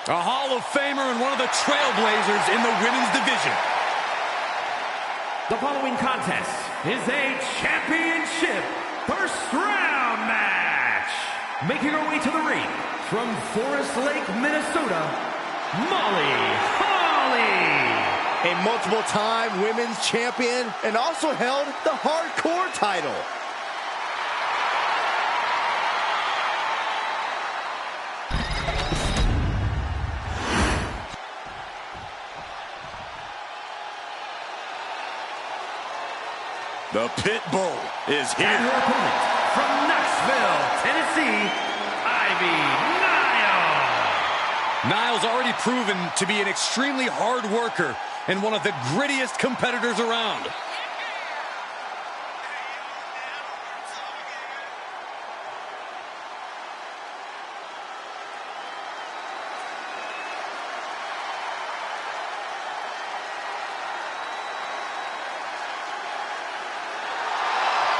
A Hall of Famer and one of the trailblazers in the women's division. The following contest is a championship first round match. Making her way to the ring from Forest Lake, Minnesota, Molly Holly. A multiple-time women's champion and also held the hardcore title. The Pit Bull is here. And her opponent from Knoxville, Tennessee, Ivy Nile. Nile's already proven to be an extremely hard worker and one of the grittiest competitors around.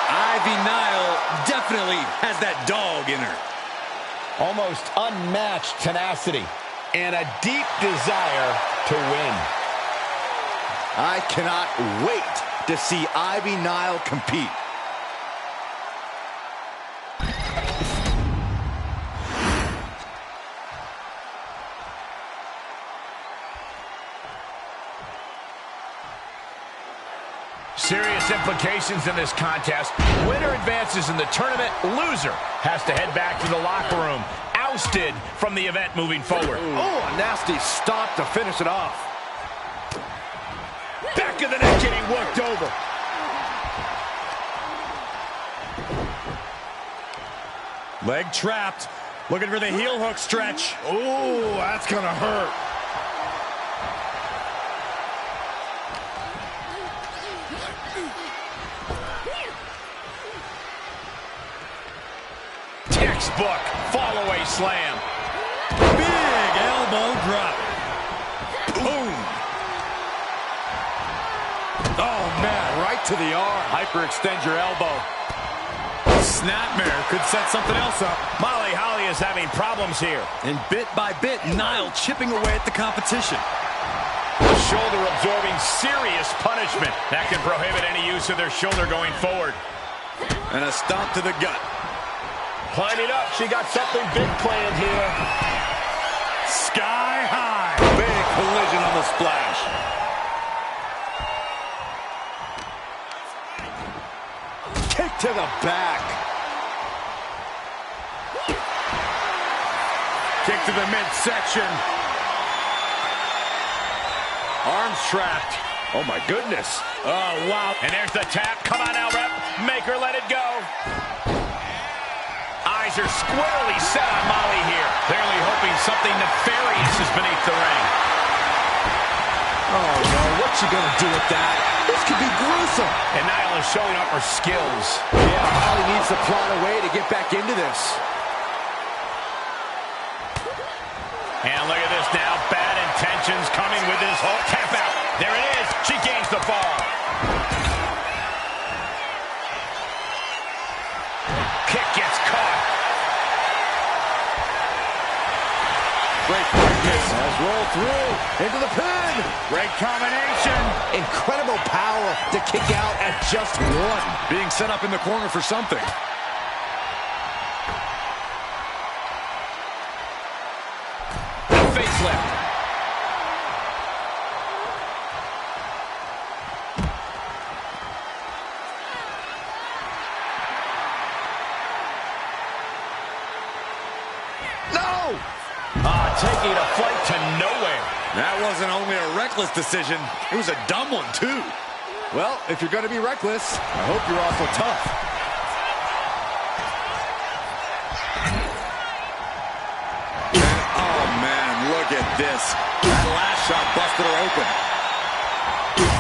Ivy Nile definitely has that dog in her. Almost unmatched tenacity and a deep desire to win. I cannot wait to see Ivy Nile compete. Serious implications in this contest. Winner advances in the tournament. Loser has to head back to the locker room. Ousted from the event moving forward. Oh, a nasty stop to finish it off. Back of the neck getting worked over. Leg trapped. Looking for the heel hook stretch. Oh, that's gonna hurt. Textbook fall-away slam. Big elbow drop. Boom. Oh, man, right to the arm. Hyperextend your elbow. Snapmare could set something else up. Molly Holly is having problems here. And bit by bit, Nile chipping away at the competition. The shoulder absorbing serious punishment. That can prohibit any use of their shoulder going forward. And a stomp to the gut. Climbing up, she got something big planned here. Sky high. Big collision on the splash. Kick to the back. Kick to the midsection. Arms trapped. Oh, my goodness. Oh, wow. And there's the tap. Come on now, rep. Make her let it go. Eyes are squarely set on Molly here. Clearly hoping something nefarious is beneath the ring. Oh, no. What's she gonna do with that? This could be gruesome. And Nile is showing up her skills. Yeah, Holly needs to plot a way to get back into this. And look at this now. Bad intentions coming with this whole tap out. There it is. She gains the fall. Kick gets caught. Great quickness. Has rolled through. Into the pin. Great combination. Incredible power to kick out at just one. Being set up in the corner for something. Facelift. No! Taking a flight to nowhere. That wasn't only a reckless decision, it was a dumb one, too. Well, if you're going to be reckless, I hope you're also tough. Oh, man, look at this. That last shot busted her open.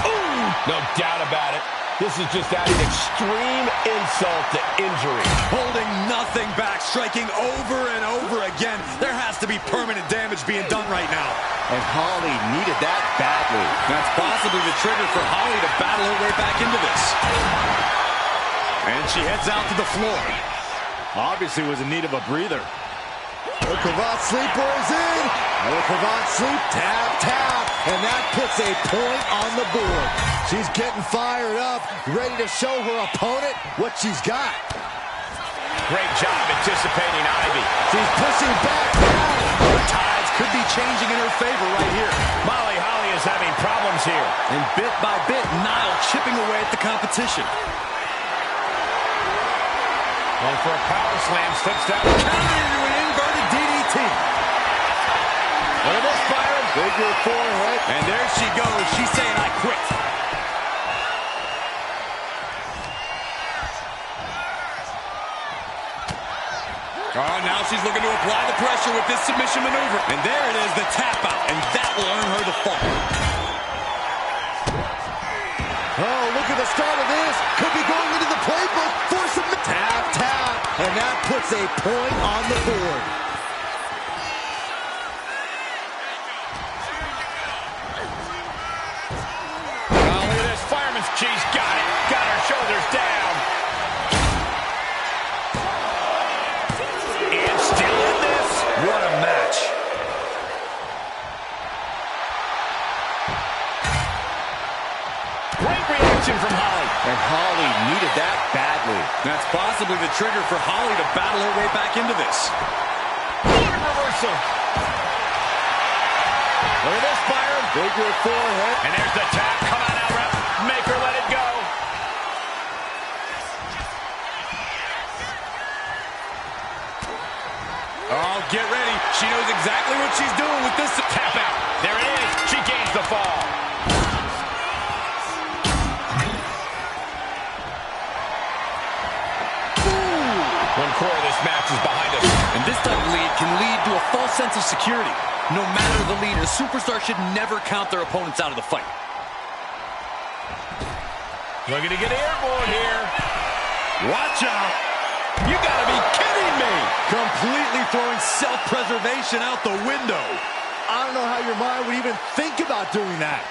Ooh, no doubt about it. This is just adding extreme insult to injury. Holding nothing back, striking over and over again. There has to be permanent damage being done right now. And Holly needed that badly. That's possibly the trigger for Holly to battle her way back into this. And she heads out to the floor. Obviously was in need of a breather. Cravat sleeper is in. Cravat sleep, tap, tap. And that puts a point on the board. She's getting fired up, ready to show her opponent what she's got. Great job anticipating Ivy. She's pushing back now. The tides could be changing in her favor right here. Molly Holly is having problems here. And bit by bit, Nile chipping away at the competition. Going for a power slam, slips down. Countered into an inverted DDT. Look at this, Byron. Figure four hit. And there she goes. She's saying, I quit. Oh, now she's looking to apply the pressure with this submission maneuver. And there it is, the tap out. And that will earn her the fall. Oh, look at the start of this. Could be going into the playbook for some tap, tap. And that puts a point on the board. Oh, look at this. Fireman's cheese. Got it. Got her shoulders down. And still in this. What a match. Great reaction from Holly. And Holly needed that badly. That's possibly the trigger for Holly to battle her way back into this. What a reversal. Look at this, Byron. Figure four hit. And there's the tap. Come on out, ref. Make her let it go. Oh, get ready. She knows exactly what she's doing with this. Tap out. There it is. She gains the fall. One quarter of this match is behind us. And this type of lead can lead to a false sense of security. No matter the lead, a superstar should never count their opponents out of the fight. Looking to get airborne here. Watch out. You gotta be kidding me. Completely throwing self-preservation out the window. I don't know how your mind would even think about doing that.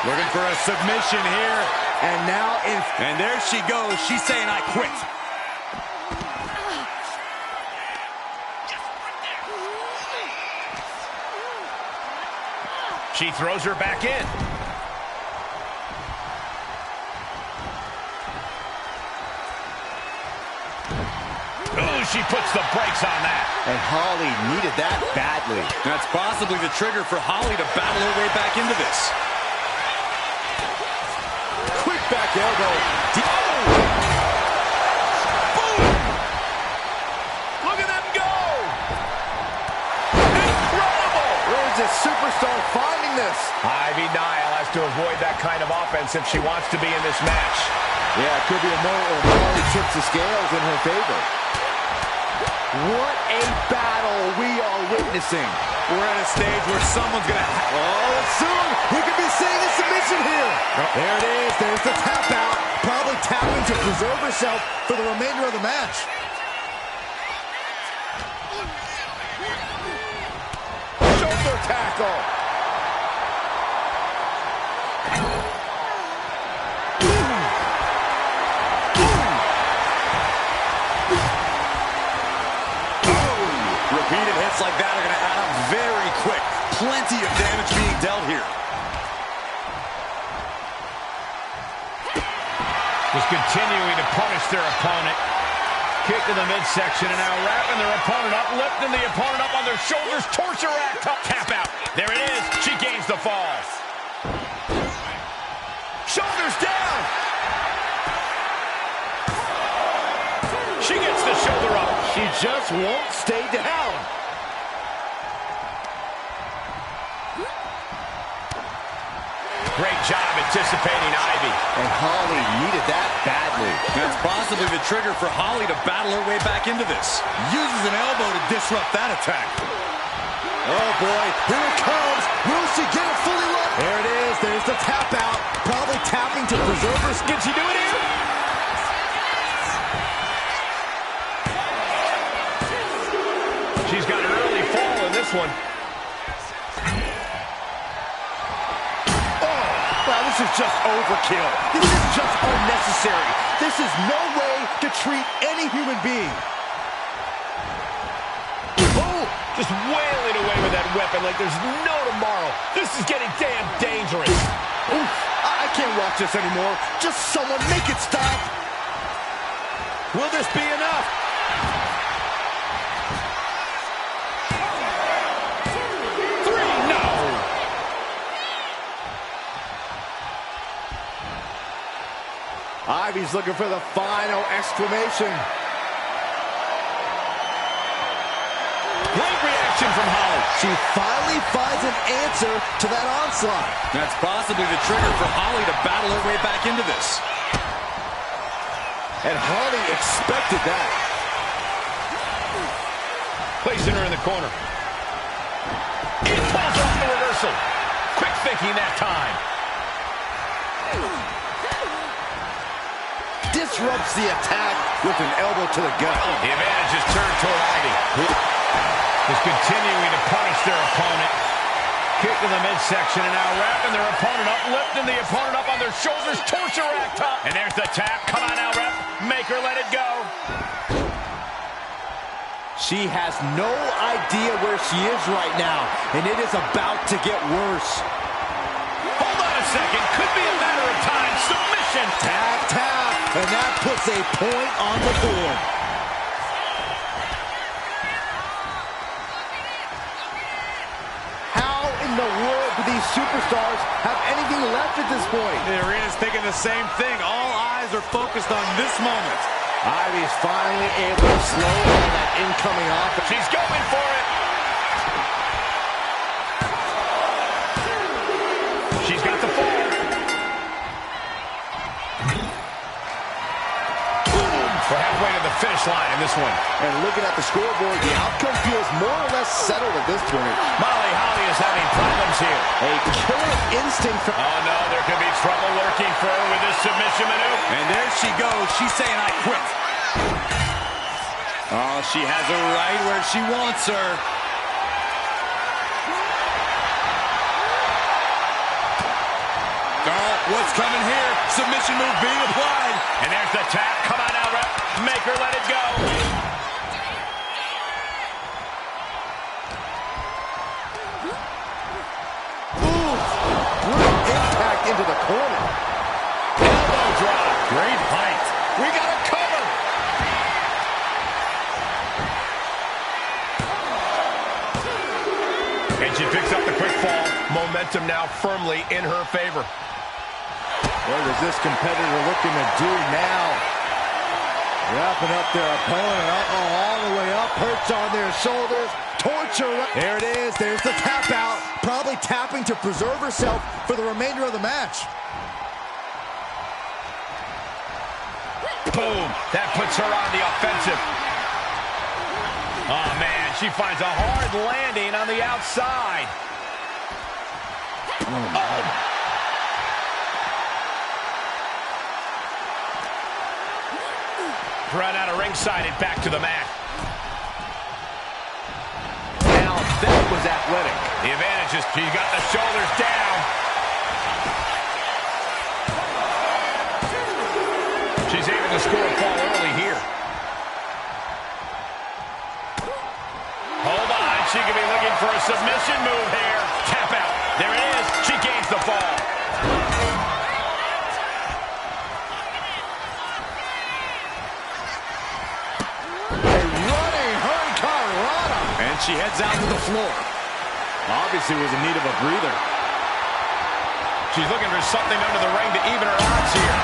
Looking for a submission here. And now And there she goes. She's saying, I quit. She throws her back in. Ooh, she puts the brakes on that. And Holly needed that badly. That's possibly the trigger for Holly to battle her way back into this. Quick back elbow. Oh! Boom! Look at them go! Incredible! Where's this superstar finding this? Ivy Nile has to avoid that kind of offense if she wants to be in this match. Yeah, it could be a moment where Holly tips the scales in her favor. What a battle we are witnessing. We're at a stage where someone's gonna Oh, soon we could be seeing a submission here. There it is. There's the tap out. Probably tapping to preserve herself for the remainder of the match. Shoulder tackle. Repeated hits like that are going to add up very quick. Plenty of damage being dealt here. Just continuing to punish their opponent. Kick to the midsection and now wrapping their opponent up, lifting the opponent up on their shoulders. Torture rack, tap out. There it is. She gains the fall. Shoulders down. She gets the shoulder up. She just won't stay down. Great job anticipating Ivy. And Holly needed that badly. That's possibly the trigger for Holly to battle her way back into this. Uses an elbow to disrupt that attack. Oh, boy. Here it comes. Will she get it fully locked? There it is. There's the tap out. Probably tapping to preserve her. Can she do it here? She's got an early fall in this one. This is just overkill. This is just unnecessary. This is no way to treat any human being. Oh, just wailing away with that weapon like there's no tomorrow. This is getting damn dangerous. Oof, I can't watch this anymore. Just someone make it stop. Will this be enough? Ivy's looking for the final exclamation. Great reaction from Holly. She finally finds an answer to that onslaught. That's possibly the trigger for Holly to battle her way back into this. And Holly expected that. Placing her in the corner. He pulls off the reversal. Quick thinking that time. Disrupts the attack with an elbow to the gut. The advantage is turned toward Ivy. Is continuing to punish their opponent. Kick to the midsection and now wrapping their opponent up, lifting the opponent up on their shoulders, torture rack top. And there's the tap. Come on now, ref. Make her let it go. She has no idea where she is right now, and it is about to get worse. Hold on a second. Could be a matter of time. Submission. Tap, tap, and that puts a point on the board. How in the world do these superstars have anything left at this point? The arena's thinking the same thing. All eyes are focused on this moment. Ivy's finally able to slow down that incoming offense. She's going for it. She's got the fall. We're halfway to the finish line in this one. And looking at the scoreboard, the outcome feels more or less settled at this point. Molly Holly is having problems here. A killer instinct from... Oh, no, there could be trouble lurking for her with this submission maneuver. And there she goes. She's saying, I quit. Oh, she has her right where she wants her. Oh, what's coming here? Submission move being applied. And there's the tap. Come on now, ref. Make her let it go. Ooh, brutal impact into the corner. Elbow drop. Great height. We got a cover. And she picks up the quick fall. Momentum now firmly in her favor. What is this competitor looking to do now? Wrapping up their opponent. Uh-oh, all the way up. Perch on their shoulders. Torture. There it is. There's the tap out. Probably tapping to preserve herself for the remainder of the match. Boom. That puts her on the offensive. Oh, man. She finds a hard landing on the outside. Oh. Run out of ringside and back to the mat. Now that was athletic. The advantage is she's got the shoulders down. She's able to score a fall early here. Hold on, she could be looking for a submission move here. Tap out. There it is. She gains the fall. She heads out to the floor. Obviously was in need of a breather. She's looking for something under the ring to even her odds here.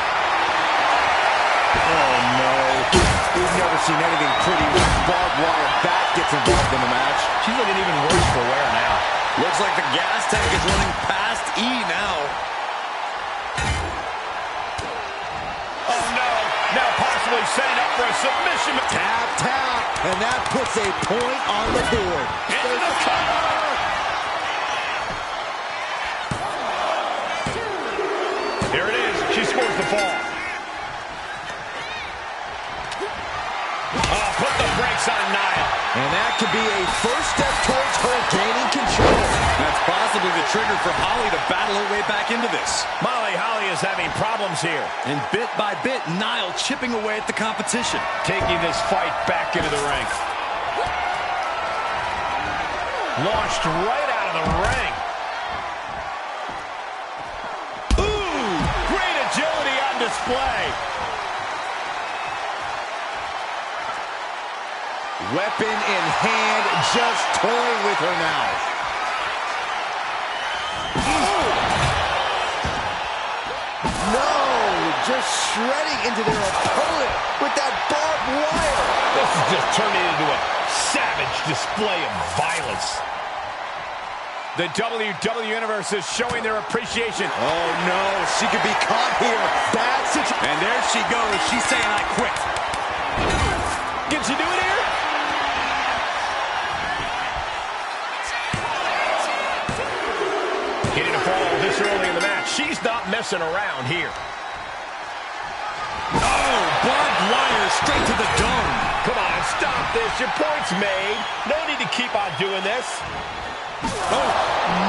Oh, no. We've never seen anything pretty when barbed wire bat gets involved in the match. She's looking even worse for wear now. Looks like the gas tank is running past E now. Oh, no. Now possibly setting up for a submission. Tap, tap. And that puts a point on the board. Into the cover! Here it is. She scores the fall. Oh, put the brakes on Nia. And that could be a first step towards her gaining control. That's possible. possibly the trigger for Holly to battle her way back into this. Molly Holly is having problems here. And bit by bit, Niall chipping away at the competition. Taking this fight back into the ring. Launched right out of the ring. Ooh, great agility on display. Weapon in hand, just toying with her now. No, just shredding into their opponent with that barbed wire. This is just turning into a savage display of violence. The WWE Universe is showing their appreciation. Oh no, she could be caught here. Bad situation. And there she goes. She's saying, I quit. Can she do it here? Getting a fall this early in the match. She's not messing around here. Oh, barbed wire straight to the dome. Come on, stop this. Your point's made. No need to keep on doing this. Oh,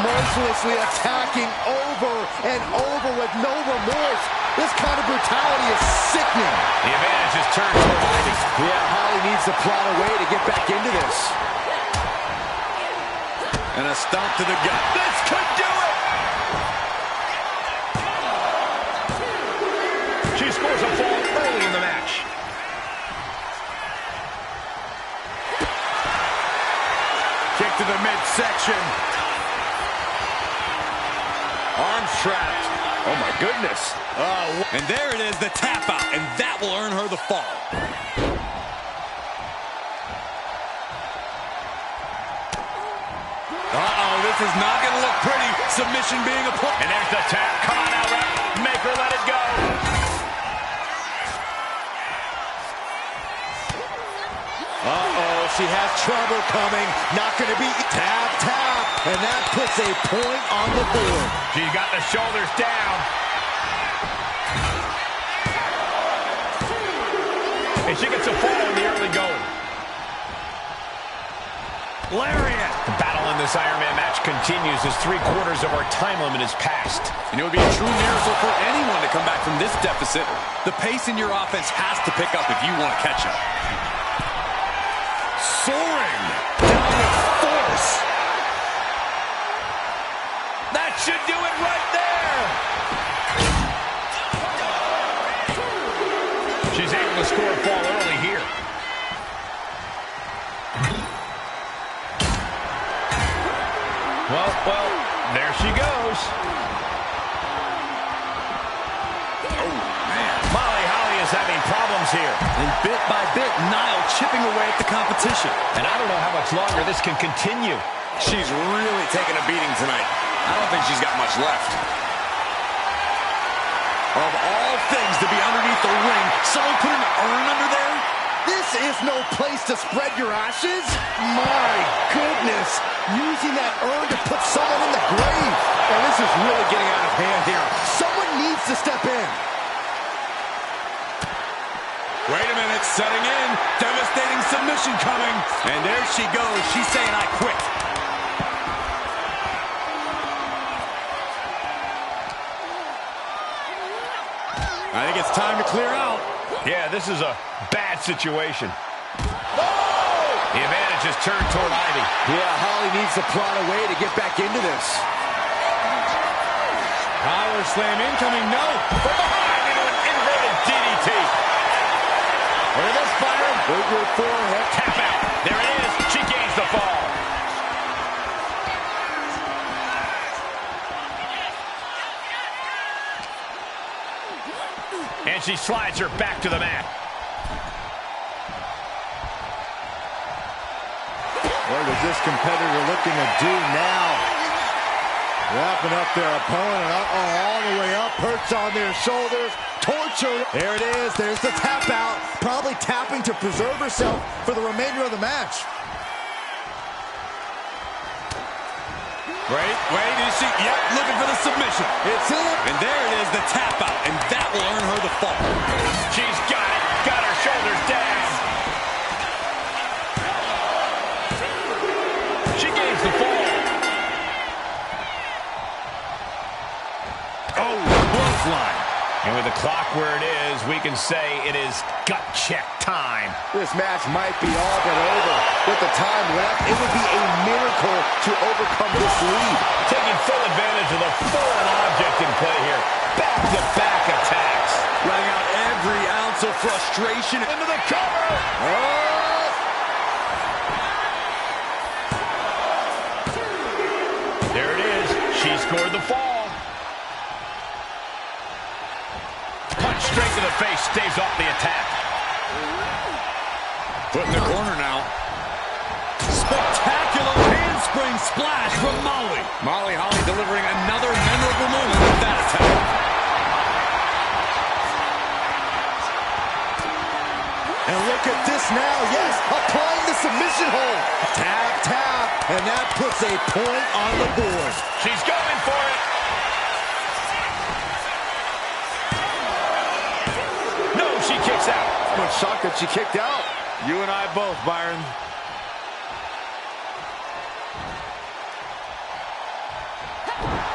mercilessly attacking over and over with no remorse. This kind of brutality is sickening. The advantage is turned toward Ivy. Yeah, Holly needs to plot a way to get back into this. And a stomp to the gut. This could do it! She scores a fall early in the match. Kick to the midsection. Arms trapped. Oh my goodness. And there it is, the tap out, and that will earn her the fall. Uh-oh, this is not going to look pretty. Submission being applied. And there's the tap. Come on now, ref. Make her let it go. Uh-oh, she has trouble coming. Not going to be tap, tap. And that puts a point on the board. She's got the shoulders down. And she gets a fall in the early going. Lariat. The battle in this Iron Man match continues as 3/4 of our time limit is passed. And it would be a true miracle for anyone to come back from this deficit. The pace in your offense has to pick up if you want to catch up. Soaring down with force. That should do it right there. She's able to score a fall early here. Well, there she goes. Oh, man. Molly Holly is having problems here. And bit by bit, Niall chipping away at the competition. And I don't know how much longer this can continue. She's really taking a beating tonight. I don't think she's got much left. Of all things to be underneath the ring, someone put an urn under there? This is no place to spread your ashes. My goodness. Using that urn to put someone in the grave. And this is really getting out of hand here. Someone needs to step in. Wait a minute, setting in. Devastating submission coming. And there she goes. She's saying, I quit. I think it's time to clear out. Yeah, this is a bad situation. The advantage is turned toward Ivy. Yeah, Holly needs to plot a way to get back into this. Power slam incoming, no. From behind into an inverted DDT. Look at this fire. With your forehead. Tap out. There it is. She gains the fall. And she slides her back to the mat. What is this competitor looking to do now? Wrapping up their opponent. All the way up. Perched on their shoulders. Torture. There it is. There's the tap out. Probably tapping to preserve herself for the remainder of the match. Wait, is she? Yep, looking for the submission. It's in. And there it is, the tap out, and that will earn her the fall. She's got it. Got her shoulders down. She gains the fall. And with the clock where it is, we can say it is gut check time. This match might be all but over. With the time left, it would be a miracle to overcome this lead. Taking full advantage of the foreign object in play here. Back-to-back attacks. Letting out every ounce of frustration into the cover. Oh! There it is. She scored the fall. Punch straight to the face, staves off the attack. Put in the corner now. Spectacular handspring splash from Molly. Molly Holly delivering another memorable moment with that attack. And look at this now. Yes, applying the submission hold. Tap, tap. And that puts a point on the board. She's going for it. No, she kicks out. I'm shocked that she kicked out. You and I both, Byron.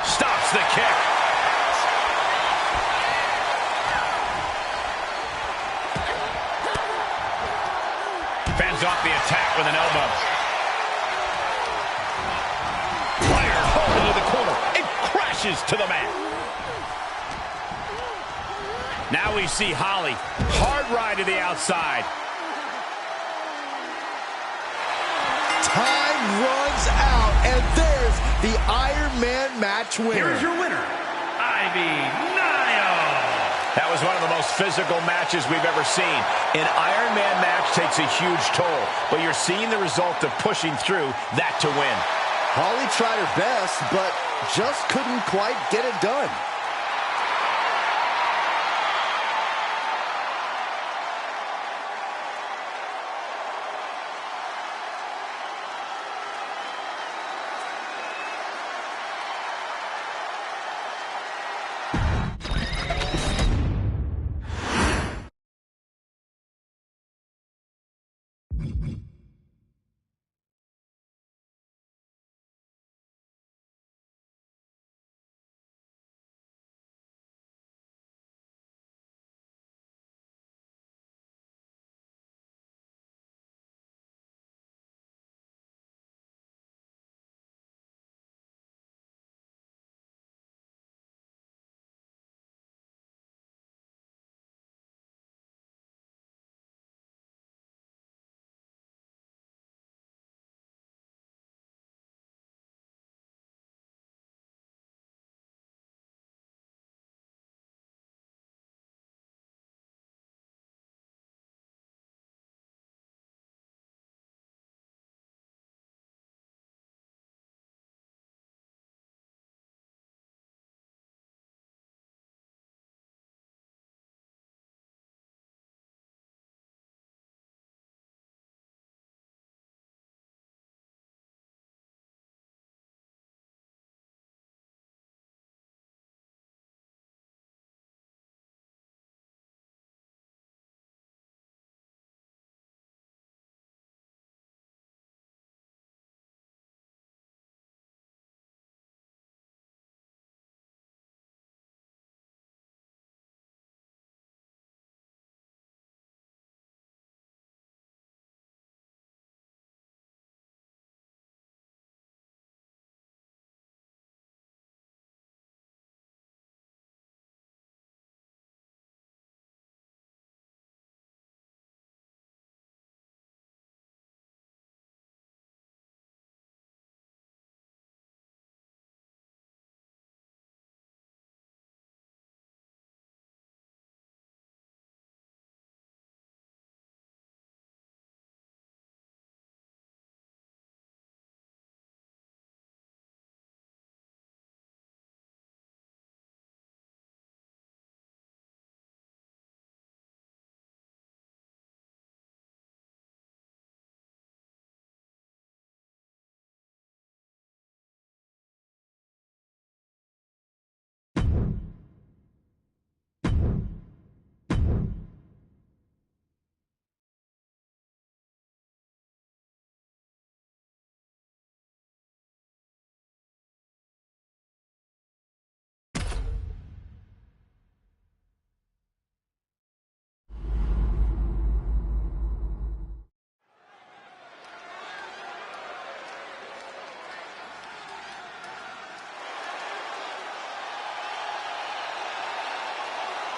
Stops the kick. Fends off the attack with an elbow. Fire pulled into the corner. It crashes to the mat. Now we see Holly. Hard ride to the outside. Time runs out, and there's the Iron Man match winner. Here's your winner, Ivy Nile. That was one of the most physical matches we've ever seen. An Iron Man match takes a huge toll, but you're seeing the result of pushing through that to win. Holly tried her best, but just couldn't quite get it done.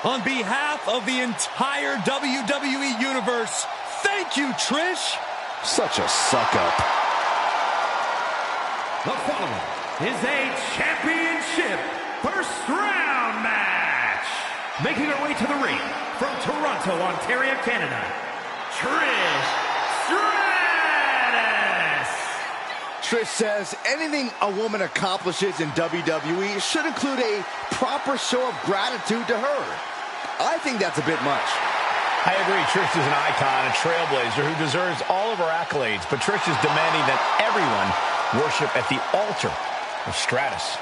On behalf of the entire WWE Universe, thank you, Trish. Such a suck-up. The following is a championship first round match. Making her way to the ring from Toronto, Ontario, Canada, Trish Stratus. Trish says anything a woman accomplishes in WWE should include a proper show of gratitude to her. I think that's a bit much. I agree. Trish is an icon, a trailblazer who deserves all of her accolades, but Trish is demanding that everyone worship at the altar of Stratus.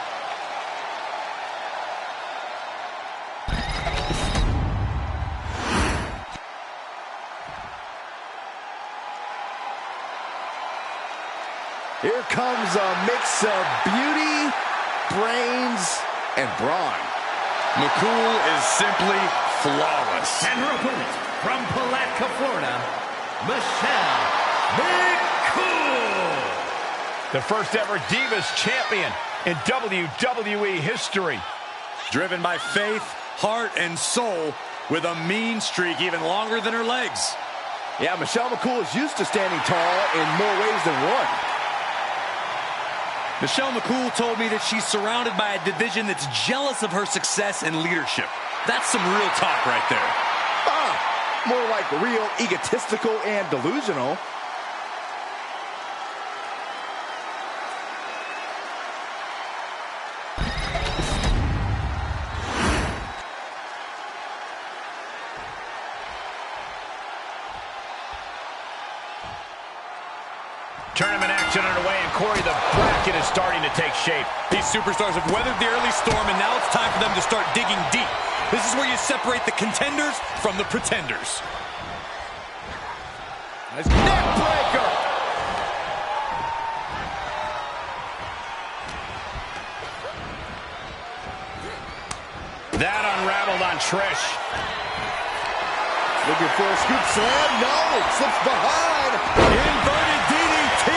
Here comes a mix of beauty, brains, and brawn. McCool is simply flawless. And her opponent from Palatka, Florida, Michelle McCool. The first ever Divas champion in WWE history. Driven by faith, heart, and soul, with a mean streak even longer than her legs. Yeah, Michelle McCool is used to standing tall in more ways than one. Michelle McCool told me that she's surrounded by a division that's jealous of her success and leadership. That's some real talk right there. More like real egotistical and delusional. Tournament action underway, and Corey, the bracket is starting to take shape. These superstars have weathered the early storm, and now it's time for them to start digging deep. This is where you separate the contenders from the pretenders. Nice neck breaker. That unraveled on Trish. Looking for a scoop slam. No, it slips behind. Inverted DDT.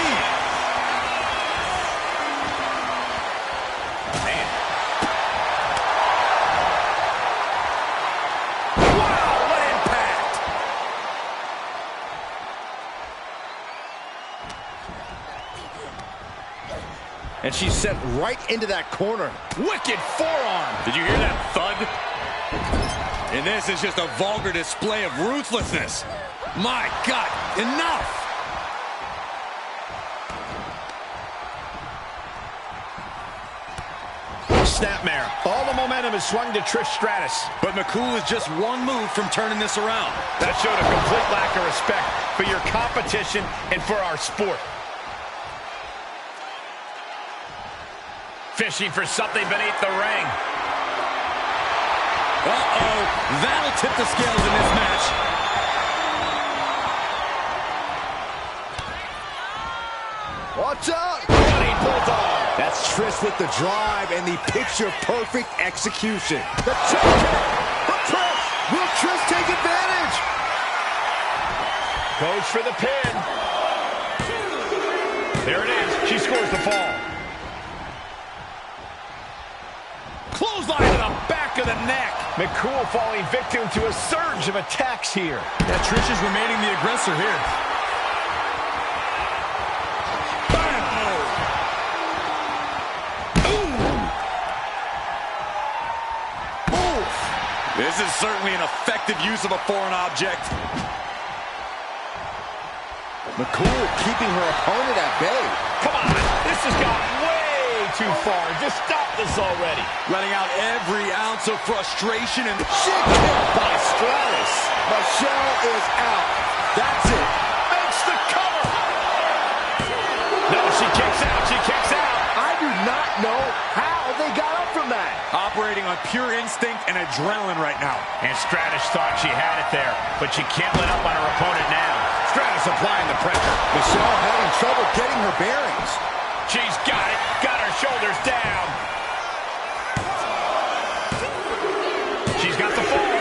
Man. Wow, what impact! And she's sent right into that corner. Wicked forearm. Did you hear that thud? And this is just a vulgar display of ruthlessness. My God, enough! Snapmare. All the momentum is swung to Trish Stratus. But McCool is just one move from turning this around. That showed a complete lack of respect for your competition and for our sport. Fishing for something beneath the ring. Uh-oh, that'll tip the scales in this match. Watch out! Running bulldog. That's Trish with the drive and the picture-perfect execution. The choke kick for Trish. Will Trish take advantage? Goes for the pin. There it is. She scores the fall. Clothesline to the back of the neck. McCool falling victim to a surge of attacks here. Yeah, Trish is remaining the aggressor here. This is certainly an effective use of a foreign object. McCool keeping her opponent at bay. Come on, this has got way too far. Just stop this already. Letting out every ounce of frustration and Shit kick by Stratus. Michelle is out. That's it. Makes the cover. No, she kicks out. She kicks out. I do not know how they got up from that. operating on pure instinct and adrenaline right now. And Stratus thought she had it there, but she can't let up on her opponent now. Stratus applying the pressure. Michelle having trouble getting her bearings. She's got it. Got her shoulders down. She's got the fall.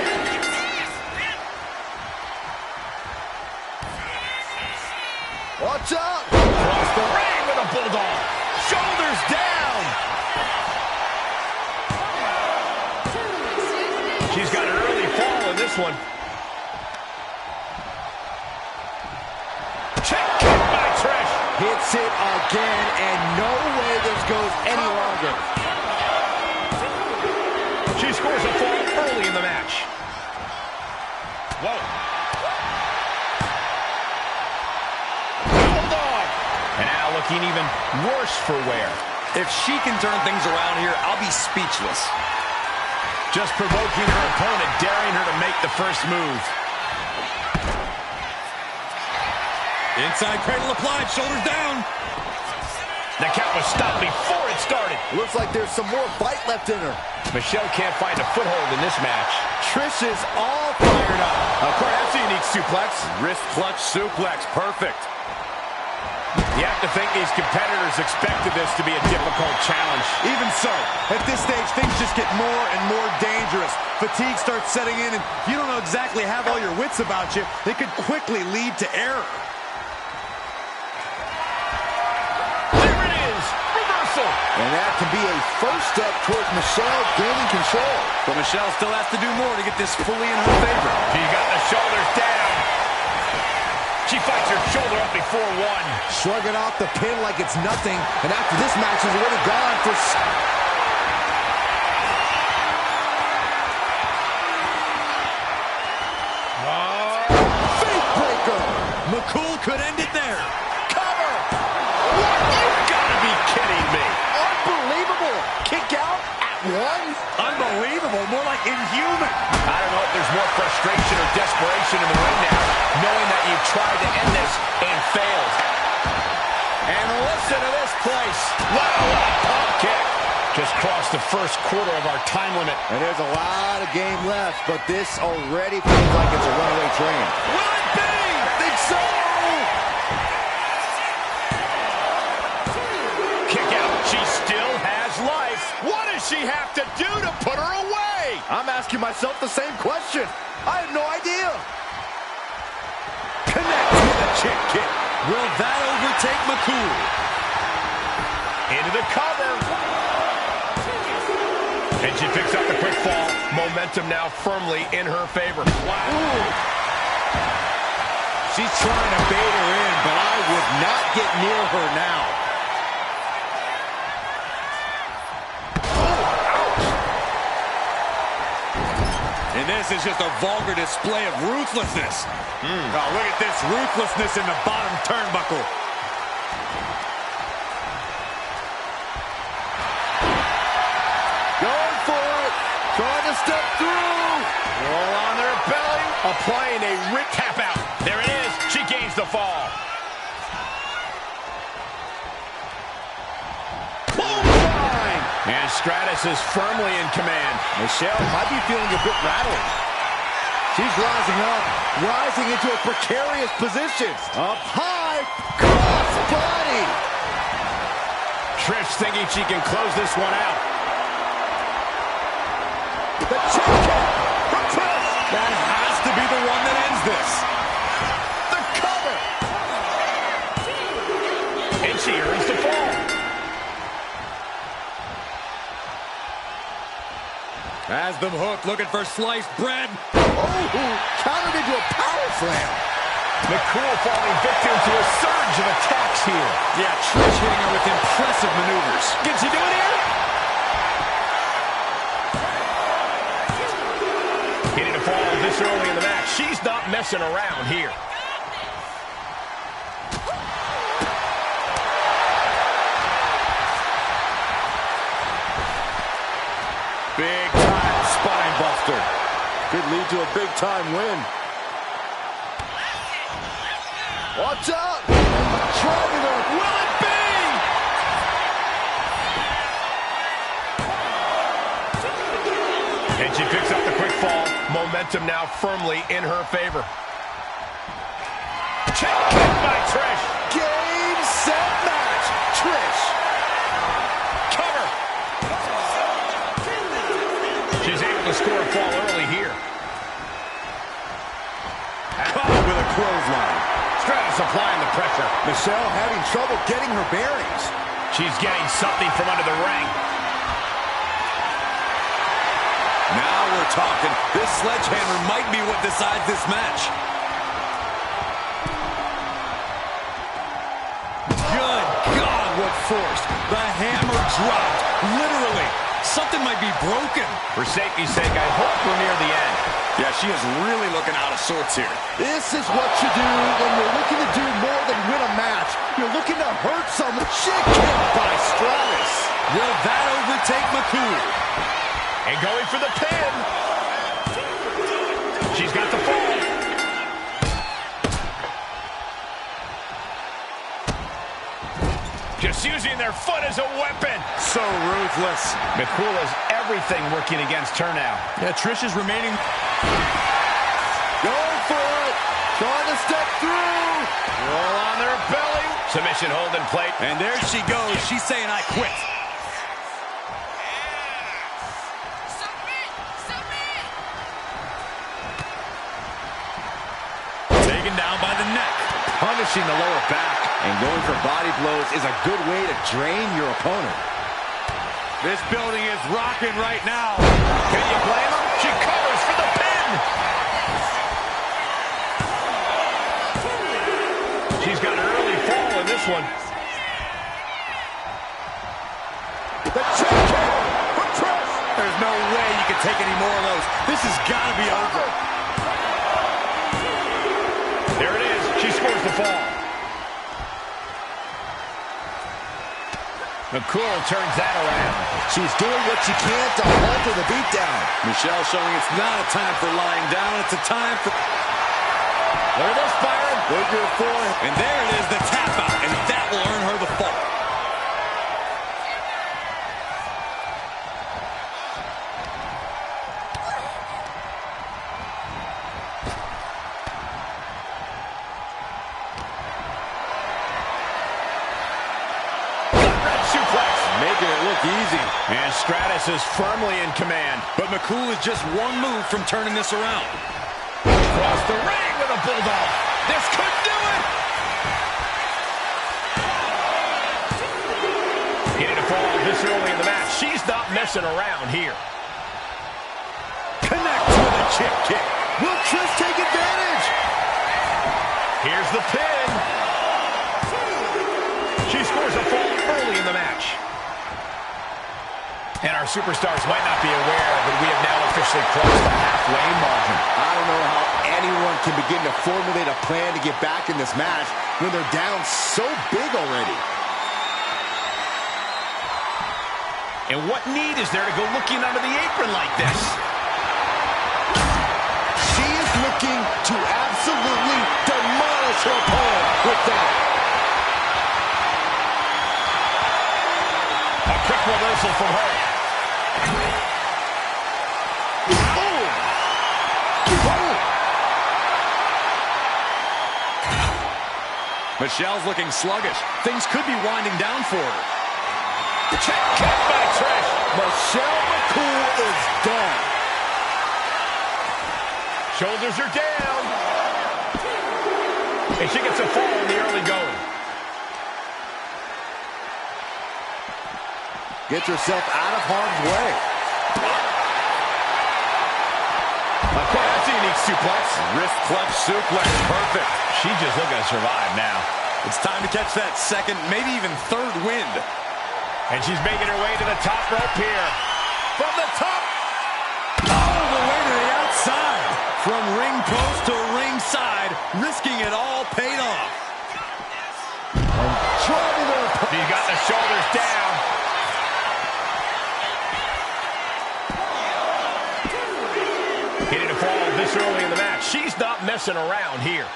Watch out! Across the ring with a bulldog. Shoulders down. She's got an early fall in this one. Check kick by Trish. Hits it again, and no way this goes any longer. She scores a fall early in the match. Whoa. Hold on. And now looking even worse for wear. If she can turn things around here, I'll be speechless. Just provoking her opponent, daring her to make the first move. Inside cradle applied, shoulders down. The count was stopped before it started. Looks like there's some more bite left in her. Michelle can't find a foothold in this match. Trish is all fired up. Corey, that's a unique suplex. Wrist clutch suplex, perfect. You have to think these competitors expected this to be a difficult challenge. Even so, at this stage, things just get more and more dangerous. Fatigue starts setting in, and you don't know exactly have all your wits about you. They could quickly lead to error. There it is! Reversal! And that can be a first step towards Michelle gaining control. But Michelle still has to do more to get this fully in her favor. She got the shoulders down. She fights her shoulder up before one. Shrugging off the pin like it's nothing. And after this match is already gone for... Fate breaker! McCool could end it there. Cover! What? You've got to be kidding me. Unbelievable! Kick out at one? Unbelievable, more like inhuman. I don't know if there's more frustration or desperation in the ring now, knowing that you've tried to end this and failed. And listen to this place. Wow, what a pump kick. Just crossed the first quarter of our time limit. And there's a lot of game left, but this already feels like it's a runaway train. Will it be? I think so! Kick out. She still has life. What does she have to do to put her away? I'm asking myself the same question. I have no idea. Connects with a chick kick. Will that overtake McCool? Into the cover. And she picks up the quick fall. Momentum now firmly in her favor. Wow. She's trying to bait her in, but I would not get near her now. And this is just a vulgar display of ruthlessness. Oh, look at this ruthlessness in the bottom turnbuckle. Going for it. Trying to step through. Roll on their belly. Applying a rip tap out. There it is. She gains the fall. Boom! And Stratus is firmly in command. Michelle might be feeling a bit rattled. She's rising up, rising into a precarious position. Up high, cross body. Trish thinking she can close this one out. The check kick from Trish. That has to be the one that ends this. The cover. And she earns the fall. Has them hooked, looking for sliced bread. Oh, countered into a power slam. McCool falling victim to a surge of attacks here. Yeah, Trish hitting her with impressive maneuvers. Can she do it here? Hitting a fall this early in the match. She's not messing around here. Big time spine buster. Could lead to a big time win. Watch out! Driving her. Will it be? And she picks up the quick fall. Momentum now firmly in her favor. Check kick by Trish. Game, set, match. Trish. Cover. She's able to score a fall early here. Caught with a clothesline. Stratus applying the pressure. Michelle having trouble getting her bearings. She's getting something from under the ring. Now we're talking. This sledgehammer might be what decides this match. Good God, what force. The hammer dropped. Literally. Something might be broken. For safety's sake, I hope we're near the end. Yeah, she is really looking out of sorts here. This is what you do when you're looking to do more than win a match. You're looking to hurt someone. Shit kick by Stratus. Will that overtake McCool? And going for the pin. She's got the fall. Just using their foot as a weapon. So ruthless. McCool has everything working against her now. Yeah, Trish is remaining. Going for it. Trying to step through. Roll on their belly. Submission hold in plate. And there she goes. She's saying, I quit. Taken down by the neck. Punishing the lower back. And going for body blows is a good way to drain your opponent. This building is rocking right now. Can you blame her? She covers for the pin. She's got an early fall in this one. The check kick for Trish. There's no way you can take any more of those. This has got to be over. There it is. She scores the fall. McCool turns that around. She's doing what she can to alter the beatdown. Michelle showing it's not a time for lying down. It's a time for... Look at this, Byron. Figure 4. And there it is, the tap out. And that will earn her the fall. Making it look easy. And Stratus is firmly in command. But McCool is just one move from turning this around. Across the ring with a bulldog. This could do it. Getting a fall this early in the match. She's not messing around here. Connects with a chip kick. Will Trish take advantage? Here's the pin. She scores a fall early in the match. And our superstars might not be aware, but we have now officially crossed the halfway margin. I don't know how anyone can begin to formulate a plan to get back in this match when they're down so big already. And what need is there to go looking under the apron like this? She is looking to absolutely demolish her opponent with that. A quick reversal from her. Michelle's looking sluggish. Things could be winding down for her. Check kick by Trish. Michelle McCool is done. Shoulders are down. And she gets a fall in the early going. Gets herself out of harm's way. Okay, that's a unique suplex. Wrist clutch suplex. Perfect. She's just looking to survive now. It's time to catch that second, maybe even third wind. And she's making her way to the top rope here. From the top. All the way to the outside. From ring post to ringside, risking it all paid off. He's got the shoulders down. Getting a fall this early in the match. She's not messing around here.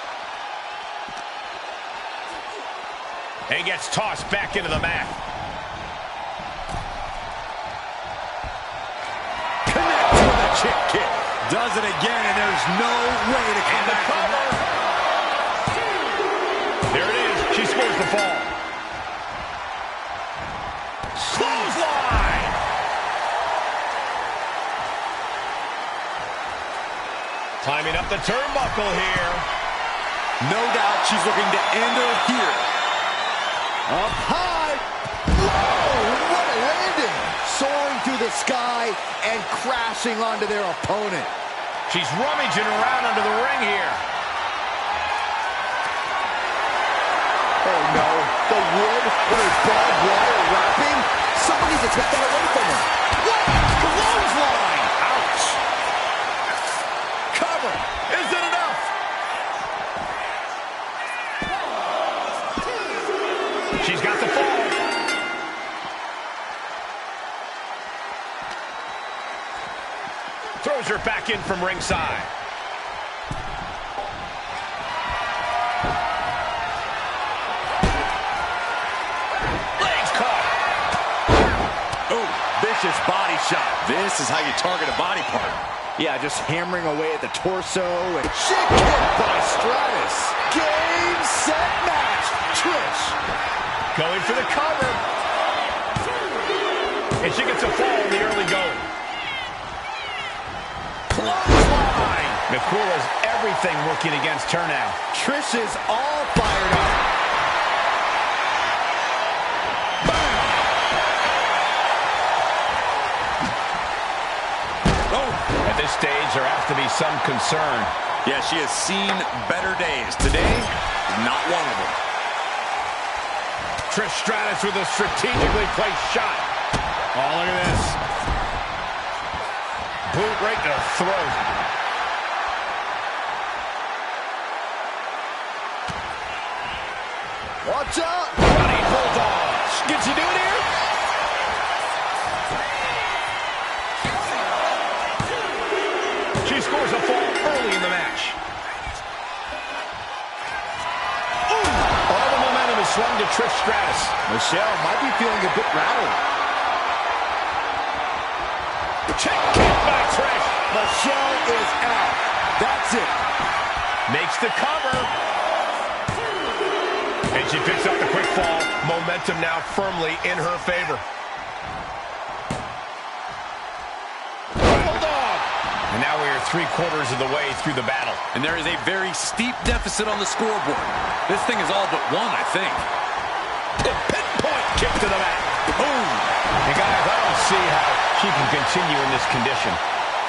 And gets tossed back into the mat. Connects with a chip kick. Does it again, and there's no way to come back from that. There it is. She scores the fall. Clothesline. Climbing up the turnbuckle here. No doubt she's looking to end her here. Up high. Whoa, what a landing. Soaring through the sky and crashing onto their opponent. She's rummaging around under the ring here. Oh no, the wood with her barbed wire wrapping? Someone needs to take that away from her. What? Clothesline! Ouch! Cover! Is it enough? She's got the fall. Throws her back in from ringside. Legs caught. Oh, vicious body shot. This is how you target a body part. Yeah, just hammering away at the torso. And shit kick by Stratus. Game, set, match. Trish. Going for the cover. And she gets a fall in the early going. Clothesline. McCool has everything working against her now. Trish is all fired up. At this stage, there has to be some concern. Yeah, she has seen better days. Today, not one of them. Trish Stratus with a strategically placed shot. Oh, look at this. Boot right to the throat. Watch out! Running bulldog. Can she do it here? She scores a fall early in the match. Ooh. All the momentum is swung to Trish Stratus. Michelle might be feeling a bit rattled. Check kick by Trish. Michelle is out. That's it. Makes the cover. And she picks up the quick fall. Momentum now firmly in her favor. Bulldog. And now we are 3/4 of the way through the battle. And there is a very steep deficit on the scoreboard. This thing is all but won, I think. Pinpoint kick to the mat. Boom. And guys, I don't see how she can continue in this condition.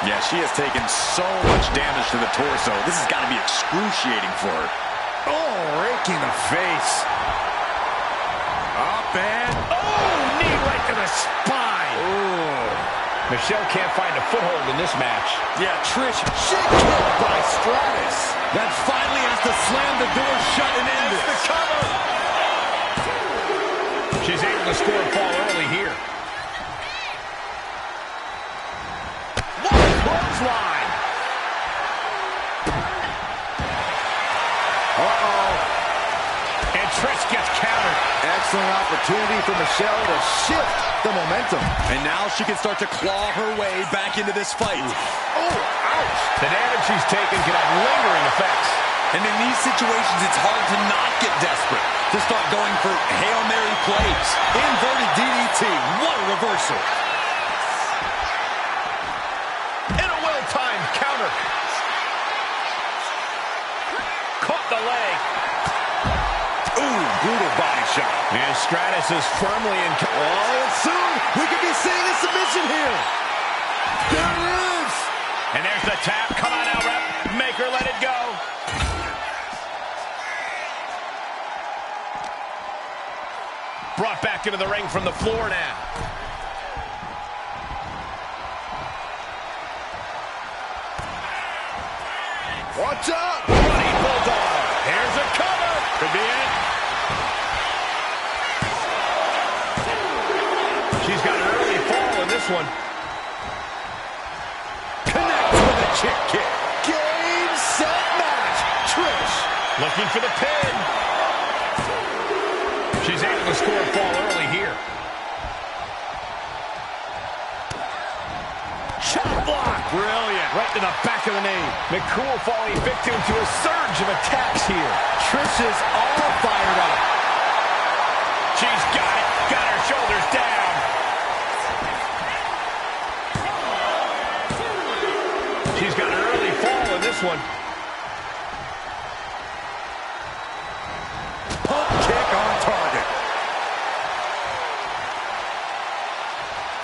Yeah, she has taken so much damage to the torso. This has got to be excruciating for her. Oh, raking the face. Up and... Oh, knee right to the spine. Oh. Michelle can't find a foothold in this match. Yeah, Trish. Shit kick by Stratus. That finally has to slam the door shut and end it. The cover. She's able to score a fall early here. Clothesline. Uh-oh. And Trish gets countered. Excellent opportunity for Michelle to shift the momentum. And now she can start to claw her way back into this fight. Oh, ouch. The damage she's taken can have lingering effects. And in these situations, it's hard to not get desperate, to start going for Hail Mary plays. Inverted DDT. What a reversal. And a well-timed counter. Caught the leg. Ooh, brutal body shot. And Stratus is firmly in. Oh, soon we could be seeing a submission here. There it is. And there's the tap. Come on now, ref. Make her let it go. Brought back into the ring from the floor now. Watch out. Running bulldog. Here's a cover. Could be it. She's got an early fall in this one. Connects with a chick kick. Game, set, match. Trish. Looking for the pin. She's able to score a fall early here. Shot block. Brilliant. Right to the back of the knee. McCool falling victim to a surge of attacks here. Trish is all fired up. She's got it. Got her shoulders down. She's got an early fall in this one. Pump kick on target.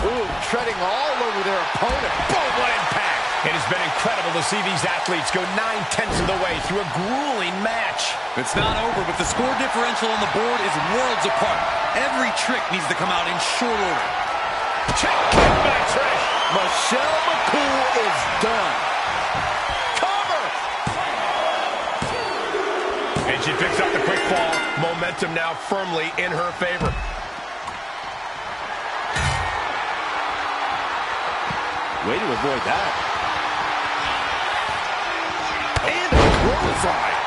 Ooh, treading all over their opponent. Boom, what impact. It has been incredible to see these athletes go 9/10 of the way through a grueling match. It's not over, but the score differential on the board is worlds apart. Every trick needs to come out in short order. Check kick by Trish. Michelle McCool is done. Cover! And she picks up the quick fall. Momentum now firmly in her favor. Way to avoid that. And a clothesline.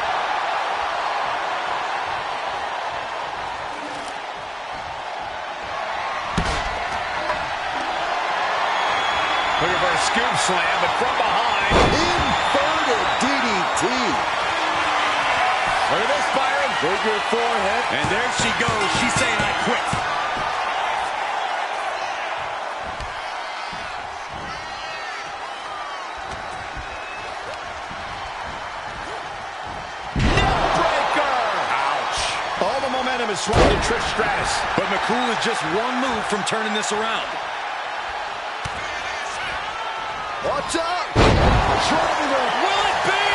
Looking for a scoop slam, but from behind. Inverted DDT. Look at this, Byron. Figure forehead. And there she goes. She's saying, I quit. All the momentum is swung to Trish Stratus. But McCool is just one move from turning this around. Watch out! Trouble. Will it be?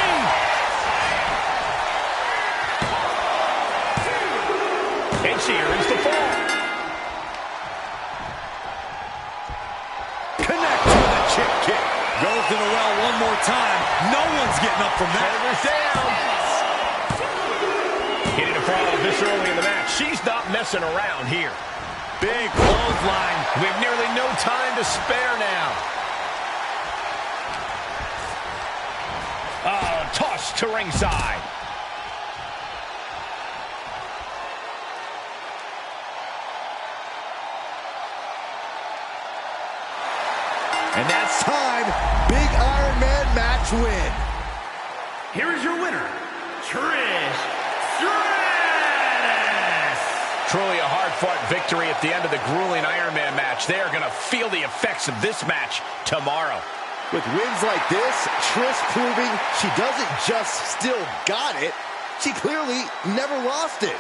And she earns the fall. Connect with a chip kick. Goes to the well one more time. No one's getting up from that. Shoulders down. Getting a fall this early in the match. She's not messing around here. Big clothesline. We have nearly no time to spare now. Oh, toss to ringside. And that's time. Big Iron Man match win. Here is your winner, Trish Stratus. Truly a hard-fought victory at the end of the grueling Iron Man match. They are going to feel the effects of this match tomorrow. With wins like this, Trish proving she doesn't just still got it, she clearly never lost it.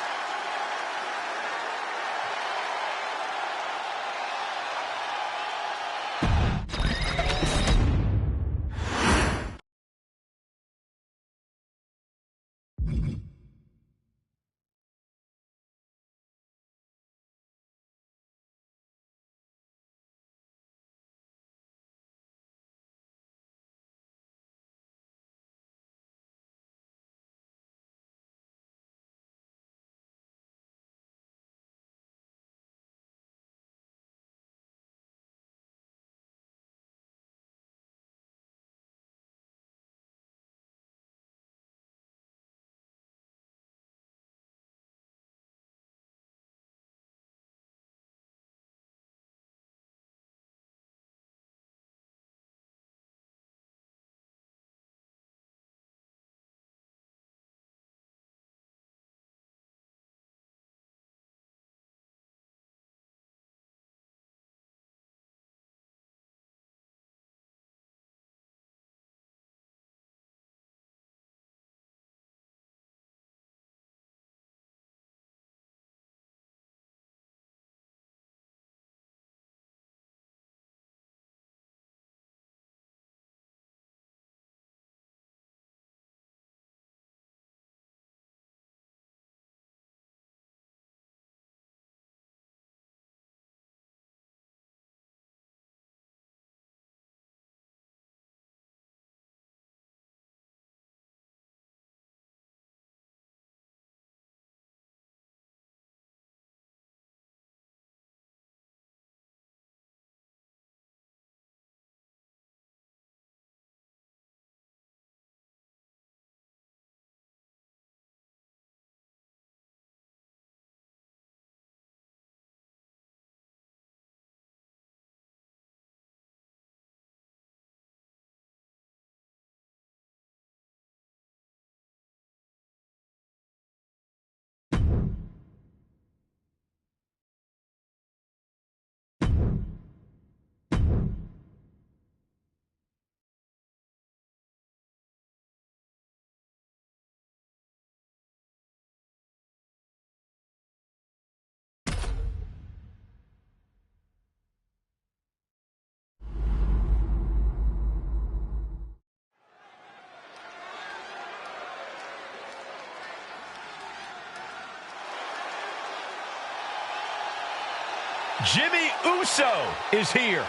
Jimmy Uso is here.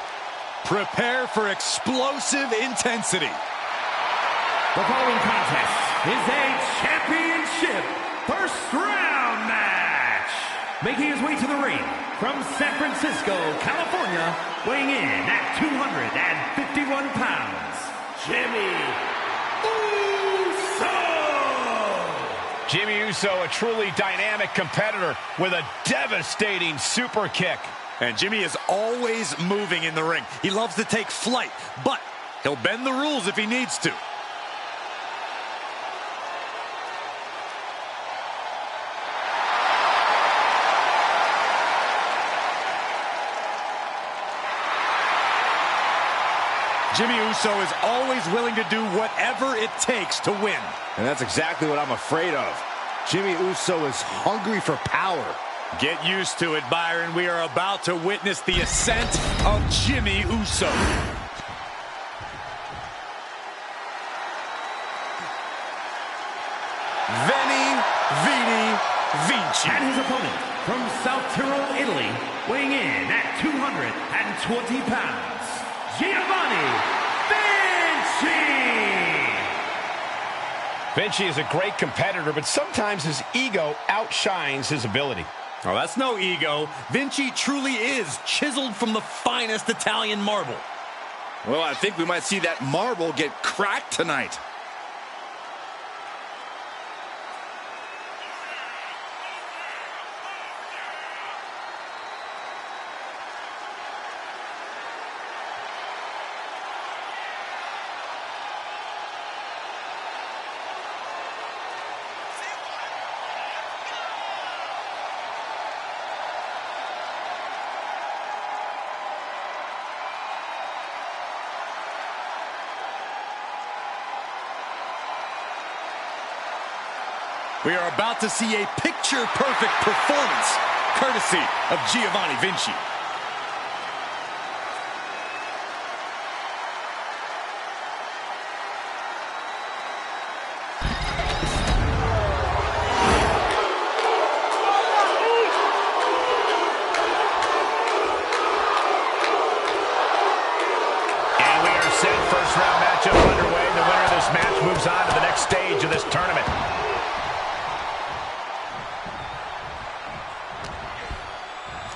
Prepare for explosive intensity. The following contest is a championship first round match. Making his way to the ring from San Francisco, California, weighing in at 251 pounds, Jimmy Uso. Jimmy Uso, a truly dynamic competitor with a devastating super kick. And Jimmy is always moving in the ring. He loves to take flight, but he'll bend the rules if he needs to. Jimmy Uso is always willing to do whatever it takes to win. And that's exactly what I'm afraid of. Jimmy Uso is hungry for power. Get used to it, Byron. We are about to witness the ascent of Jimmy Uso. Veni, Vinci. And his opponent from South Tyrol, Italy, weighing in at 220 pounds, Giovanni Vinci. Vinci is a great competitor, but sometimes his ego outshines his ability. Oh, that's no ego. Vinci truly is chiseled from the finest Italian marble. Well, I think we might see that marble get cracked tonight. We are about to see a picture-perfect performance, courtesy of Giovanni Vinci. And we are set. First round matchup underway. The winner of this match moves on to the next stage of this tournament.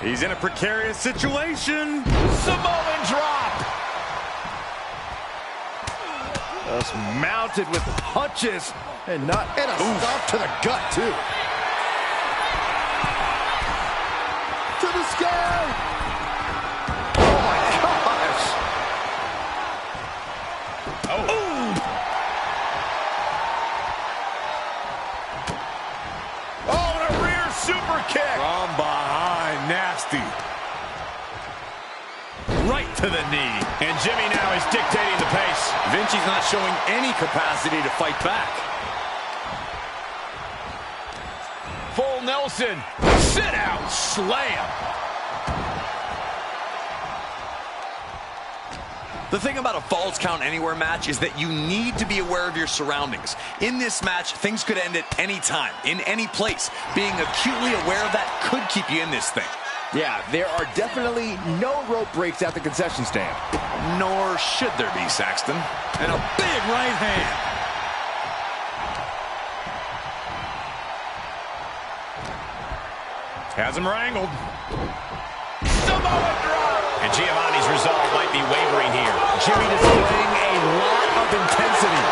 He's in a precarious situation. Samoan drop. Just mounted with punches and a stop to the gut, too. To the sky. Oh, my gosh. Oh. Oh, and a rear super kick. From behind, nasty. Right to the knee. And Jimmy now is dictating the pace. Vinci's not showing any capacity to fight back. Full Nelson. Sit out. Slam. The thing about a Falls Count Anywhere match is that you need to be aware of your surroundings. In this match, things could end at any time, in any place. Being acutely aware of that could keep you in this thing. Yeah, there are definitely no rope breaks at the concession stand. Nor should there be, Saxton. And a big right hand. Has him wrangled. Samoan drop. And Giovanni's resolve might be wavering here. Jimmy displaying a lot of intensity.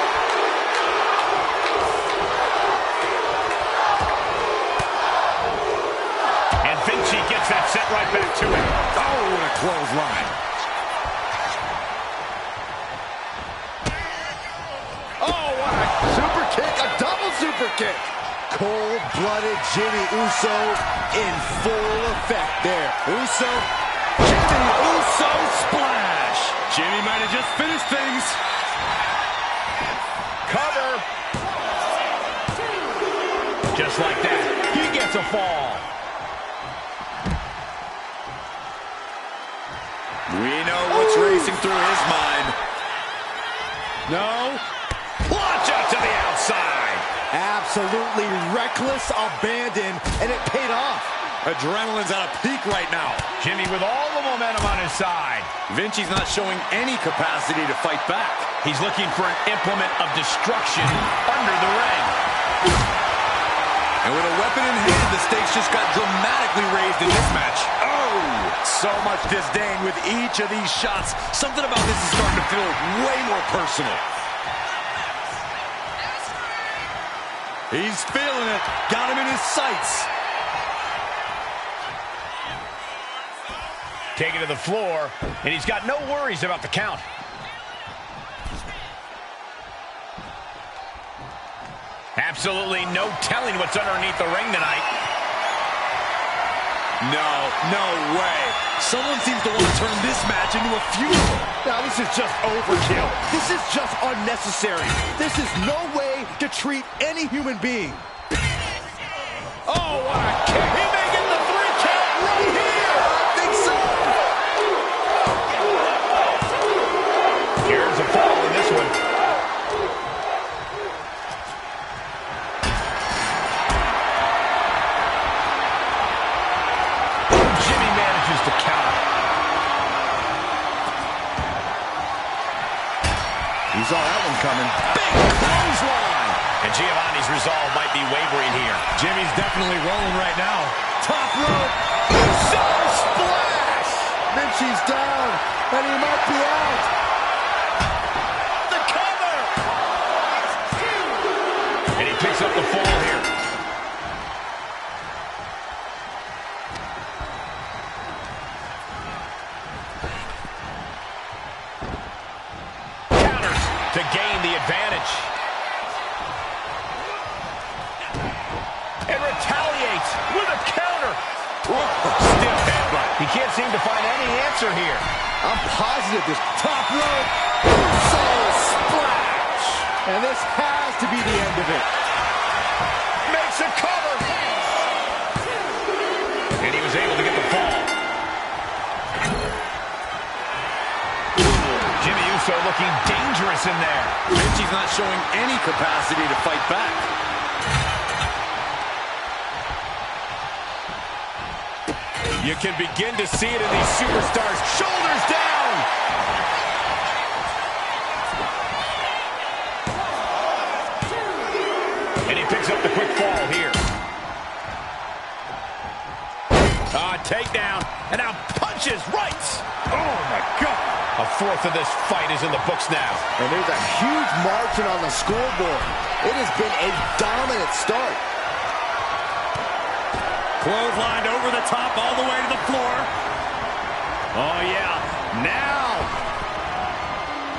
And Vinci gets that set right back to him. Oh, what a clothesline. Oh, what a super kick, a double super kick. Cold-blooded Jimmy Uso in full effect there. Uso. Jimmy Uso splash. Jimmy might have just finished things. Cover. Just like that, he gets a fall. We know what's racing through his mind. No. Launch out to the outside. Absolutely reckless abandon, and it paid off. Adrenaline's at a peak right now. Jimmy with all the momentum on his side. Vinci's not showing any capacity to fight back. He's looking for an implement of destruction under the ring. And with a weapon in hand, the stakes just got dramatically raised in this match. Oh, so much disdain with each of these shots. Something about this is starting to feel way more personal. He's feeling it. Got him in his sights. Taken to the floor, and he's got no worries about the count. Absolutely no telling what's underneath the ring tonight. No way. Someone seems to want to turn this match into a feud. Now, this is just overkill. This is just unnecessary. This is no way to treat any human being. Oh, what a kick. He may get the 3 count right here. I think so. Here's a fall in this one. Jimmy manages to counter. You saw that one coming. Big clothesline. And Giovanni's resolve might be wavering here. Jimmy's definitely rolling right now. Top rope. So splash. Vinci's down, and he might be out. The cover! And he picks up the fall here. Counters to gain the advantage. And retaliates with a counter. Stiff headbutt. He can't seem to find any answer here. I'm positive this top rope. So splash. And this has to be the end of it. Makes a cover. And he was able to get the fall. Jimmy Uso looking dangerous in there. Vinci's not showing any capacity to fight back. You can begin to see it in these superstars. Shoulders down. And he picks up the quick fall here. Takedown. And now punches right. Oh, my God. A fourth of this fight is in the books now. And there's a huge margin on the scoreboard. It has been a dominant start. Clotheslined over the top all the way to the floor. Oh, yeah. Now.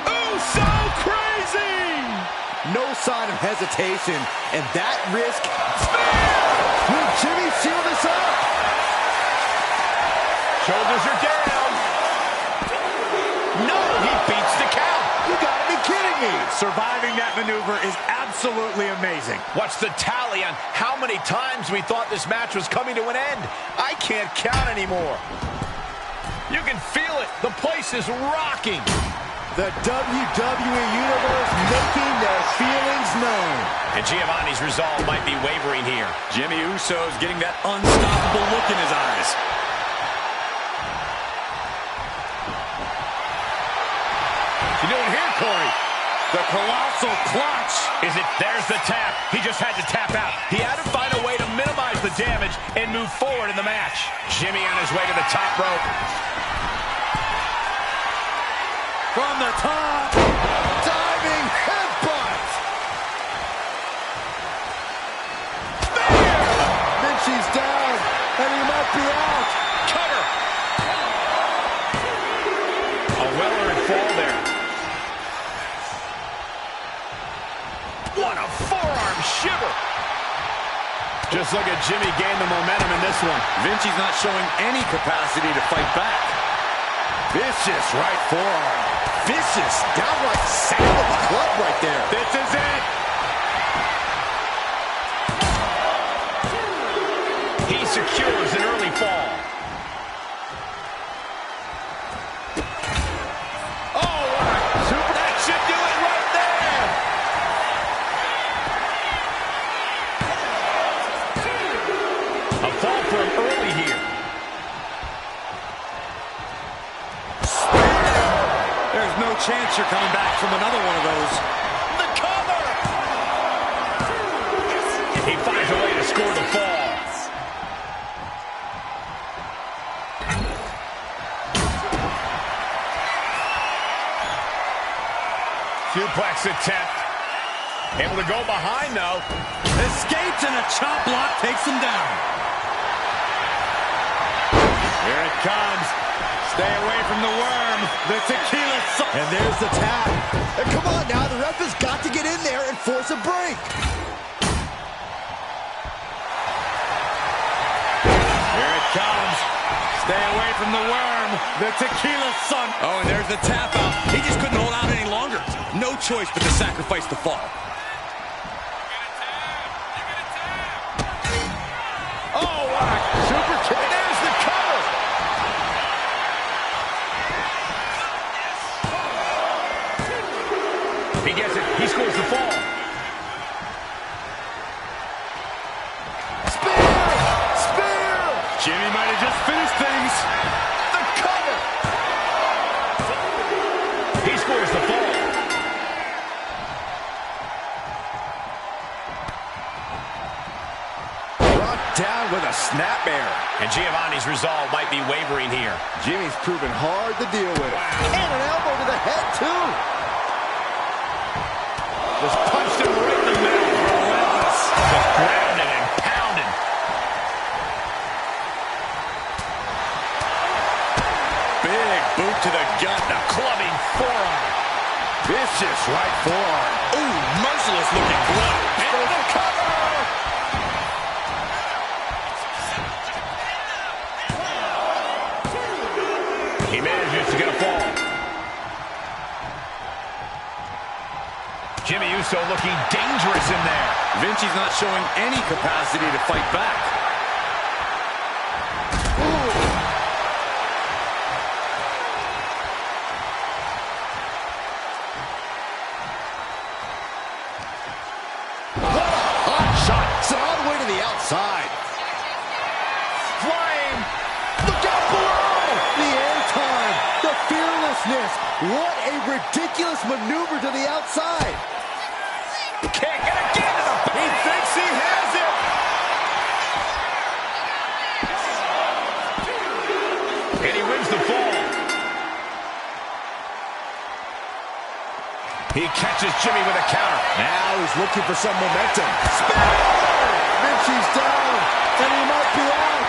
Ooh, so crazy. No sign of hesitation. And that risk. Will Jimmy seal this up? Shoulders are down. No, he beats the count. You gotta be kidding me. Surviving that maneuver is absolutely amazing. What's the tally on how many times we thought this match was coming to an end? I can't count anymore. You can feel it. The place is rocking. The WWE Universe making their feelings known. And Giovanni's resolve might be wavering here. Jimmy Uso's getting that unstoppable look in his eyes. You doing here, Corey? The colossal clutch. Is it? There's the tap. He just had to tap out. He had to find a way to minimize the damage and move forward in the match. Jimmy on his way to the top rope. From the top. Diving headbutt. Spear. Vinci's down, and he might be out. Cover. A well-earned fall there. What a forearm shiver. Just look at Jimmy gain the momentum in this one. Vinci's not showing any capacity to fight back. Vicious right forearm. Vicious, downright sound of the club right there. This is it. He secures an early fall. Oh, what a super. That should do it right there. A fall for him early here. chance you're coming back from another one of those. The cover! He finds a way to score the fall. Suplex attempt. Able to go behind, though. Escapes, and a chop block takes him down. Here it comes. Stay away from the worm. The tequila. And there's the tap. And come on now, the ref has got to get in there and force a break. Here it comes. Stay away from the worm. The tequila sun. Oh, and there's the tap out. He just couldn't hold out any longer. No choice but to sacrifice the fall. Oh, what a super kick. There's the cover. He gets it. He scores the fall. Spear! Jimmy might have just finished things. The cover. He scores the fall. Down with a snapmare. And Giovanni's resolve might be wavering here. Jimmy's proven hard to deal with. And an elbow to the head, too. Just punched him right in the middle. Relentless. Just grounded and pounded. Big boot to the gut. A clubbing forearm. Vicious right forearm. Ooh, merciless looking blow. And the cover. He manages to get a fall. Jimmy Uso looking dangerous in there. Vinci's not showing any capacity to fight back. Hot shot. Sent all the way to the outside. Flying. Look out below. The airtime. The fearlessness. What a ridiculous maneuver to the outside. Kick and again to the back. He thinks he has it. And he wins the fall. He catches Jimmy with a counter. Now he's looking for some momentum. Vinci's down, and he might be out.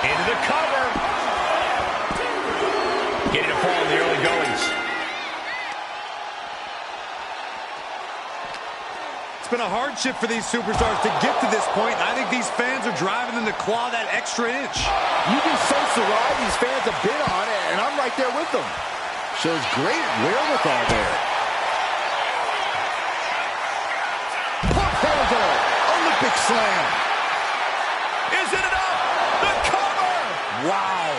Into the cover. Getting a fall in the early goings. It's been a hardship for these superstars to get to this point. I think these fans are driving them to claw that extra inch. You'd be so surprised these fans have been on it, and I'm right there with them. Shows great wherewithal there. Pop handle, Olympic slam. Is it enough? The cover! Wow.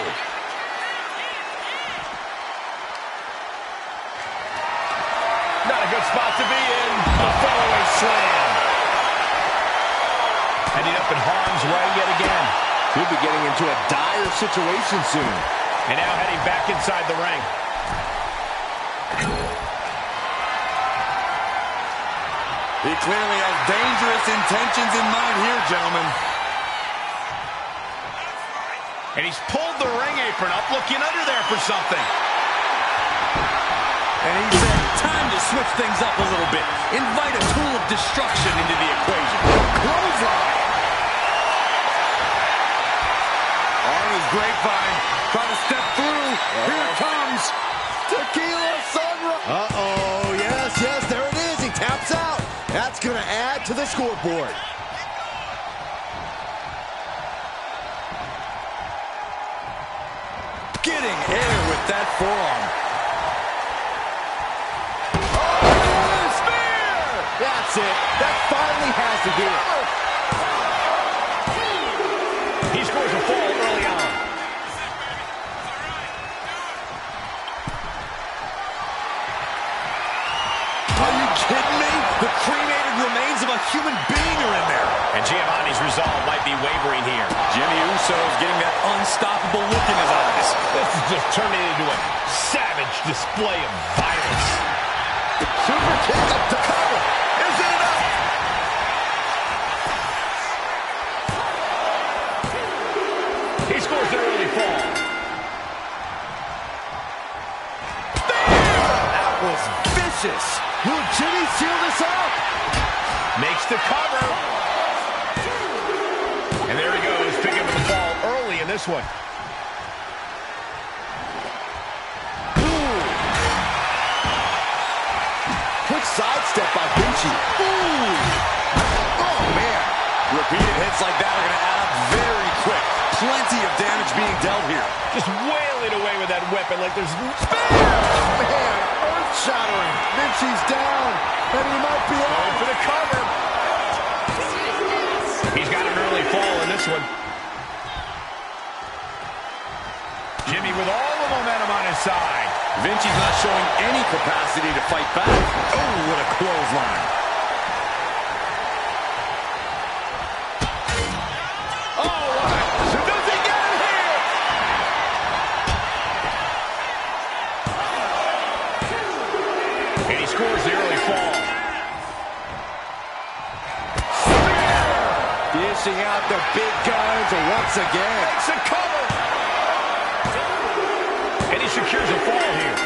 Not a good spot to be in. A fallaway slam. Ending up in harm's way yet again. Could be getting into a dire situation soon. And now heading back inside the ring. He clearly has dangerous intentions in mind here, gentlemen. And he's pulled the ring apron up, looking under there for something. And he said, time to switch things up a little bit. Invite a tool of destruction into the equation. Clothesline. On his grapevine, trying to step through. Here it comes. Tequila sunrise. Uh-oh, yes, there it is. He taps out. That's going to add to the scoreboard. Getting air with that forearm. Oh, spear! That's it. That finally has to do it. He scores a fall early on. Are you kidding me? The cremated remains of a human being are in there. And Giovanni's resolve might be wavering here. Jimmy Uso's getting that unstoppable look in his eyes. This is just turning into a savage display of violence. Super kick up to cover. Is it enough? He scores an early fall. That was vicious. Will Jimmy seal this up? Makes the cover. And there he goes, picking up the fall early in this one. Quick sidestep by Vinci. Ooh. Oh, man. Repeated hits like that are going to add up very quick. Plenty of damage being dealt here. Just wailing away with that weapon like there's... Man, earth-shattering. Vinci's down, and he might be out. Going for the cover. He's got an early fall in this one. Jimmy with all the momentum on his side. Vinci's not showing any capacity to fight back. Oh, what a clothesline. Oh, so does he get him here? And he scores the early fall. Dishing out the big guns once again. It's a cover. And he secures a fall here.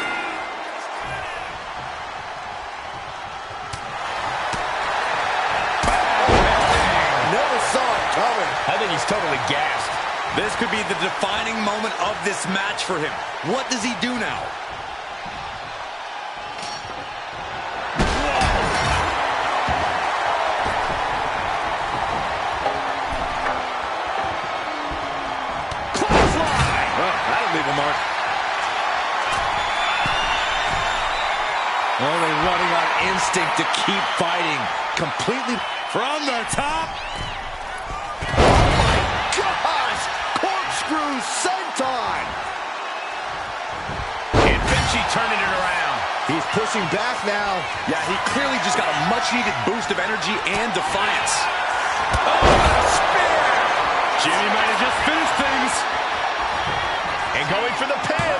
Never saw it coming. I think he's totally gassed. This could be the defining moment of this match for him. What does he do now? Clothesline. Well, that'll leave a mark. Only running on instinct to keep fighting. Completely From the top. Oh my gosh! Corkscrew senton! And Vinci turning it around. He's pushing back now. Yeah, he clearly just got a much-needed boost of energy and defiance. Oh, spear! Jimmy might have just finished things. And going for the pin.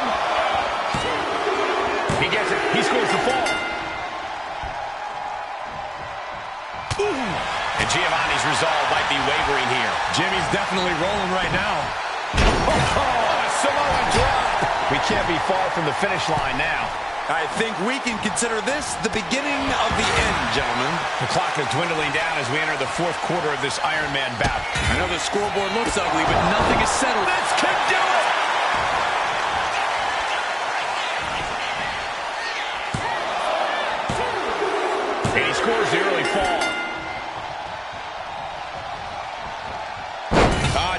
He gets it. He scores the fall. And Giovanni's resolve might be wavering here. Jimmy's definitely rolling right now. Oh, Samoa drop. We can't be far from the finish line now. I think we can consider this the beginning of the end, gentlemen. The clock is dwindling down as we enter the fourth quarter of this Iron Man bout. I know the scoreboard looks ugly, but nothing is settled. This could do it! And he scores the early fall.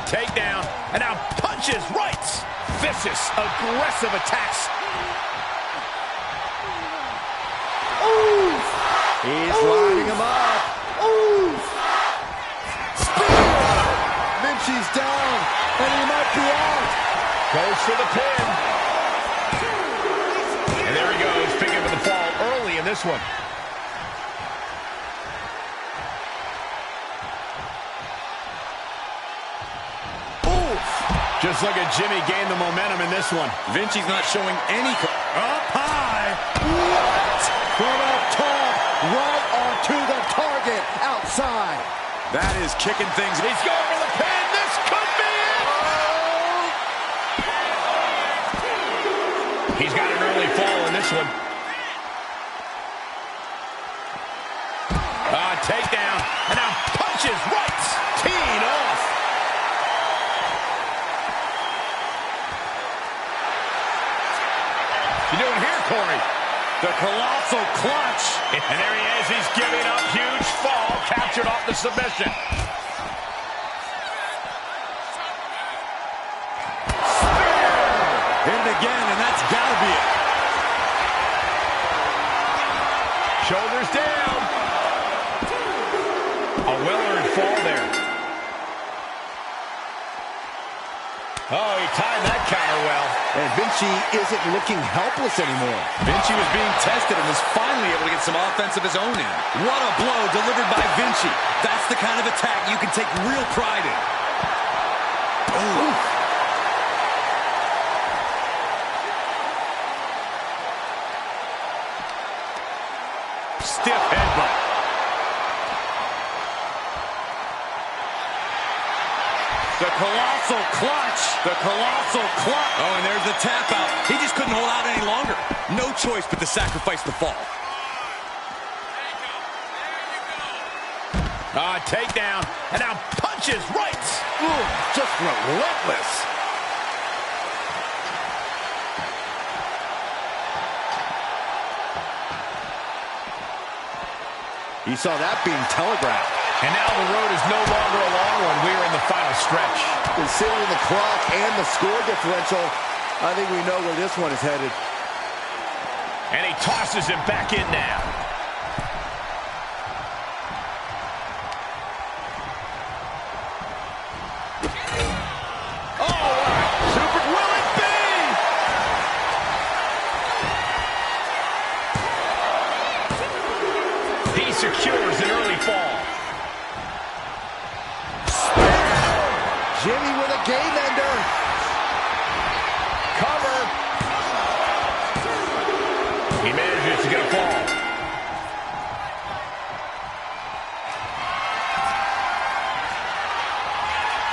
Takedown, and now punches, rights. Vicious, aggressive attacks. Ooh! He's lining him up. Ooh! Spear! Vinci's down, and he might be out. Goes for the pin. And there he goes, picking up the fall early in this one. Just look at Jimmy gain the momentum in this one. Vinci's not showing any... Up high. What? From up top, right onto the target, outside. That is kicking things. He's going for the pin. This could be it. He's got an early fall in this one. Takedown. And now punches, rights. Teeing off. You doing here, Corey? The colossal clutch. And there he is. He's giving up. Huge fall. Captured off the submission. Spear! Hit it again, and that's got to be it. Shoulders down. A well-earned fall there. Oh, he timed that count counter well. And Vinci isn't looking helpless anymore. Vinci was being tested and was finally able to get some offense of his own in. What a blow delivered by Vinci. That's the kind of attack you can take real pride in. Oh. Stiff headbutt. The colossal clutch. The colossal clutch. Oh, and there's the tap out. He just couldn't hold out any longer. No choice but to sacrifice the fall. Takedown. And now punches right. Ooh, just relentless. You saw that being telegraphed. And now the road is no longer a long one. We are in the final stretch. Considering the clock and the score differential, I think we know where this one is headed. And he tosses him back in now. Oh, super will it be? He secures an early fall. Jimmy with a game ender. Cover. He manages to get a fall.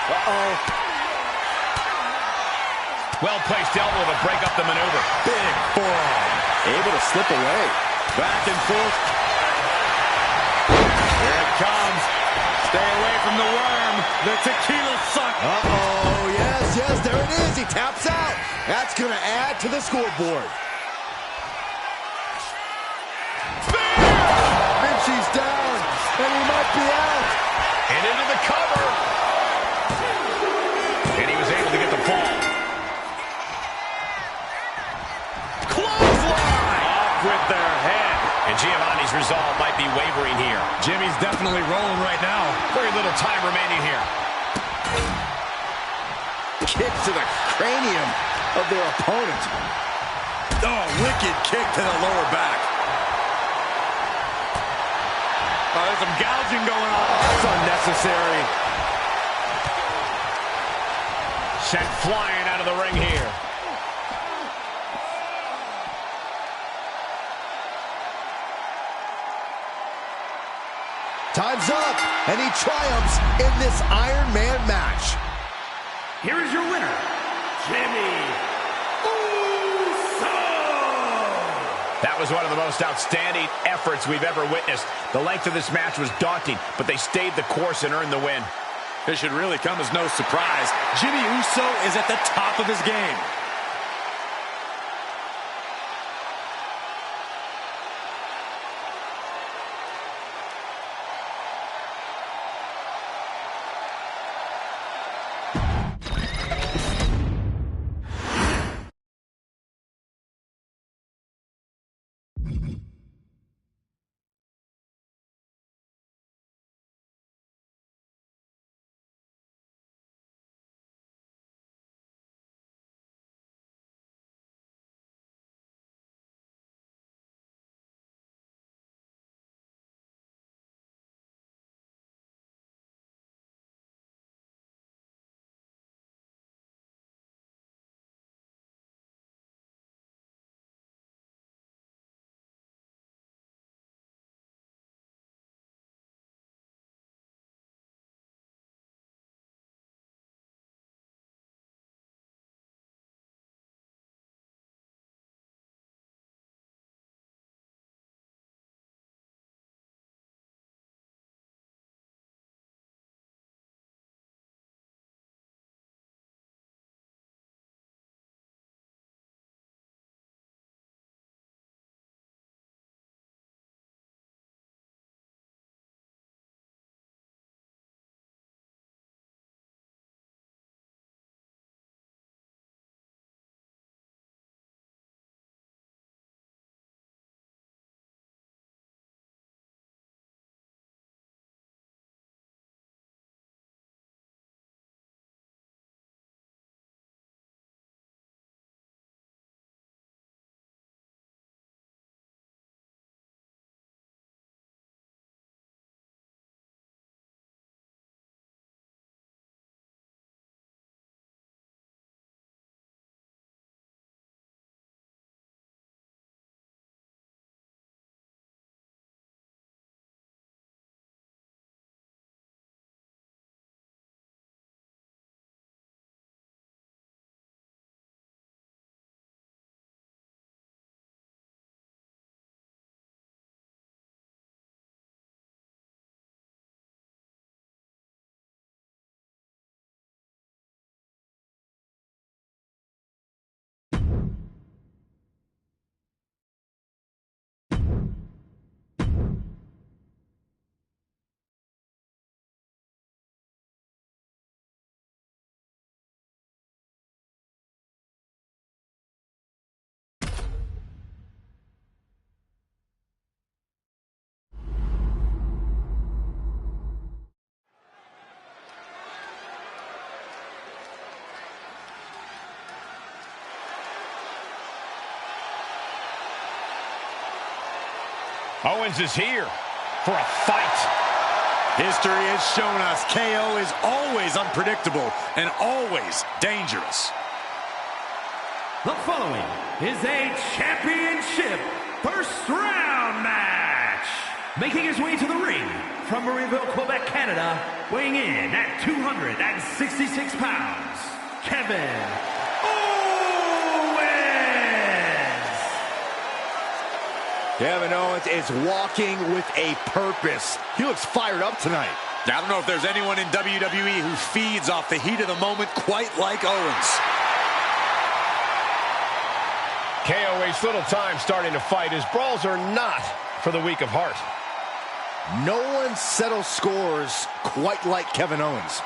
Uh-oh. Well-placed elbow to break up the maneuver. Big forearm. Able to slip away. Back and forth. Here it comes. Stay away from the worm. The tequila suck. Uh-oh. Yes, yes, there it is. He taps out. That's going to add to the scoreboard. Vinci's down, and he might be out. And into the cover. And he was able to get the fall. Clothesline. Off with their head. And Giovanni's resolve might be wavering here. Jimmy's definitely rolling right now. Very little time remaining here. Kick to the cranium of their opponent. Oh, wicked kick to the lower back. Oh, there's some gouging going on. That's unnecessary. Sent flying out of the ring here. Time's up, and he triumphs in this Iron Man match. Here is your winner, Jimmy Uso. That was one of the most outstanding efforts we've ever witnessed. The length of this match was daunting, but they stayed the course and earned the win. This should really come as no surprise. Jimmy Uso is at the top of his game. Owens is here for a fight. History has shown us KO is always unpredictable and always dangerous. The following is a championship first round match. Making his way to the ring from Marieville, Quebec, Canada, weighing in at 266 pounds, Kevin Owens. Kevin Owens is walking with a purpose. He looks fired up tonight. I don't know if there's anyone in WWE who feeds off the heat of the moment quite like Owens. KO wastes little time starting to fight. His brawls are not for the weak of heart. No one settles scores quite like Kevin Owens.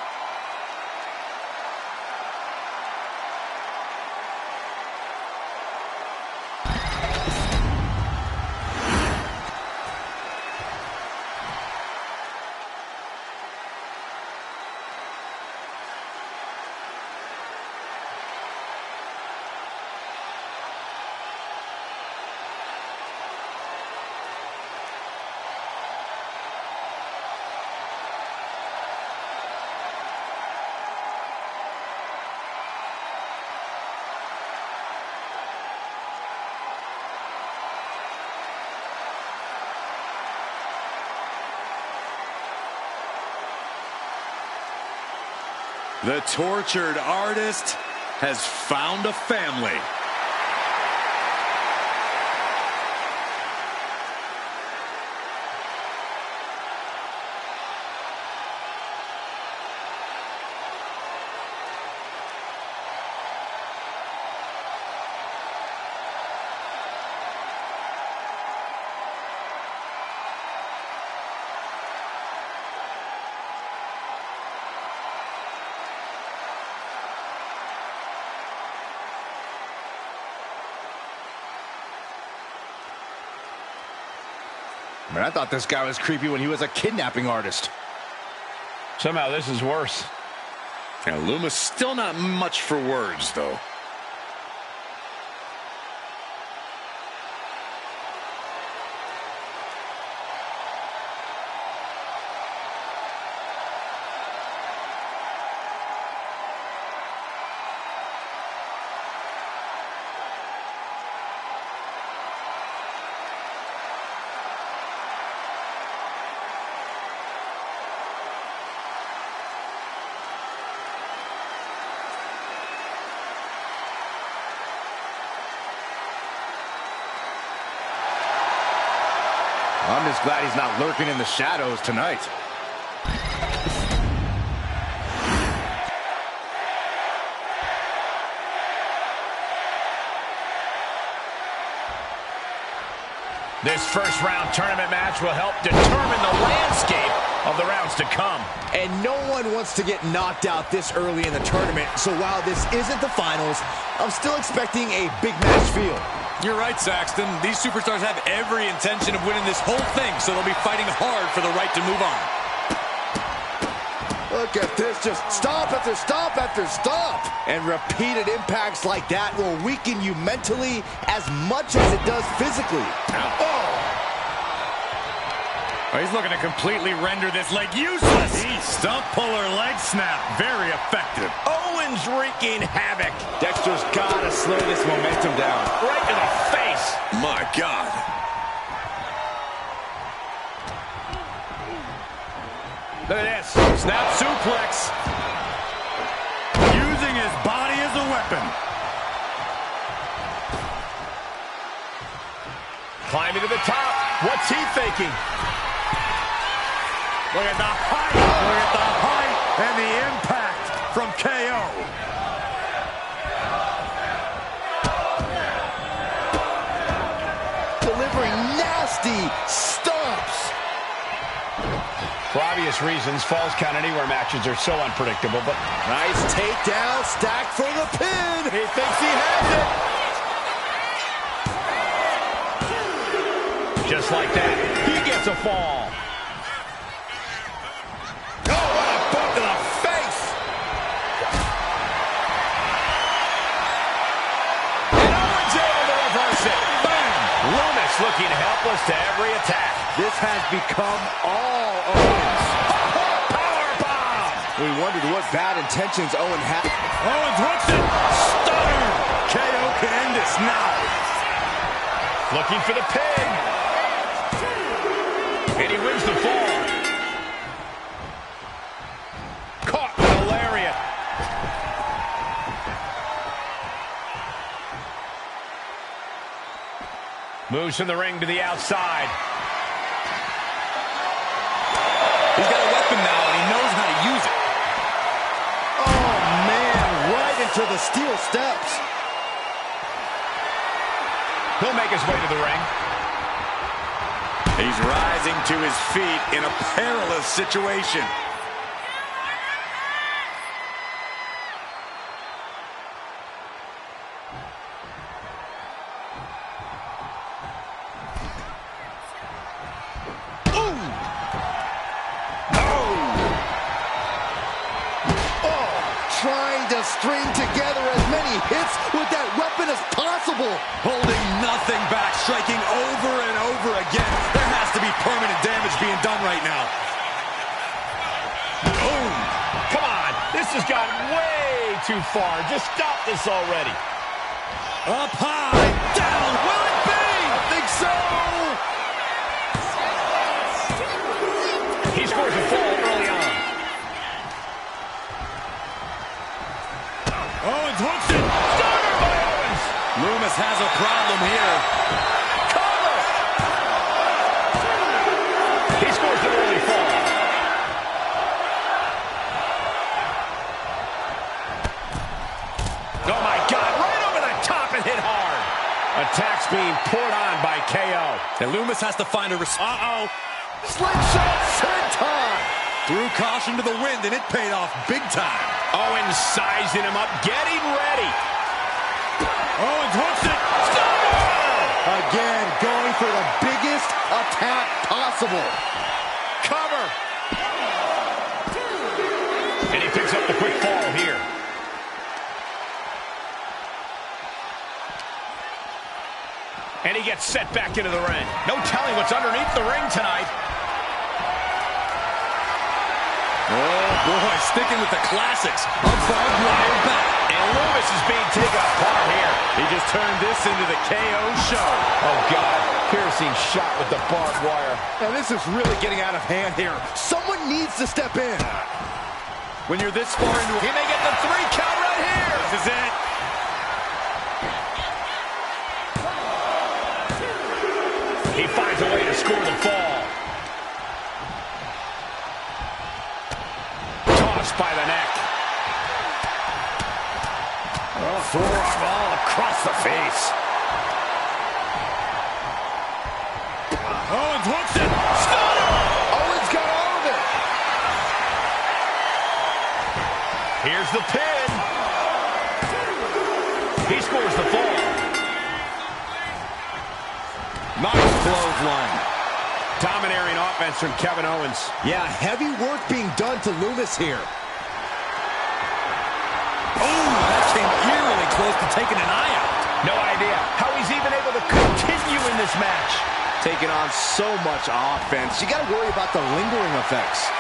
The tortured artist has found a family. Man, I thought this guy was creepy when he was a kidnapping artist. Somehow this is worse. Now, Luma's still not much for words, though. I'm just glad he's not lurking in the shadows tonight. This first round tournament match will help determine the landscape of the rounds to come. And no one wants to get knocked out this early in the tournament, so while this isn't the finals, I'm still expecting a big match feel. You're right, Saxton. These superstars have every intention of winning this whole thing, so they'll be fighting hard for the right to move on. Look at this, just stop after stop after stop. And repeated impacts like that will weaken you mentally as much as it does physically. Oh, he's looking to completely render this leg useless. Stump puller leg snap, very effective. Owens wreaking havoc. Dexter's got to slow this momentum down. Right to the face. My God. Look at this. Snap suplex. Using his body as a weapon. Climbing to the top. What's he thinking? Look at the height. Look at the height and the impact from KO. Delivering nasty stomps. For obvious reasons, Falls Count Anywhere matches are so unpredictable, but Nice takedown, stacked for the pin. he thinks he has it. Just like that, he gets a fall. Oh, what a boot to the face. And Owens able to reverse it. Boom! Loomis looking helpless to every attack. This has become all Owens. Powerbomb! We wondered what bad intentions Owen had. Owens hooks it. Stunner. KO can end this now. Looking for the pin. And he wins the fall. Caught with a lariat. Moves from the ring to the outside. He's got a weapon now, and he knows how to use it. Oh, man, right into the steel steps. He'll make his way to the ring. He's rising to his feet in a perilous situation. Trying to string together as many hits with that weapon as possible. Holding nothing back, striking over and over again. There has to be permanent damage being done right now. Boom! Come on, this has gone way too far. Just stop this already. Up high, down. Will it be? I think so. He scores a fall early on. Owens hooks it. Stunner by Owens. Loomis has a problem here. Cover. He scores an early fall. Oh my God, right over the top and hit hard. Attacks being poured on by KO. And Loomis has to find a response. Slingshot senton. Threw caution to the wind, and it paid off big time. Owens sizing him up, getting ready. Owens hooks it. Again, going for the biggest attack possible. Cover. And he picks up the quick fall here. And he gets set back into the ring. No telling what's underneath the ring tonight. Oh, boy, sticking with the classics. A barbed wire bat. And Loomis is being taken apart here. He just turned this into the KO show. Oh, God. Piercing shot with the barbed wire. And this is really getting out of hand here. Someone needs to step in. When you're this far into it, He may get the 3 count right here. this is it. He finds a way to score the fall. Tossed by the neck. Oh, forearm all across the face. Owens hooks it. Stunner! Owens got all of it. Here's the pin. He scores the fall. Nice clothesline. Domineering offense from Kevin Owens. Yeah, heavy work being done to Loomis here. Oh, that came eerily close to taking an eye out. No idea how he's even able to continue in this match. Taking on so much offense. You got to worry about the lingering effects.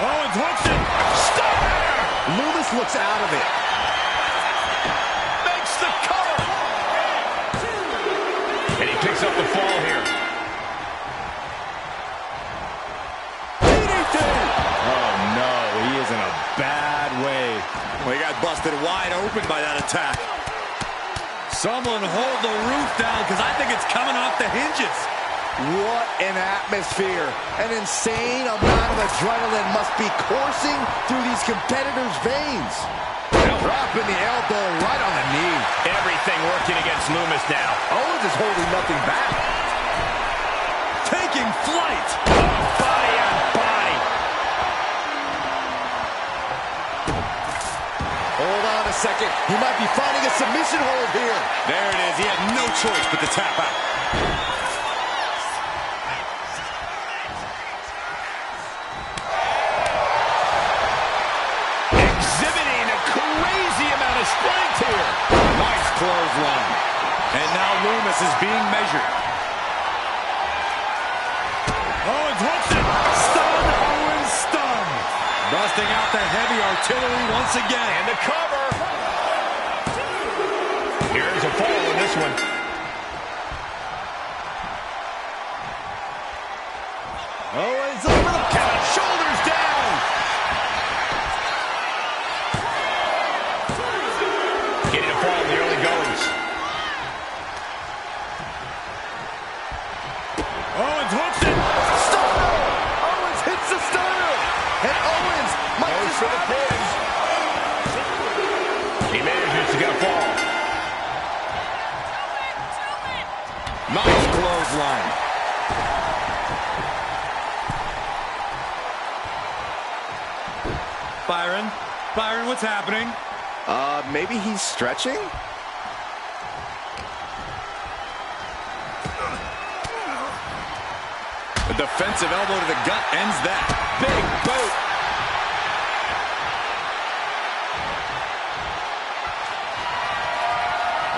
Owens hooks it. Stunner! Loomis looks out of it. Makes the cover. And he picks up the fall here. DDT! Oh, no. He is in a bad way. Well, he got busted wide open by that attack. Someone hold the roof down, because I think it's coming off the hinges. What an atmosphere. An insane amount of adrenaline must be coursing through these competitors' veins. Dropping the elbow right on the knee. Everything working against Loomis now. Owens is holding nothing back. Taking flight. Body on body. Hold on a second. He might be finding a submission hold here. There it is. He had no choice but to tap out. Exhibiting a crazy amount of strength here. Nice clothesline. And now Loomis is being measured. Owens hooks it. Stun, Owens, stun. Busting out the heavy artillery once again. And the cover. Here's a fall in this one. Owens over the Count, shoulders down. Getting a fall in the early goings. Owens hooks it. Stunner. Owens hits the stunner. And Owens might Goes just for the have pin. He manages to get a fall. nice clothesline. Byron, what's happening? Maybe he's stretching? A defensive elbow to the gut ends that. Big boot.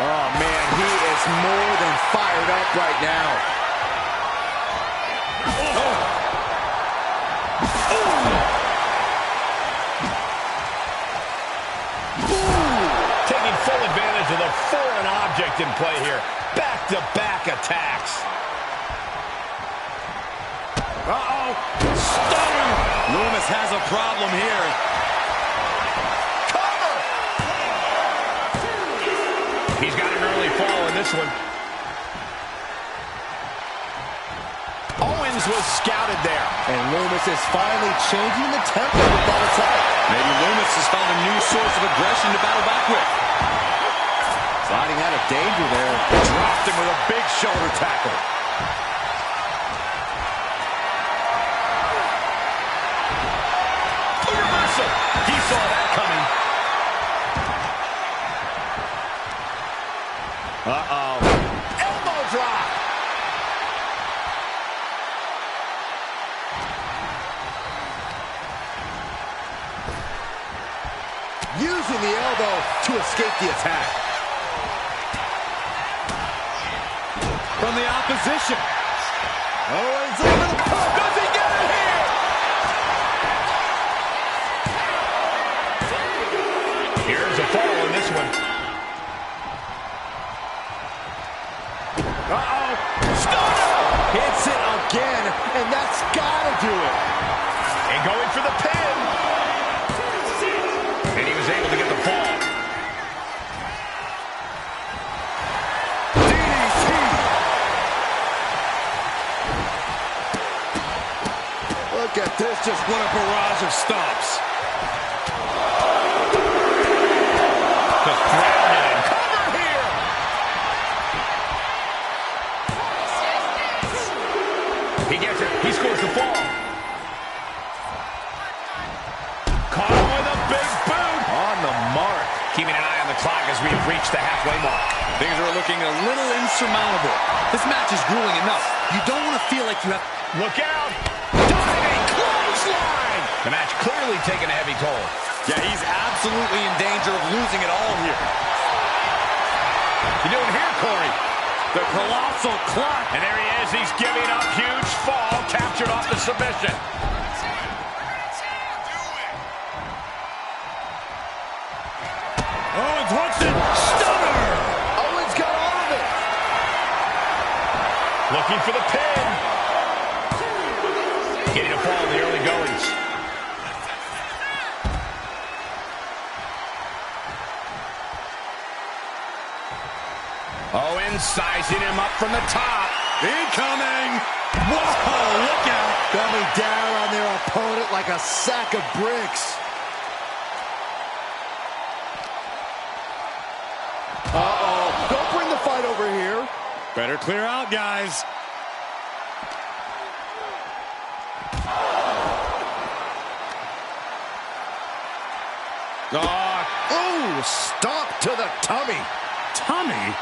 Oh, man, he is more than fired up right now. Taking full advantage of the foreign object in play here. Back-to-back attacks. Uh-oh. Stunner. Loomis has a problem here. Cover! He's got an early fall in this one. Owens was scouted there. And Loomis is finally changing the tempo with that attack. Maybe Loomis has found a new source of aggression to battle back with. Sliding out of danger there. Dropped him with a big shoulder tackle. A reversal. He saw that coming. Uh-oh. Elbow drop. Using the elbow to escape the attack. From the opposition. Owens over the pump. Does he get it here? Here's a fall in this one. Uh-oh. Stunner. Hits it again, and that's gotta do it. And going for the pin. And he was able to get the fall. DDT. Look at this, just What a barrage of stomps. Just grounded and cover here. He gets it. He scores the fall. Caught him with a big boot. on the mark. Keeping an eye on the clock as we've reached the halfway mark. Things are looking a little insurmountable. This match is grueling enough. You don't want to feel like you have... Look out. Diving clothesline. The match clearly taking a heavy toll. Yeah, he's absolutely in danger of losing it all here. You doing here, Corey? The colossal clutch. And there he is. He's giving up. Huge fall. Captured off the submission. Owens hooks it. Stunner. Owens got all of it. Looking for the pin. Getting a fall in the early goings. Owens sizing him up from the top. Incoming. Whoa, look out. Coming down on their opponent like a sack of bricks. Uh-oh. Don't bring the fight over here. Better clear out, guys. Oh, stop to the tummy. Tummy?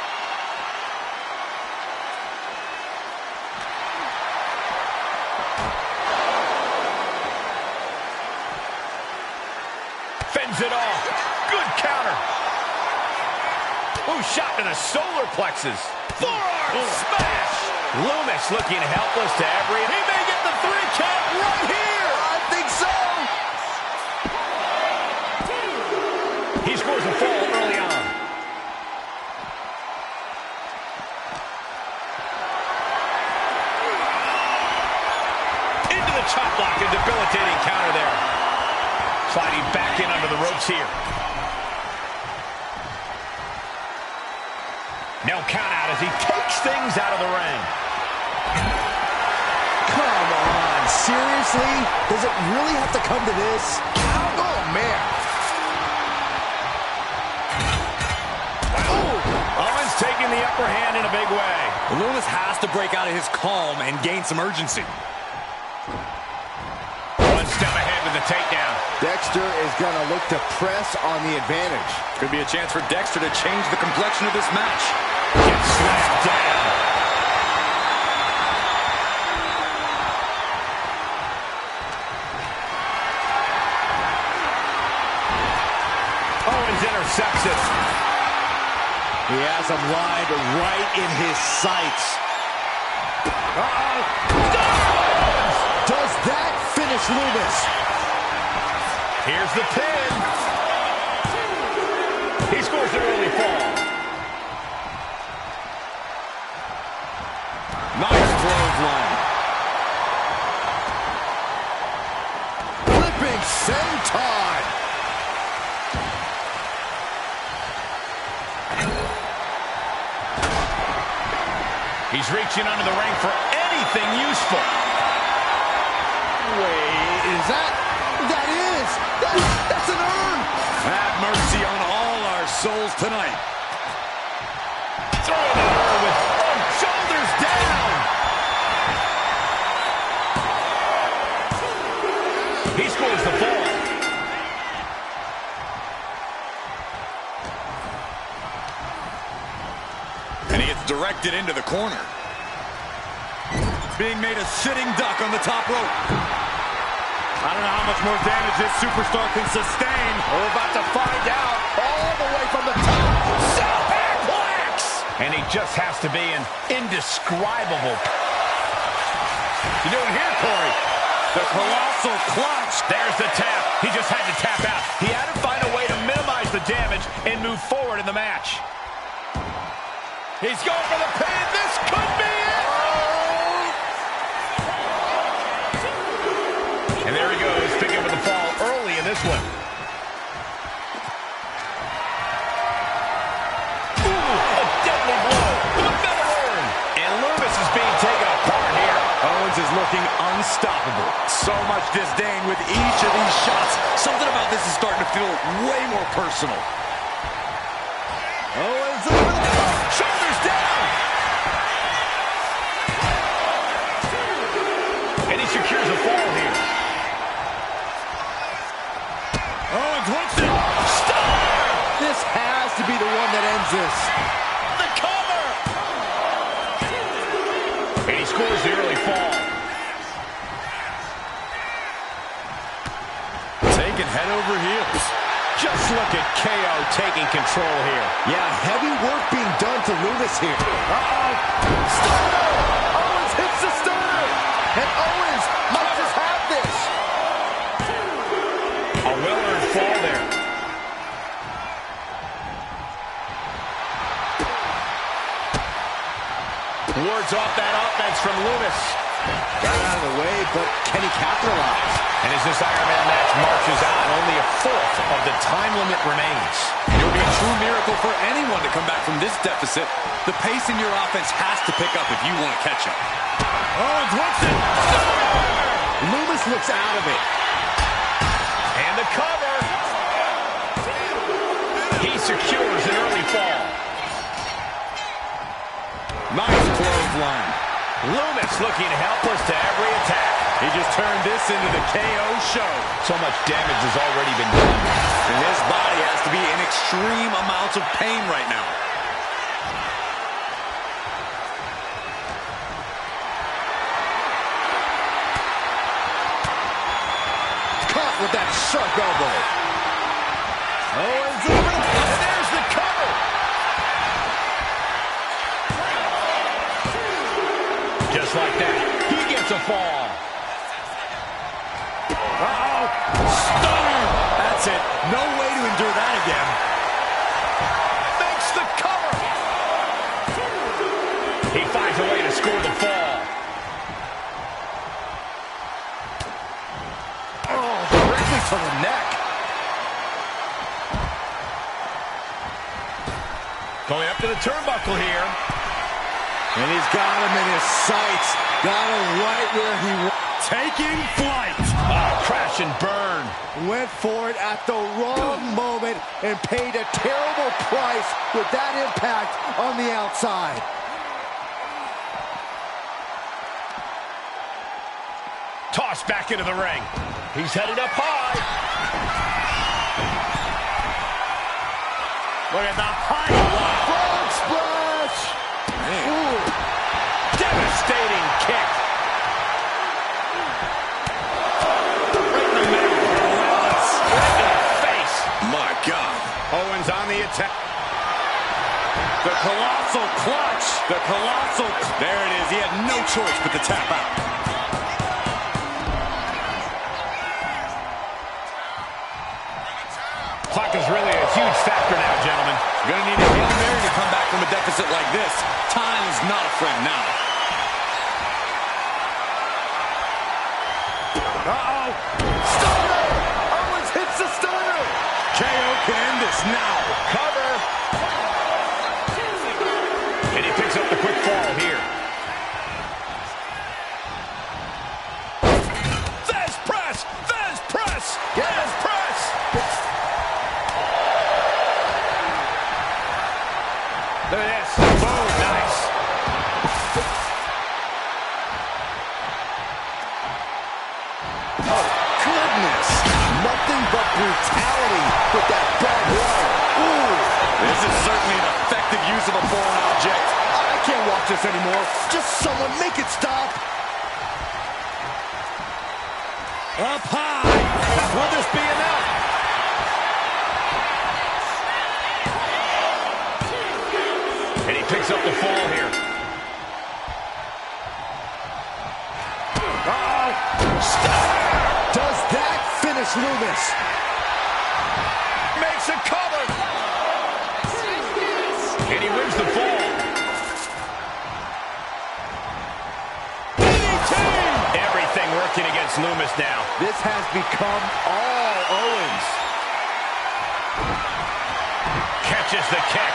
Fends it off. Good counter. Ooh, shot to the solar plexus. Forearm smash. Loomis looking helpless to every... He may get the 3 count right here. I think so. He scores a fall early on. Into the chop block, a debilitating counter there. Sliding back in under the ropes here. No count out as he takes things out of the ring. Come on, seriously? Does it really have to come to this? Oh, man. Owens taking the upper hand in a big way. Loomis has to break out of his calm and gain some urgency. One step ahead with the takedown. Dexter is going to look to press on the advantage. Could be a chance for Dexter to change the complexion of this match. Gets slammed down. Owens intercepts it. He has him lined right in his sights. Does that finish Loomis? Here's the pin. He scores an early fall. Nice clothesline. Flipping senton. He's reaching under the ring for anything useful. Wait, is that? That's an urn. Have mercy on all our souls tonight. Throwing the urn with shoulders down. He scores the fall. And he gets directed into the corner. Being made a sitting duck on the top rope. I don't know how much more damage this superstar can sustain. We're about to find out all the way from the top. Superplex! And he just has to be an indescribable. You doing here, Corey? The colossal clutch. There's the tap. He just had to tap out. He had to find a way to minimize the damage and move forward in the match. He's going for the pin. This could be it. And there he goes, picking up the fall early in this one. Ooh, a deadly blow with a metal urn. And Loomis is being taken apart here. Owens is looking unstoppable. So much disdain with each of these shots. Something about this is starting to feel way more personal. Owens over the top. Shoulders down. And he secures a fall here. Owens hooks it. Stunner! This has to be the one that ends this. The cover! And he scores the early fall. Taking head over heels. Just look at KO taking control here. Yeah, heavy work being done to Loomis here. Stunner! Owens hits the stunner. And Owens might just have this. A well-earned fall there. Wards off that offense from Loomis. Got out of the way, but can he capitalize? And as this Iron Man match marches out, only a fourth of the time limit remains. It would be a true miracle for anyone to come back from this deficit. The pace in your offense has to pick up if you want to catch up. Owens wants it. Loomis looks out of it. And the cover. He secures an early fall. Nice clothesline. Loomis looking helpless to every attack. He just turned this into the KO show. So much damage has already been done. And his body has to be in extreme amounts of pain right now. Caught with that sharp elbow. Owens over. And there's the cover. Just like that, he gets a fall. Uh-oh. Stunner. That's it. No way to endure that again. Makes the cover. He finds a way to score the fall. Oh, directly to the neck. Going up to the turnbuckle here. And he's got him in his sights. Got him right where he Taking flight. Oh, crash and burn. went for it at the wrong moment and paid a terrible price with that impact on the outside. Tossed back into the ring. He's headed up high. Look at the height. Frog splash! Ooh. Devastating kick. Right in the middle. Relentless. Right in the face. My God. Owens on the attack. The colossal clutch. The colossal. There it is. He had no choice but to tap out. Clock is really a huge factor now, gentlemen. You're going to need a Hail Mary to come back from a deficit like this. Time's not a friend now. Uh-oh. Stunner! Owens hits the stunner! KO can end this now. Cover. And he picks up the quick fall here. Fez press! Fez press! Fez press! Look at this. Boom. Nice. Oh, goodness! Nothing but brutality with that barbed wire. Ooh! This is certainly an effective use of a foreign object. I can't watch this anymore. Just someone make it stop. Up high. Will this be enough? And he picks up the fall here. Uh-oh. Does that finish Loomis? Makes a cover. And he wins the fall. Everything working against Loomis now. This has become all Owens. Catches the kick.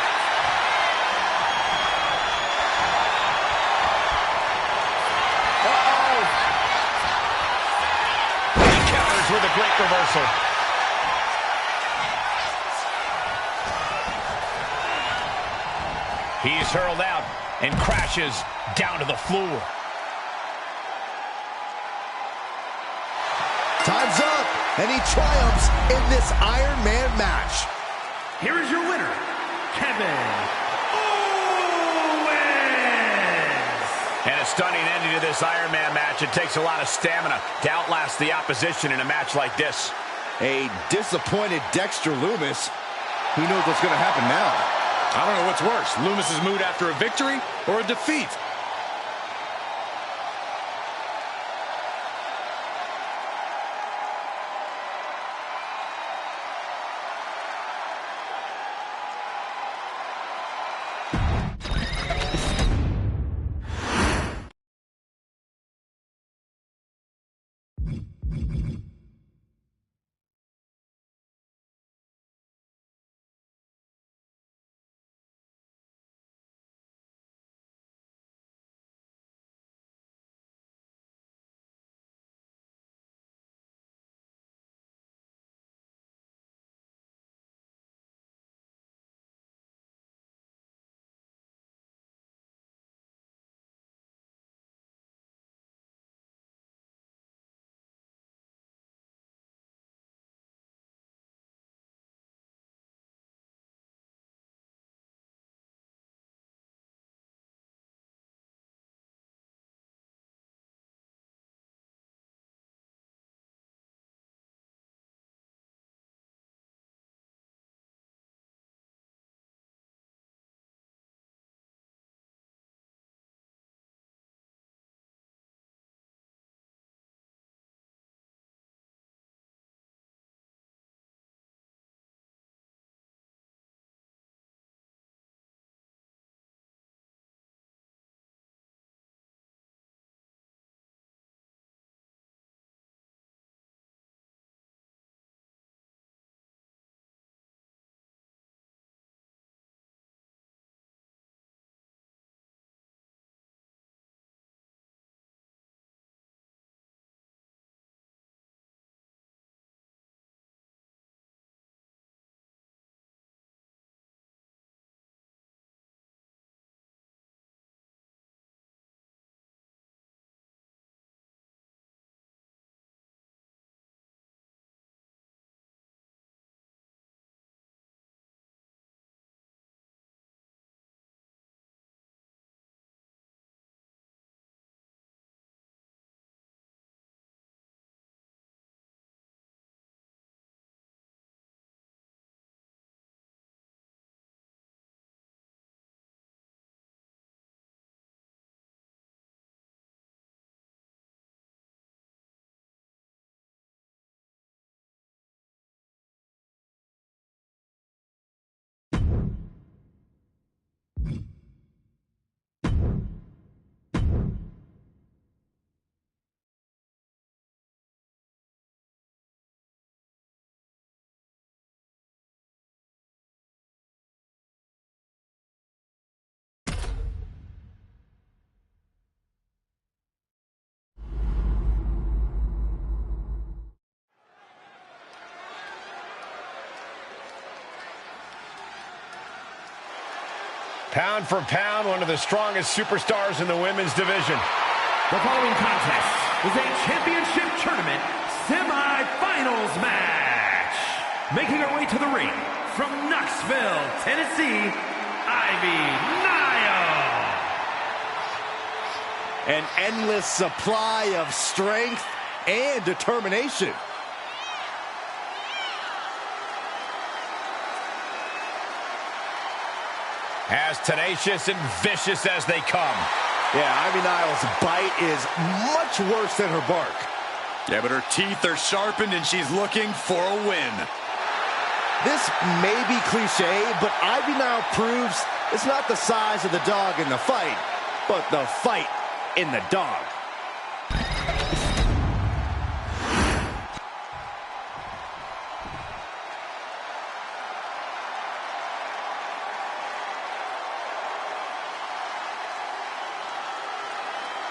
Uh-oh. He counters with a great reversal. He's hurled out and crashes down to the floor. Time's up, and he triumphs in this Iron Man match. Here is your winner, Kevin Owens. And a stunning ending to this Iron Man match. It takes a lot of stamina to outlast the opposition in a match like this. A disappointed Dexter Loomis. Who knows what's going to happen now? I don't know what's worse, Loomis's mood after a victory or a defeat. Pound for pound, one of the strongest superstars in the women's division. The following contest is a championship tournament semi-finals match. Making her way to the ring from Knoxville, Tennessee, Ivy Nile. An endless supply of strength and determination. As tenacious and vicious as they come. Yeah, Ivy Nile's bite is much worse than her bark. Yeah, but her teeth are sharpened and she's looking for a win. This may be cliche, but Ivy Nile proves it's not the size of the dog in the fight, but the fight in the dog.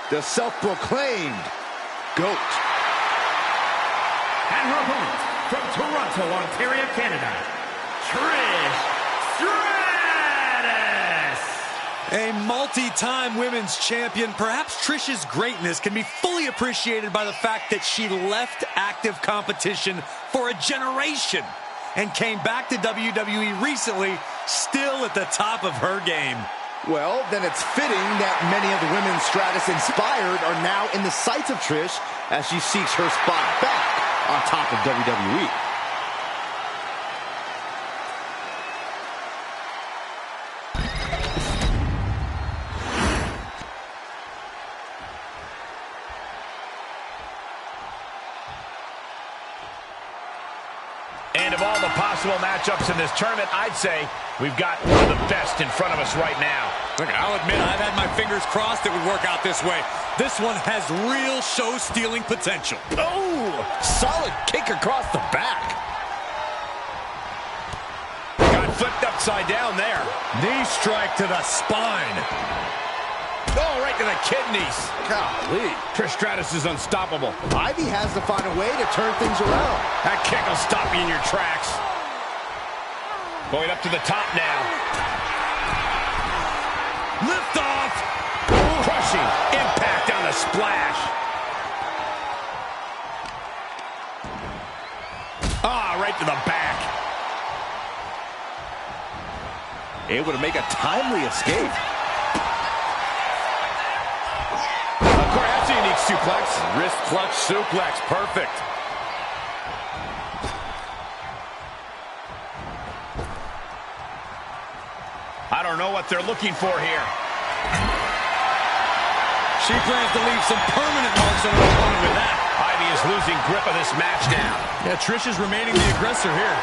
The self-proclaimed GOAT. And her opponent from Toronto, Ontario, Canada, Trish Stratus. A multi-time women's champion. Perhaps Trish's greatness can be fully appreciated by the fact that she left active competition for a generation and came back to WWE recently, still at the top of her game. Well, then it's fitting that many of the women Stratus inspired are now in the sights of Trish as she seeks her spot back on top of WWE. And of all the possible matchups in this tournament, I'd say we've got one of the best in front of us right now. Look, I'll admit I've had my fingers crossed it would work out this way. This one has real show-stealing potential. Oh, solid kick across the back. Got flipped upside down there. Knee strike to the spine. Oh, right to the kidneys. Golly. Trish Stratus is unstoppable. Ivy has to find a way to turn things around. That kick will stop you in your tracks. Going up to the top now. Lift off. Crushing impact on the splash. Ah, right to the back. Able to make a timely escape. That's a unique suplex. Wrist clutch suplex. Perfect. I don't know what they're looking for here. She plans to leave some permanent marks on her opponent with that. Ivy is losing grip of this match now. Yeah, Trish is remaining the aggressor here.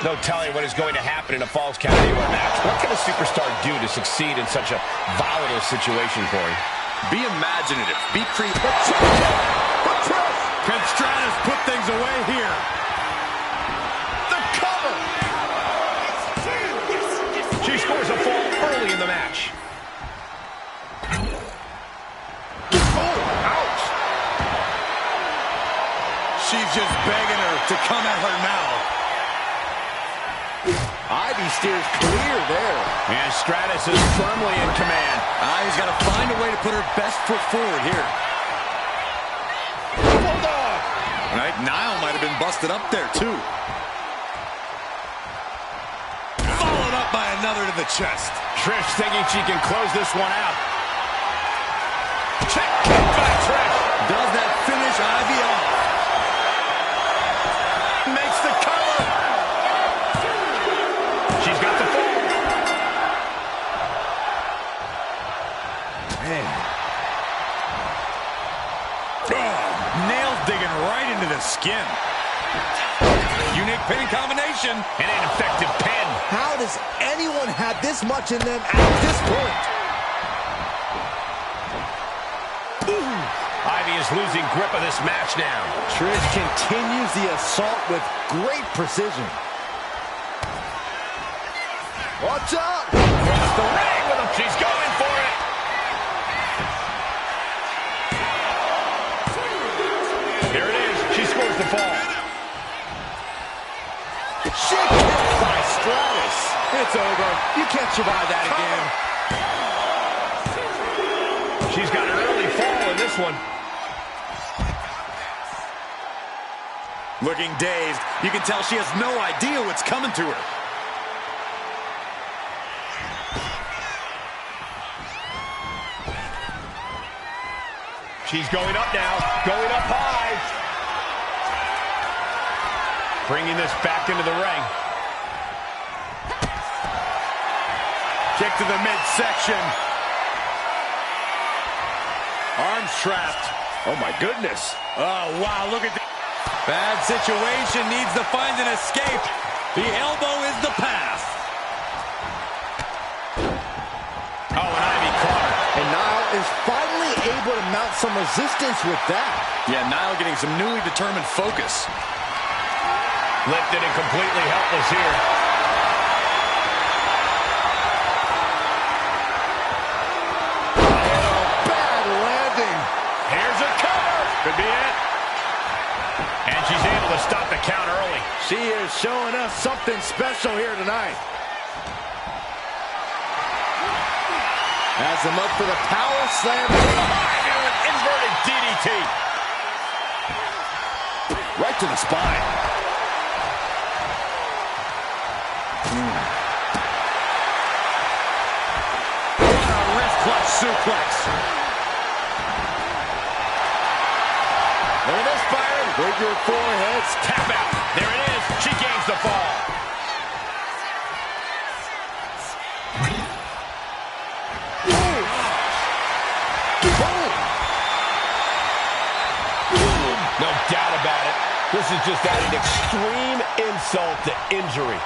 No telling what is going to happen in a Falls Count Anywhere match. What can a superstar do to succeed in such a volatile situation, Corey? Be imaginative. Be creative. Can Stratus put things away here? the cover? She scores a fall early in the match. Oh, ouch. She's just begging her to come at her now. Ivy steers clear there. And Stratus is firmly in command. Ivy's got to find a way to put her best foot forward here. Bulldog. Right, Nile might have been busted up there, too. Followed up by another to the chest. Trish thinking she can close this one out. Check kick by Trish. Does that finish Ivy off? Makes the cover. She's got the fall. Man. Oh, nails digging right into the skin. Unique pinning combination. And an effective pin. How does anyone have this much in them at this point? Ivy is losing grip of this match now. Trish continues the assault with great precision. Watch out! Across the ring with him. She's going for it. Here it is. She scores the It's over. You can't survive that again. She's got an early fall in this one. Looking dazed. You can tell she has no idea what's coming to her. She's going up now, going up high. Bringing this back into the ring. Kick to the midsection. Arms trapped. Oh, my goodness. Oh, wow, look at that. Bad situation, needs to find an escape. The elbow is the path. Oh, an Ivy caught. And Niall is finally able to mount some resistance with that. Yeah, Niall getting some newly determined focus. Lifted and completely helpless here. Bad landing. Here's a cover. Could be it. And she's able to stop the count early. She is showing us something special here tonight. Has him up for the power slam. Inverted DDT. Right to the spine. A wrist clutch suplex. Look at this, Byron. Figure four hits. Tap out. There it is. She gains the fall. No doubt about it. This is just adding extreme insult to injury.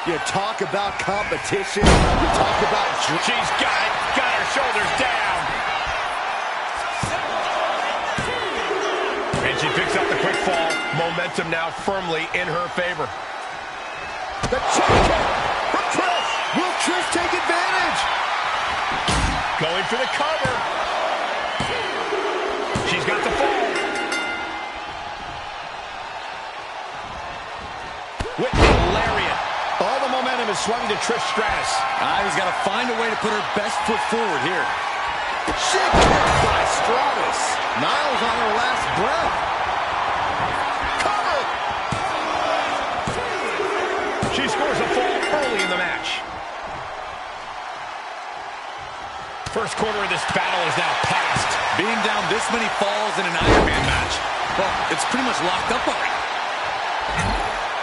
You talk about competition. You talk about... She's got it. Got her shoulders down. And she picks up the quick fall. Momentum now firmly in her favor. The check kick from Trish. Will Trish take advantage? Going for the cover. She's got the fall. Whipping lariat. All the momentum is swung to Trish Stratus. Ivy's got to find a way to put her best foot forward here. Shit kick by Stratus. Niall's on her last breath. Cover. She scores a fall early in the match. First quarter of this battle is now past. Being down this many falls in an Iron Man match, well, it's pretty much locked up already.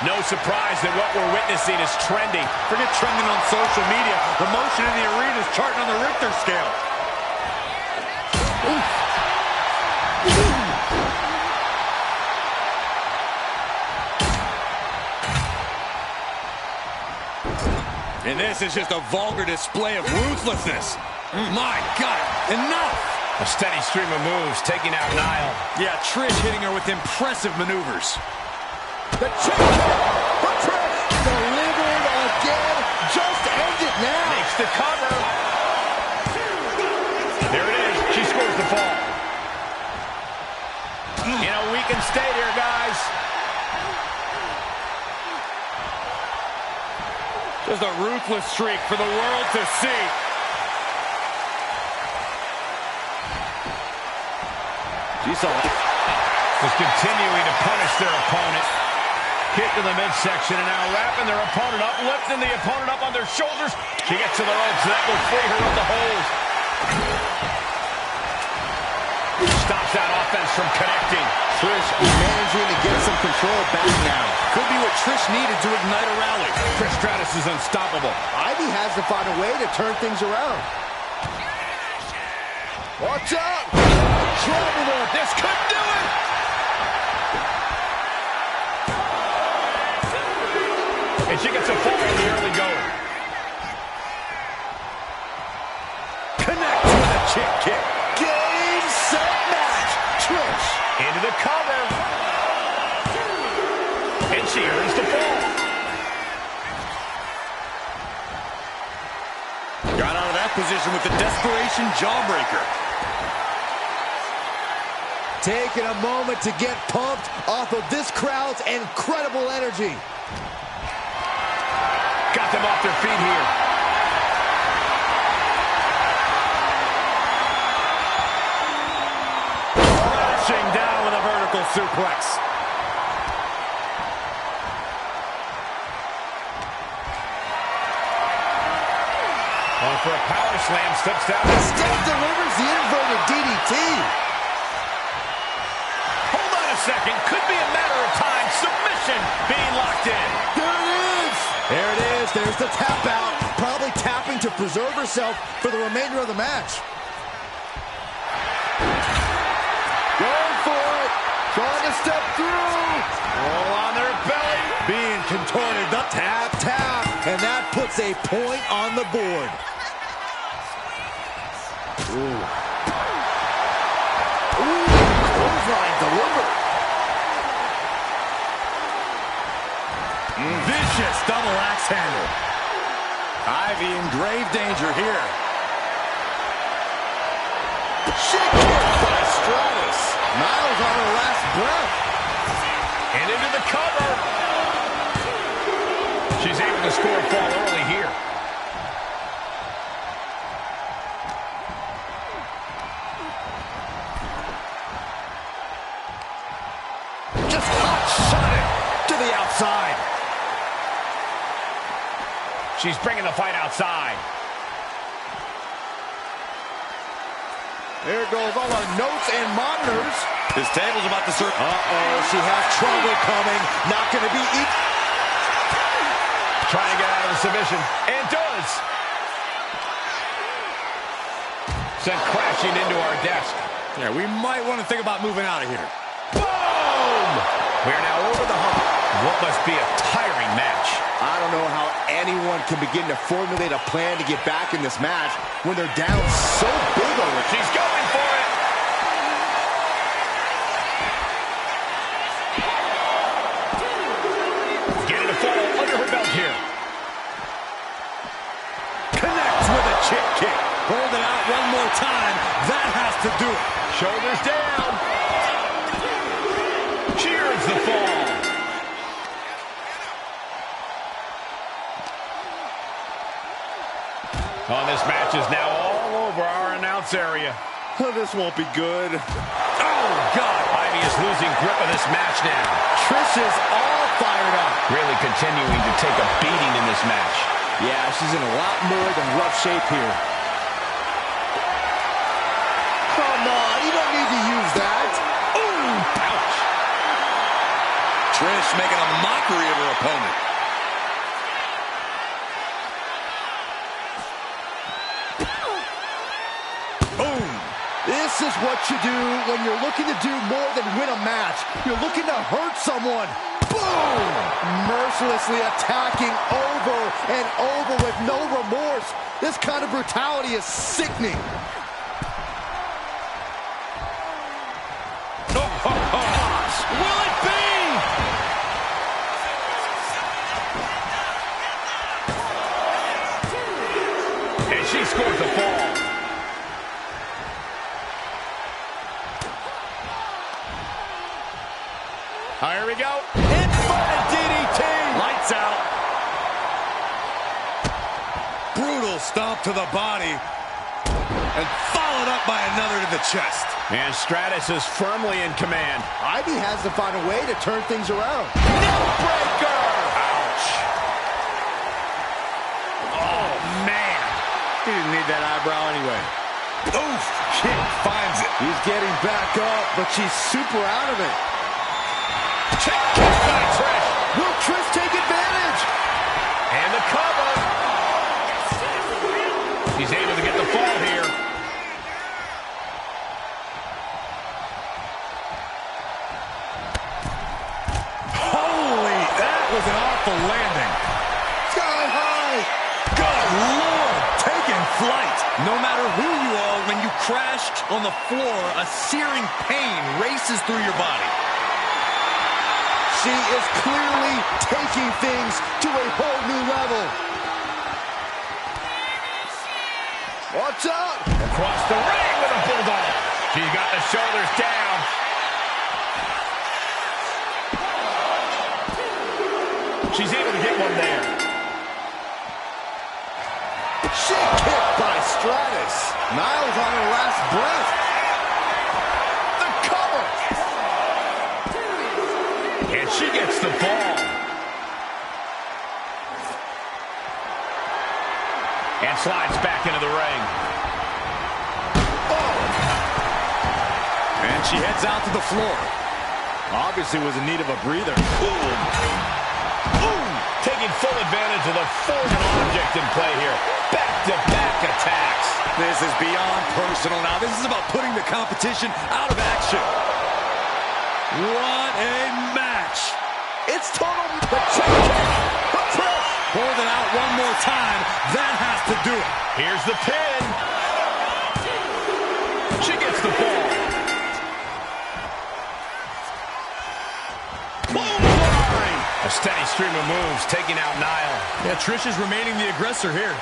No surprise that what we're witnessing is trending. Forget trending on social media. The motion in the arena is charting on the Richter scale. And this is just a vulgar display of ruthlessness. My God, enough! A steady stream of moves taking out Niall. Yeah, Trish hitting her with impressive maneuvers. The check kick from Trish. Delivered again. Just end it now. Makes the cover. There it is. She scores the fall. In a weakened state here, guys. Just a ruthless streak for the world to see. She saw it. Was continuing to punish their opponent. Kick to the midsection and now wrapping their opponent up, lifting the opponent up on their shoulders. She gets to the ropes. That will free her of the hold. Stops that offense from connecting. Trish managing to get some control back now. Could be what Trish needed to ignite a rally. Trish Stratus is unstoppable. Ivy has to find a way to turn things around. Watch out! Trouble. This could do it! And she gets a fall in the early going. Connect with a chick kick. Game, set, match. Trish. Into the cover. And she earns the fall. Got out of that position with the desperation jawbreaker. Taking a moment to get pumped off of this crowd's incredible energy. them off their feet here. Crashing down with a vertical suplex. Going for a power slam, steps down. Still delivers the inverted DDT. Hold on a second. Could be a matter of time. Submission being locked in. There it is. There it is. There's the tap out. Probably tapping to preserve herself for the remainder of the match. Going for it. Trying to step through. All on their belly. Being contorted. The tap, tap. And that puts a point on the board. Ooh. Ooh. Clothesline delivered. Vicious double axe handle. Ivy in grave danger here. Shit kick by Stratus. Miles on her last breath. And into the cover. She's able to score a fall early here. Just hot shot it to the outside. She's bringing the fight outside. There goes all our notes and monitors. This table's about to serve. Uh-oh, she has trouble coming. Not going to be easy. Trying to get out of the submission. And does. Sent crashing into our desk. Yeah, we might want to think about moving out of here. Boom! We're now over the hump. What must be a tiring match. I don't know how anyone can begin to formulate a plan to get back in this match when they're down so big already. She's going for it. Getting a fall under her belt here. Connects with a chick kick. Hold it out one more time. That has to do it. Shoulders down. Cheers the fall. Oh, this match is now all over our announce area. Oh, this won't be good. Oh, God. Ivy is losing grip of this match now. Trish is all fired up. Really continuing to take a beating in this match. Yeah, she's in a lot more than rough shape here. Come on, you don't need to use that. Ooh, ouch. Trish making a mockery of her opponent. Boom. This is what you do when you're looking to do more than win a match. You're looking to hurt someone. Boom! Mercilessly attacking over and over with no remorse. This kind of brutality is sickening. Will it be? And she scores the fall. Here we go. Inverted DDT. Lights out. Brutal stomp to the body. And followed up by another to the chest. And Stratus is firmly in command. Ivy has to find a way to turn things around. Neckbreaker! Ouch. Oh, man. He didn't need that eyebrow anyway. Oof. Kick finds it. He's getting back up, but she's super out of it. Check kick by Trish. Will Trish take advantage? And the cover. He's able to get the fall here. Holy, that was an awful landing. Sky high. Good Lord, taking flight. No matter who you are, when you crashed on the floor, a searing pain races through your body. She is clearly taking things to a whole new level. Watch out! Across the ring with a bulldog. She's got the shoulders down. She's able to get one there. Shake kick by Stratus. Niles on her last breath. The cover. And she gets the fall. And slides back into the ring. Oh. And she heads out to the floor. Obviously was in need of a breather. Boom. Boom. Taking full advantage of the foreign object in play here. Back-to-back attacks. This is beyond personal now. This is about putting the competition out of action. What a match. It's total. The check kick. Pour that out one more time. That has to do it. Here's the pin. She gets the fall. Clothesline. A steady stream of moves taking out Niall. Yeah, Trish is remaining the aggressor here.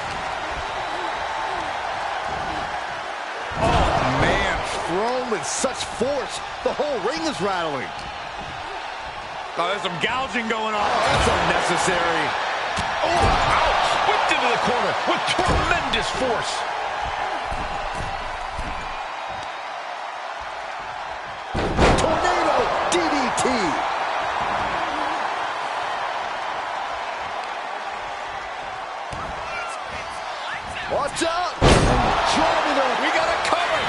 Oh, man. Thrown with such force. The whole ring is rattling. Oh, there's some gouging going on. Oh, that's unnecessary. Oh, ouch! Whipped into the corner with tremendous force. Tornado DDT. Watch out! Driving her. We got a cover.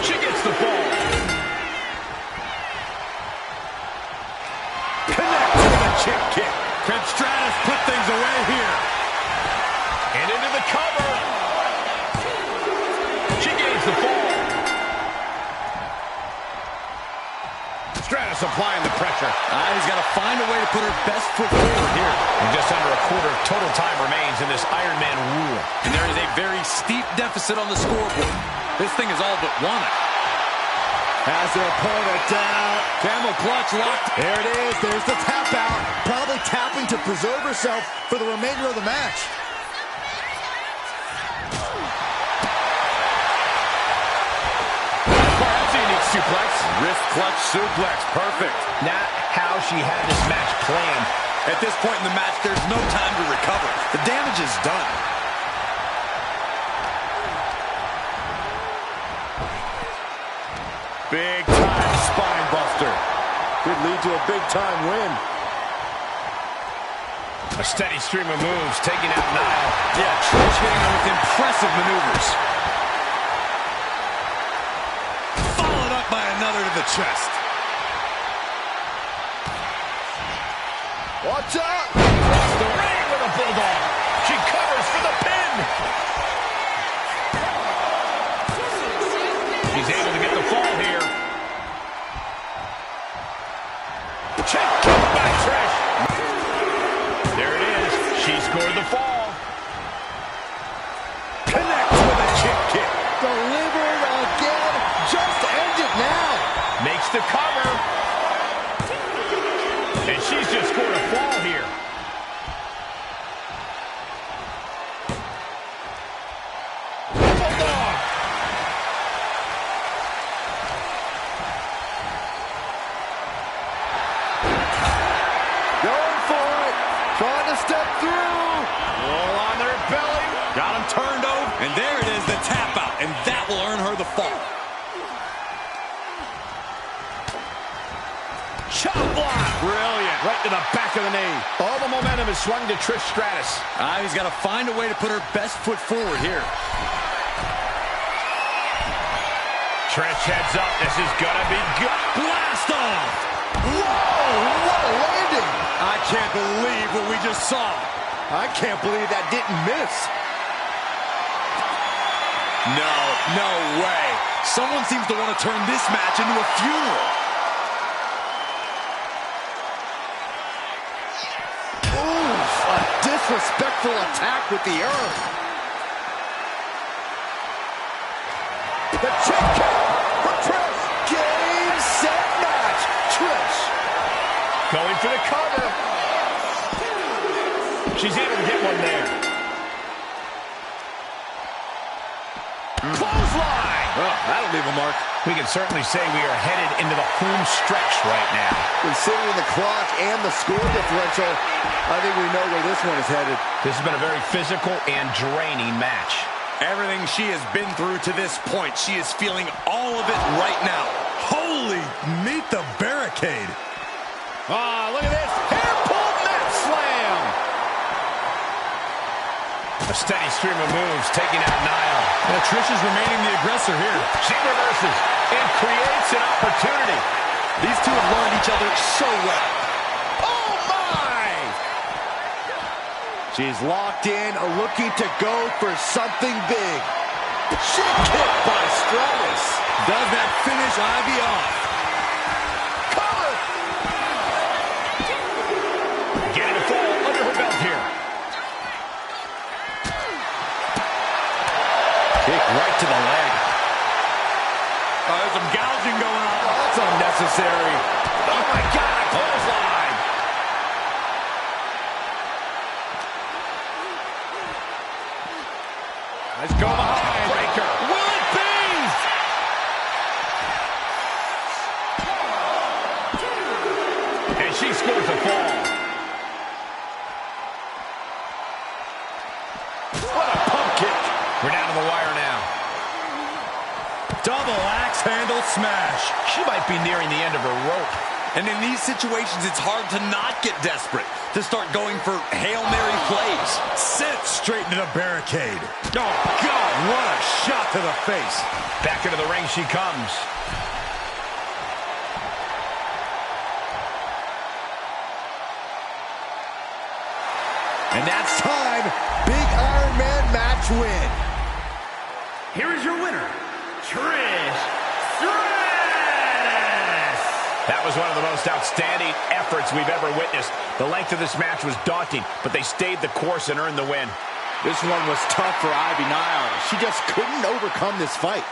She gets the fall. Connect to the chip kick. Can Stratus put things away here? And into the cover. She gains the fall. Stratus applying the pressure. He's got to find a way to put her best foot forward here. And just under a quarter of total time remains in this Iron Man rule. And there is a very steep deficit on the scoreboard. This thing is all but won. Has their opponent down. Camel clutch locked. There it is. There's the tap out. Probably tapping to preserve herself for the remainder of the match. Perhaps a unique suplex. Wrist clutch suplex. Perfect. Not how she had this match planned. At this point in the match, there's no time to recover. The damage is done. Big time spine buster. Could lead to a big time win. A steady stream of moves taking out Niall. Yeah, Trish hitting her with impressive maneuvers. Followed up by another to the chest. Watch out! Across the ring with a bulldog. She covers for the pin. She's able to get the fall here. Check kick by Trish. There it is. She scored the fall. Connects with a chip kick. Delivered again. Just end it now. Makes the cover. And she's just scored a fall here. Bulldog. Going for it. Trying to step through. Roll on their belly. Got him turned over. And there it is, the tap out. And that will earn her the fall. Chop block. Brilliant. Right to the back of the knee. All the momentum is swung to Trish Stratus. He's got to find a way to put her best foot forward here. Trish heads up. This is gonna be good. Blast off! Whoa, what a landing. I can't believe what we just saw. I can't believe that didn't miss. No way. Someone seems to want to turn this match into a funeral. Oof, a disrespectful attack with the earth. The chip kick for Trish. Game, set, match. Trish. Going for the cover. She's able to get one there. Clothesline. Oh, that'll leave a mark. We can certainly say we are headed into the home stretch right now. Considering the clock and the score differential, I think we know where this one is headed. This has been a very physical and draining match. Everything she has been through to this point, she is feeling all of it right now. Holy, meet the barricade. Look at this. Hair pull mat slam. A steady stream of moves taking out Niall. Trish is remaining the aggressor here. She reverses and creates an opportunity. These two have learned each other so well. Oh, my! She's locked in, looking to go for something big. She kicked by Stripes. Does that finish Ivy off? Cover! Getting a fall under her belt here. Kick right to the leg. There's some gouging going on. Oh, that's unnecessary. Oh, my God, a clothesline. Let's go behind. Breaker. Will it be? And she scores a fall. What a pump kick. We're down to the wire now. Double axe handle smash. She might be nearing the end of her rope. And in these situations, it's hard to not get desperate, to start going for Hail Mary plays. Sent straight into the barricade. Oh, God, what a shot to the face. Back into the ring she comes. And that's time. Big Iron Man match win. Here is your winner, Trish Stratus. That was one of the most outstanding efforts we've ever witnessed. The length of this match was daunting, but they stayed the course and earned the win. This one was tough for Ivy Nile. She just couldn't overcome this fight.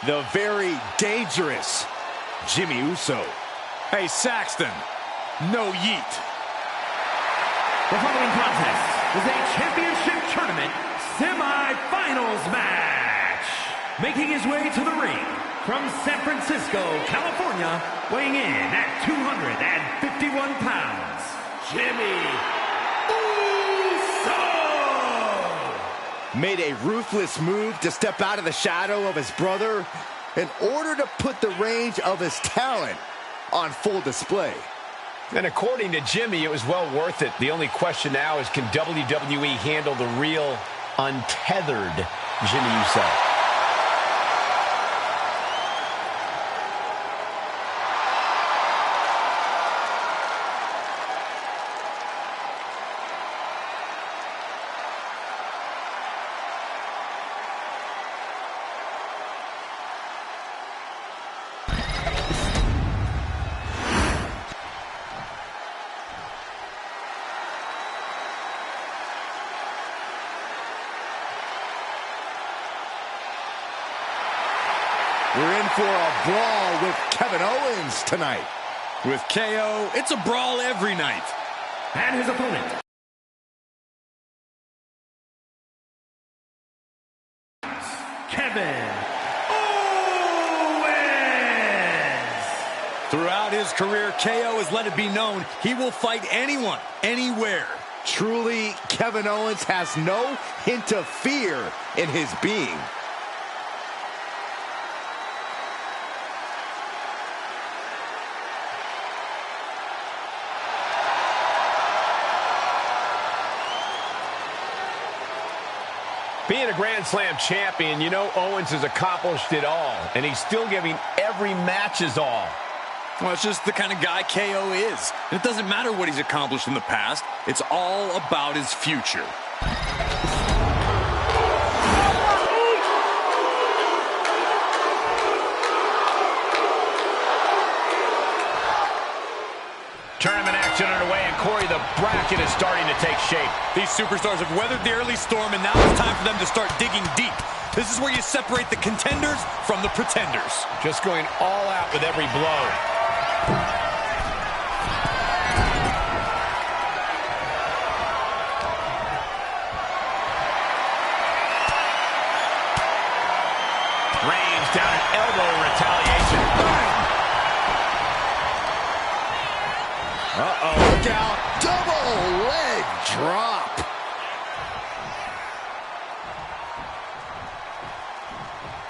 the very dangerous Jimmy Uso. Hey, Saxton, no yeet. The following contest is a championship tournament semi-finals match. Making his way to the ring from San Francisco, California, weighing in at 251 pounds, Jimmy Uso! Made a ruthless move to step out of the shadow of his brother in order to put the range of his talent on full display. And according to Jimmy, it was well worth it. The only question now is, can WWE handle the real, untethered Jimmy Uso? We're in for a brawl with Kevin Owens tonight. With KO, it's a brawl every night. And his opponent, Kevin Owens! Throughout his career, KO has let it be known he will fight anyone, anywhere. Truly, Kevin Owens has no hint of fear in his being. Being a Grand Slam champion, you know Owens has accomplished it all, and he's still giving every match his all. Well, it's just the kind of guy KO is. It doesn't matter what he's accomplished in the past. It's all about his future. Tournament action underway, and Corey, the bracket is starting to take shape. These superstars have weathered the early storm, and now it's time for them to start digging deep. This is where you separate the contenders from the pretenders. Just going all out with every blow. Range down an elbow retaliation. Uh-oh, look out. Double leg drop.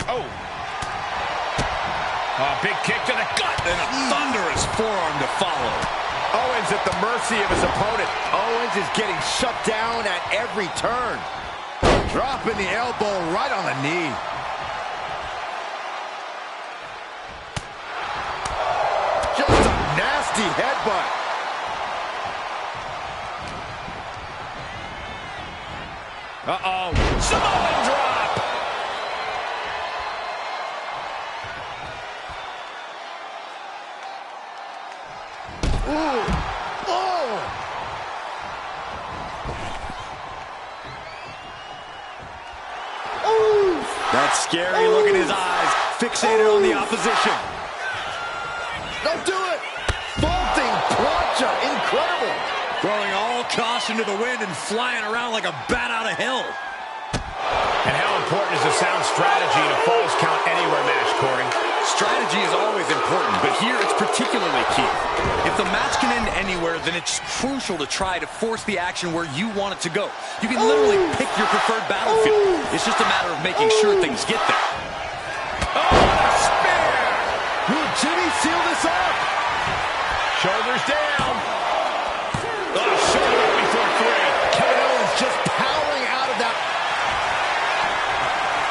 Oh. Big kick to the gut. And a thunderous forearm to follow. Owens at the mercy of his opponent. Owens is getting shut down at every turn. Dropping the elbow right on the knee. Just a nasty headbutt. Uh-oh. Samoan drop. Ooh. Oh. Ooh. That scary look in his eyes, fixated on the opposition. Don't do it. Vaulting plancha. Incredible. Throwing all caution to the wind and flying around like a bat out of hell. And how important is a sound strategy in a Falls Count Anywhere match, Corey? Strategy is always important, but here it's particularly key. If the match can end anywhere, then it's crucial to try to force the action where you want it to go. You can literally pick your preferred battlefield. It's just a matter of making sure things get there. Oh, what a spear! Will Jimmy seal this up? Shoulders down. Shoulder up before three. Kevin Owens just powering out of that.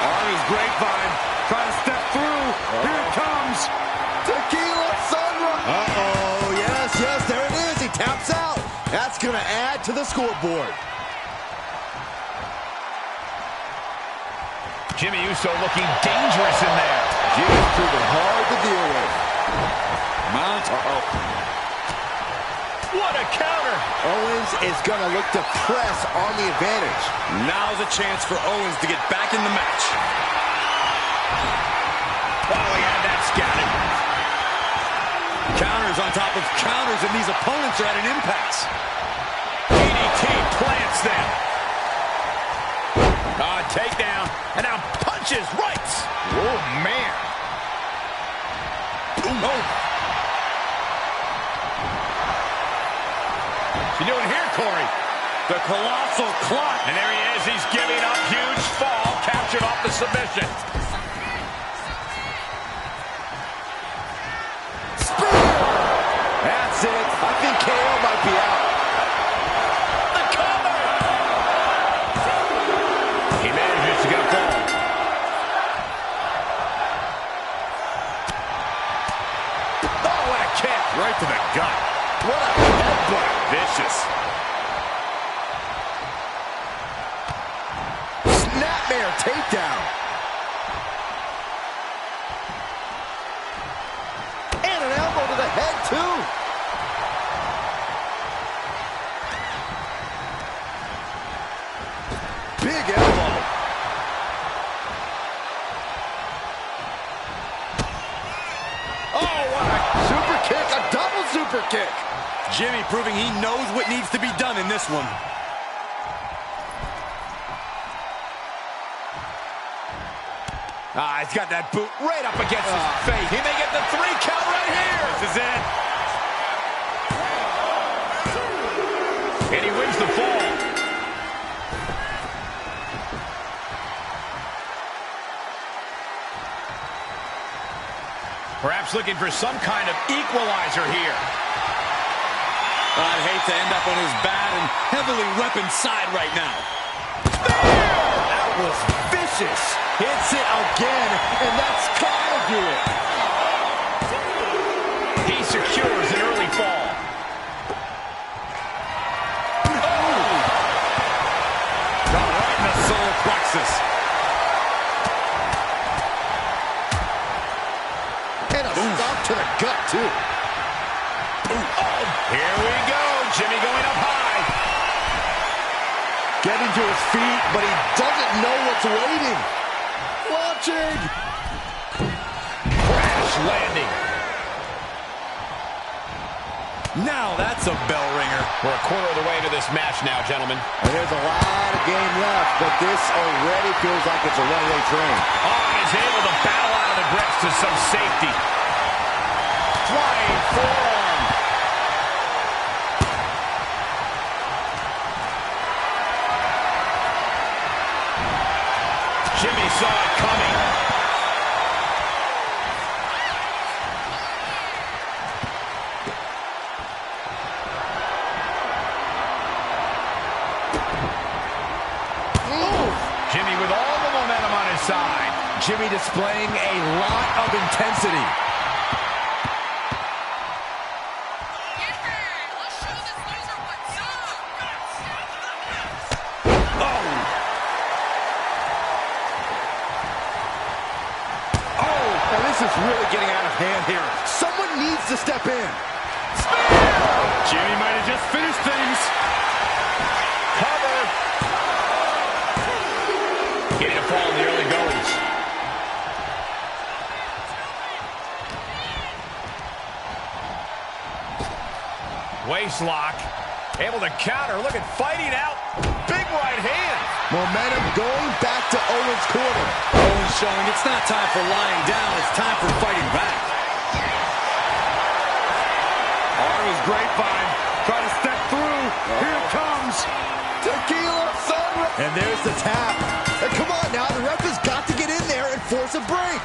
Arm is grapevine. Trying to step through. Here it comes. Tequila sunrise. Uh-oh. Yes, yes, there it is. He taps out. That's going to add to the scoreboard. Jimmy Uso looking dangerous in there. Jimmy's proving hard to deal with. Mount. What a counter. Owens is going to look to press on the advantage. Now's a chance for Owens to get back in the match. Oh, he had that scouted. Counters on top of counters, and these opponents are at an impasse. DDT plants them. Takedown, and now punches rights. Oh, man. Ooh. Oh. What's he doing here, Corey? The colossal clock. And there he is. He's giving up. Huge fall. Captured off the submission. Spear! That's it. I think KO might be out. The cover! He manages to get a fall. Oh, what a kick. Right to the gut. What a headbutt. Vicious. Snapmare takedown. And an elbow to the head, too. Big elbow. Oh, what a super kick. A double super kick. Jimmy proving he knows what needs to be done in this one. He's got that boot right up against his face. He may get the 3 count right here. This is it. And he wins the fall. Perhaps looking for some kind of equalizer here. I'd hate to end up on his bad and heavily weaponed side right now. That was vicious. Hits it again, and that's gotta do it. He secures an early fall. Oh! Got right in the solar plexus. And a stop to the gut, too. Oh, here we go. Jimmy going up high. Getting to his feet, but he doesn't know what's waiting. Watching. Crash landing. Now that's a bell ringer. We're a quarter of the way to this match now, gentlemen. And there's a lot of game left, but this already feels like it's a runaway train. Oh, and he's able to battle out of the grips to some safety. Flying forearm. Jimmy saw it coming. Jimmy with all the momentum on his side. Jimmy displaying a lot of intensity. This is really getting out of hand here. Someone needs to step in. Spear! Jimmy might have just finished things. Cover. Getting a fall in the early goings. Waist lock. Able to counter. Look at fighting out. Big right hand. Momentum going back to Owens' corner. Owens showing it's not time for lying down. It's time for fighting back. Arm is grapevine. Trying to step through. Here it comes. Tequila sunrise. And there's the tap. And come on now. The ref has got to get in there and force a break.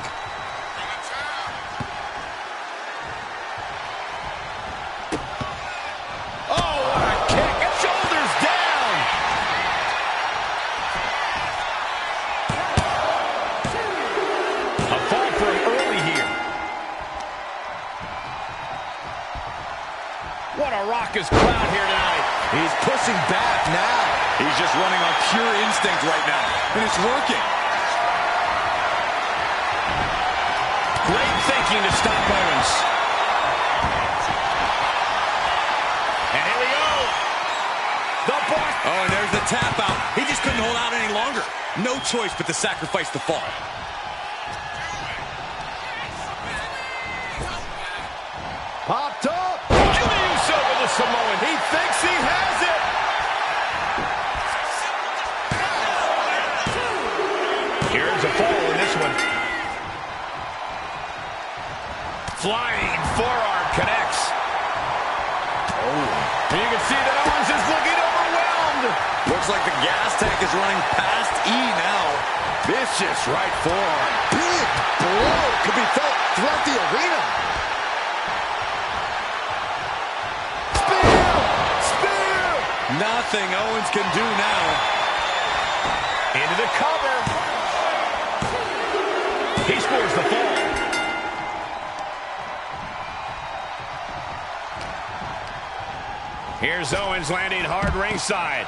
What a raucous crowd here tonight. He's pushing back now. He's just running on pure instinct right now, and it's working. Great thinking to stop Owens. And here we go. The block. Oh, and there's the tap out. He just couldn't hold out any longer. No choice but to sacrifice the fall. Popped up. Jimmy Uso with the Samoan. He thinks he has it. Here's a fall in this one. Flying forearm connects. And you can see that Owens is looking overwhelmed. Looks like the gas tank is running past E now. Vicious right forearm. Big blow could be felt throughout the arena. Spear! Nothing Owens can do now. Into the cover. He scores the fall. Here's Owens landing hard ringside.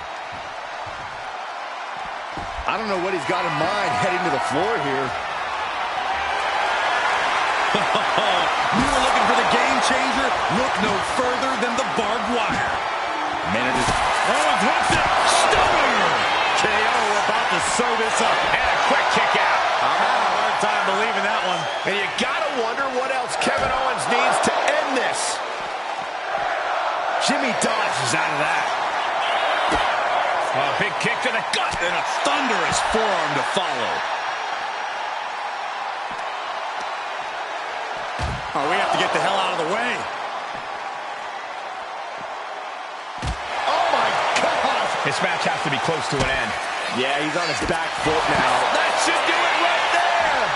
I don't know what he's got in mind heading to the floor here. You were looking for the game changer? Look no further than the barbed wire. Owens hooks it. Stunner. KO, we're about to sew this up. And a quick kick out. I'm having a hard time believing that one. And you gotta wonder what else Kevin Owens needs to end this. Jimmy dodges out of that. A big kick to the gut. And a thunderous forearm to follow. Oh, we have to get the hell out of the way. Oh my gosh! This match has to be close to an end. Yeah, he's on his back foot now. That should do it right there.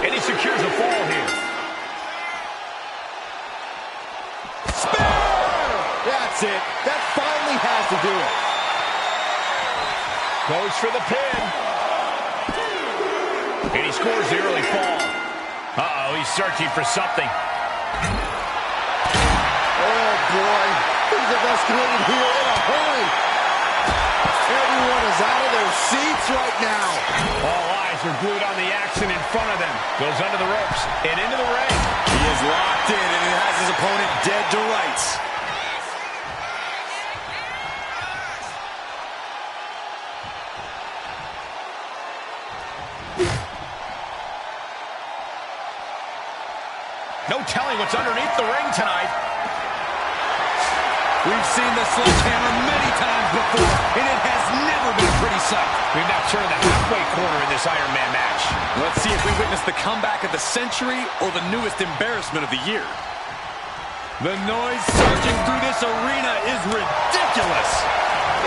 And he secures a fall here. That's it. That finally has to do it. Goes for the pin. And he scores the early fall. Uh-oh, he's searching for something. Oh, boy. Things have escalated here in a hurry. Everyone is out of their seats right now. All eyes are glued on the action in front of them. Goes under the ropes and into the ring. He is locked in, and he has his opponent dead to rights. No telling what's underneath the ring tonight. We've seen the sledgehammer many times before, and it has never been a pretty sight. We've now turned the halfway corner in this Iron Man match. Let's see if we witness the comeback of the century or the newest embarrassment of the year. The noise surging through this arena is ridiculous.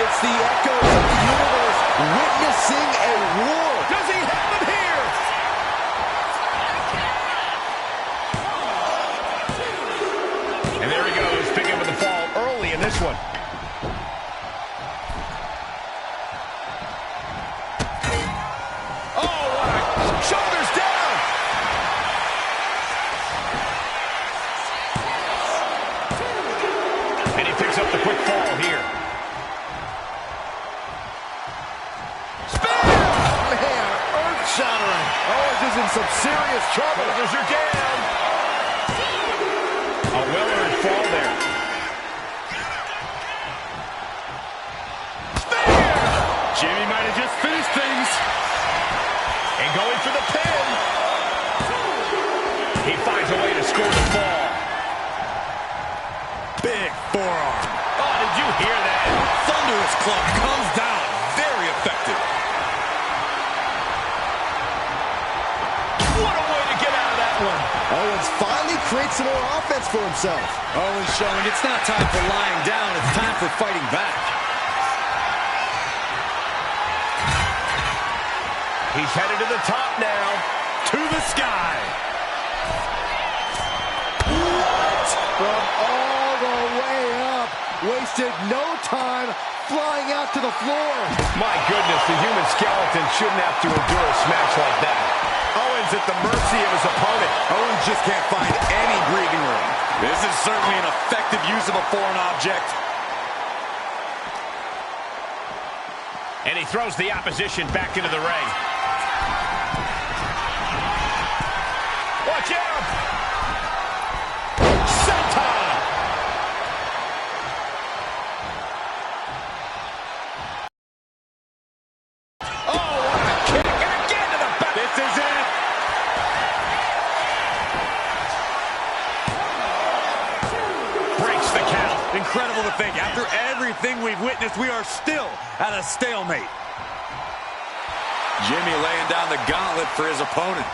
It's the echoes of the universe witnessing a war. Does he have it here? And there he goes, picking up the fall early in this one. Oh, what a shoulders down. And he picks up the quick fall here. Man, earth-shattering. Owens is in some serious trouble. Shoulders are down. A well-earned fall there. Spear! Jimmy might have just finished things. And going for the pin. He finds a way to score the fall. Big forearm. Oh, did you hear that? Thunderous club comes down. Very effective. What a way to get out of that one. Owens finally creates some more offense for himself. Owens showing it's not time for lying down. It's time for fighting back. He's headed to the top now. To the sky. What? From all the way up. Wasted no time flying out to the floor. My goodness, the human skeleton shouldn't have to endure a smash like that. Owens at the mercy of his opponent. Owens just can't find any breathing room. This is certainly an effective use of a foreign object. And he throws the opposition back into the ring. Watch out! Senton! Oh, what a kick! And again to the back! This is it! everything we've witnessed, we are still at a stalemate. Jimmy laying down the gauntlet for his opponent.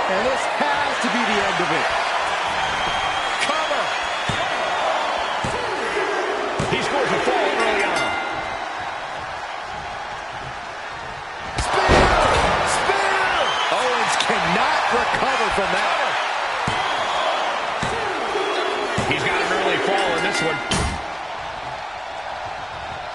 And this has to be the end of it. Cover. He scores a fall early on. Spear! Owens cannot recover from that. He's got an early fall in this one.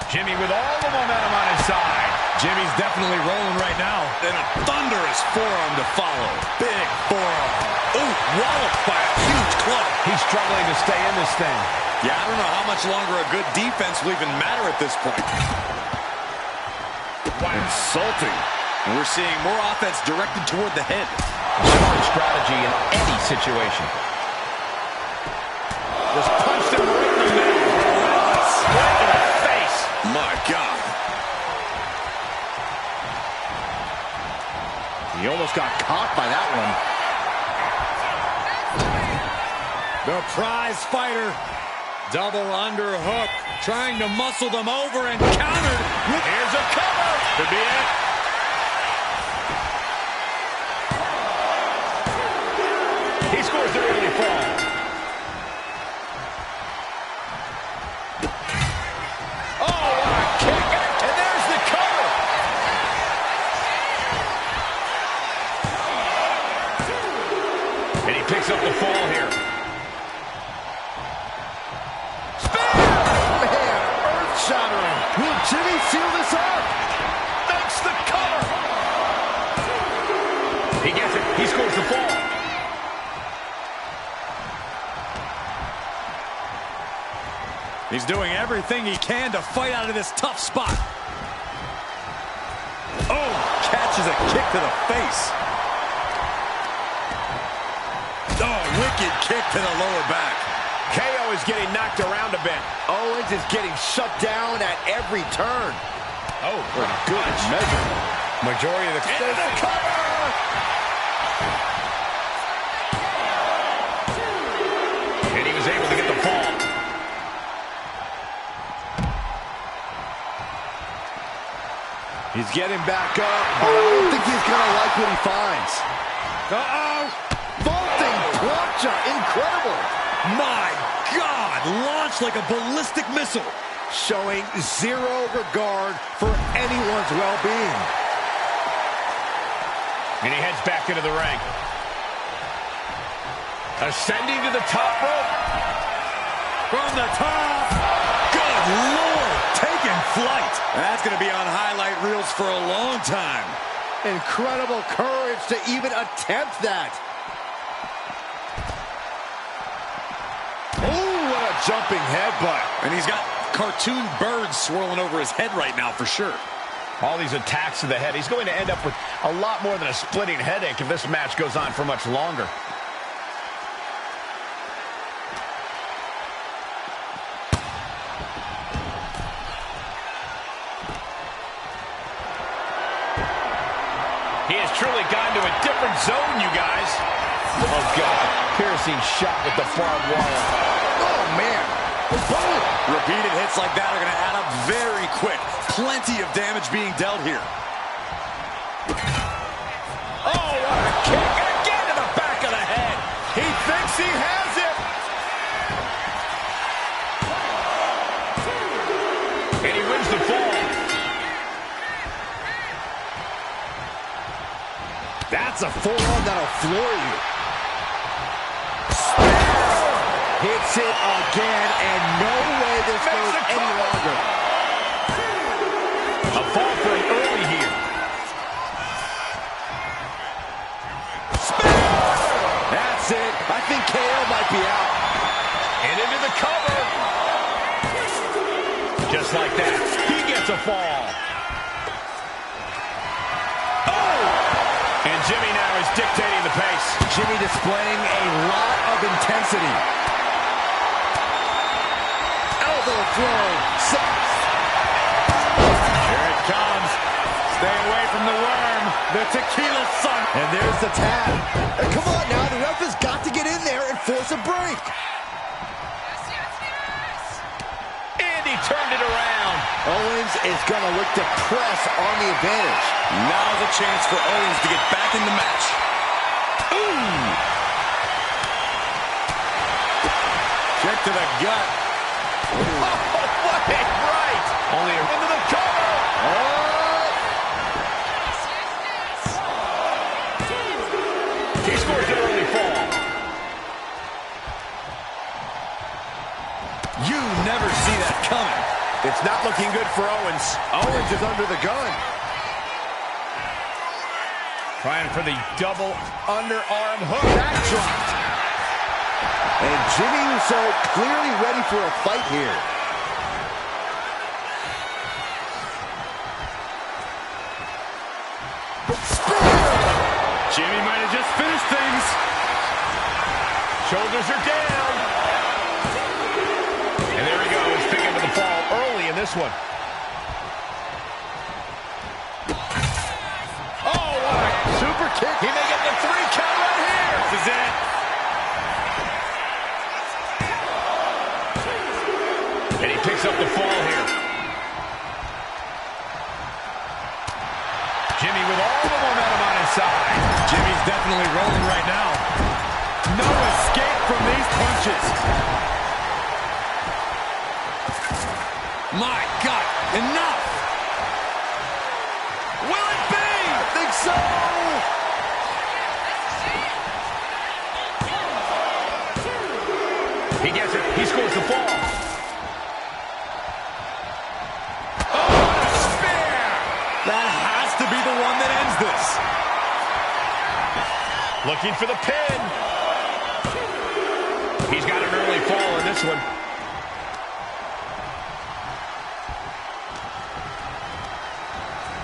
Jimmy with all the momentum on his side. Jimmy's definitely rolling right now. And a thunderous forearm to follow. Big forearm. Ooh, walloped by a huge club. He's struggling to stay in this thing. Yeah, I don't know how much longer a good defense will even matter at this point. Wow. Insulting. And we're seeing more offense directed toward the head. Smart strategy in any situation. Just punched him right in the middle. Right in the face. My God. He almost got caught by that one. The prize fighter. Double underhook. Trying to muscle them over and countered. Here's a cover. Could be it. He scores the early fall. Oh, what a kick. And there's the cover. And he picks up the fall here. Earth-shattering. Will Jimmy seal this up? Makes the cover. He gets it. He scores the fall. He's doing everything he can to fight out of this tough spot. Oh, catches a kick to the face. Oh, wicked kick to the lower back. KO is getting knocked around a bit. Owens is getting shut down at every turn. Oh, For good measure. majority of the cover. And he was able to get the fall. He's getting back up, but I don't think he's going to like what he finds. Uh-oh. Vaulting plancha, incredible. My God, launched like a ballistic missile. Showing zero regard for anyone's well-being. And he heads back into the ring. Ascending to the top rope. From the top. Good Lord, taking flight. That's going to be on highlight reels for a long time. Incredible courage to even attempt that. Oh, what a jumping headbutt. And he's got cartoon birds swirling over his head right now for sure. All these attacks to the head. He's going to end up with a lot more than a splitting headache if this match goes on for much longer. He has truly gone to a different zone, you guys. Oh, God. Piercing shot with the barbed wire. Oh, man. Repeated hits like that are going to add up very quick. Plenty of damage being dealt here. Oh, what a kick. Again to the back of the head. He thinks he has it. And he wins the fall. That's a forearm that'll floor you. Hits it again, and no way this goes any longer. A fall for him early here. That's it. I think KO might be out. And into the cover. Just like that, he gets a fall. Oh! And Jimmy now is dictating the pace. Jimmy displaying a lot of intensity. Elbow throw. Here it comes. Stay away from the worm. The tequila sun. And there's the tap. Come on now, the ref has got to get in there and force a break. turned it around. Owens is going to look to press on the advantage. Now's a chance for Owens to get back in the match. Ooh! Check to the gut. Oh, what a right! Only into the cover! He scores an early fall. You never see that coming. It's not looking good for Owens. Owens is under the gun. Trying for the double underarm hook. That dropped. And Jimmy Uso clearly ready for a fight here. Jimmy might have just finished things. Shoulders are down. And there he goes, picking up the fall early in this one. Oh, what a super kick. He may get the 3 count right here. This is it. And he picks up the fall here. Jimmy with all the momentum on his side. Jimmy's definitely rolling right now. No escape from these punches. My God, enough! Will it be? I think so. He gets it. He scores the fall. That has to be the one that ends this. Looking for the pin. He's got an early fall in this one.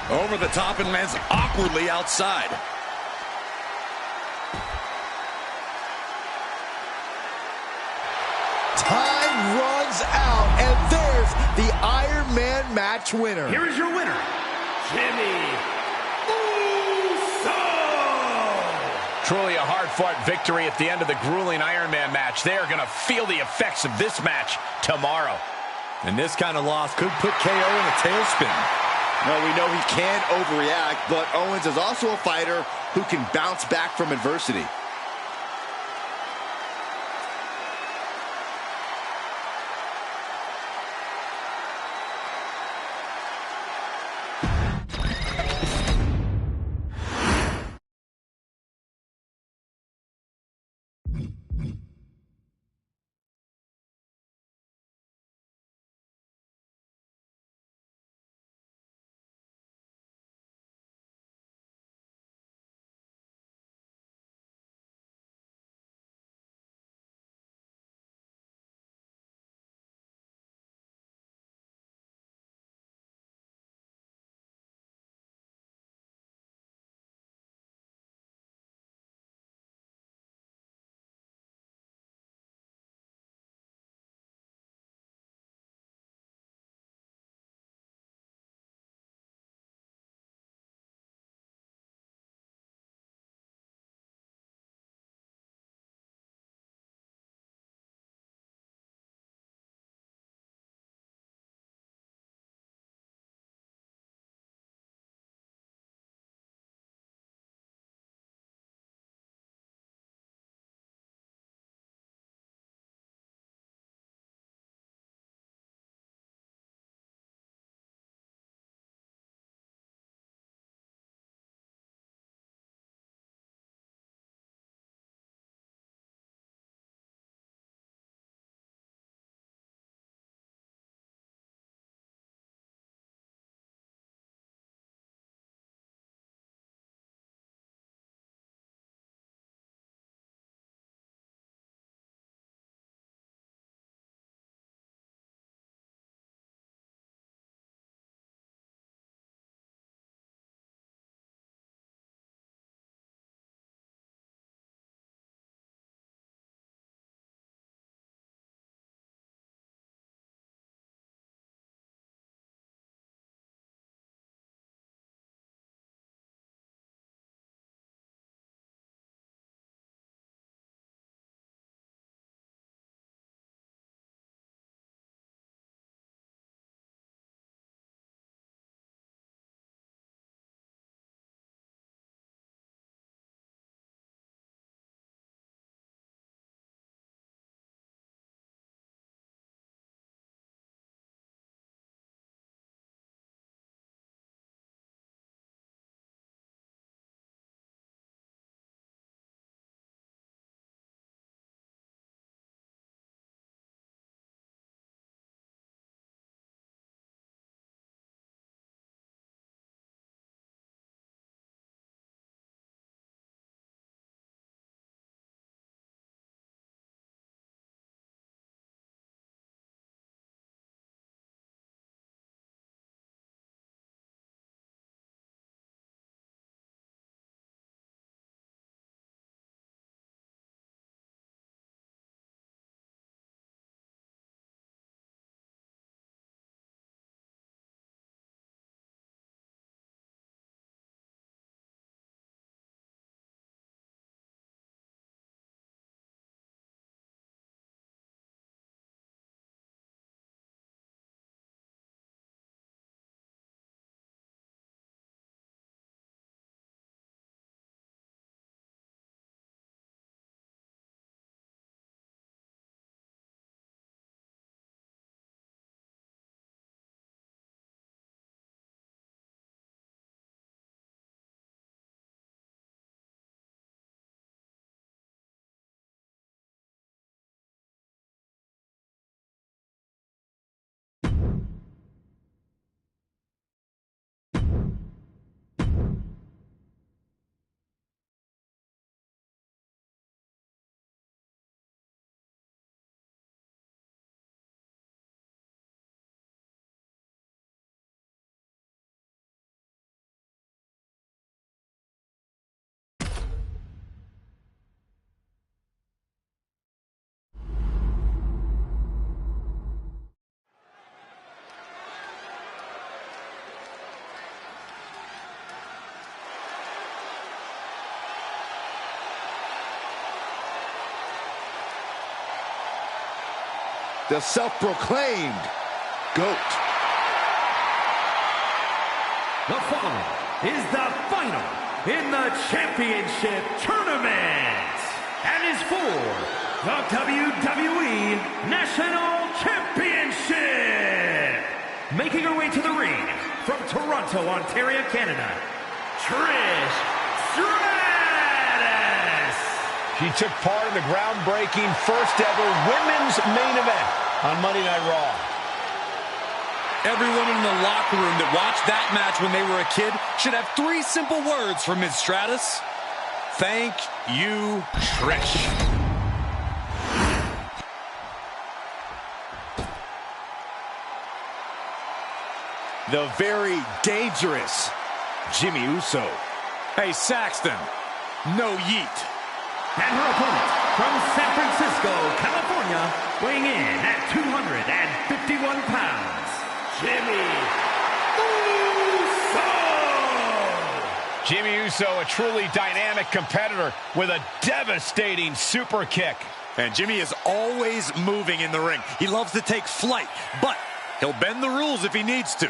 Over the top and lands awkwardly outside. Time runs out, and there's the Iron Man match winner. Here is your winner, Jimmy Uso! Truly a hard-fought victory at the end of the grueling Iron Man match. They are going to feel the effects of this match tomorrow. And this kind of loss could put KO in a tailspin. Well, we know he can overreact, but Owens is also a fighter who can bounce back from adversity. the self-proclaimed GOAT. The following is the final in the championship tournament and is for the WWE National Championship. Making her way to the ring from Toronto, Ontario, Canada, Trish Stratus. She took part in the groundbreaking first ever women's main event on Monday Night Raw. Everyone in the locker room that watched that match when they were a kid should have 3 simple words for Ms. Stratus. Thank you, Trish. The very dangerous Jimmy Uso. Hey, Saxton, no yeet. And her opponent from San Francisco, California, weighing in at 251 pounds, Jimmy Uso! Jimmy Uso, a truly dynamic competitor with a devastating super kick. And Jimmy is always moving in the ring. He loves to take flight, but he'll bend the rules if he needs to.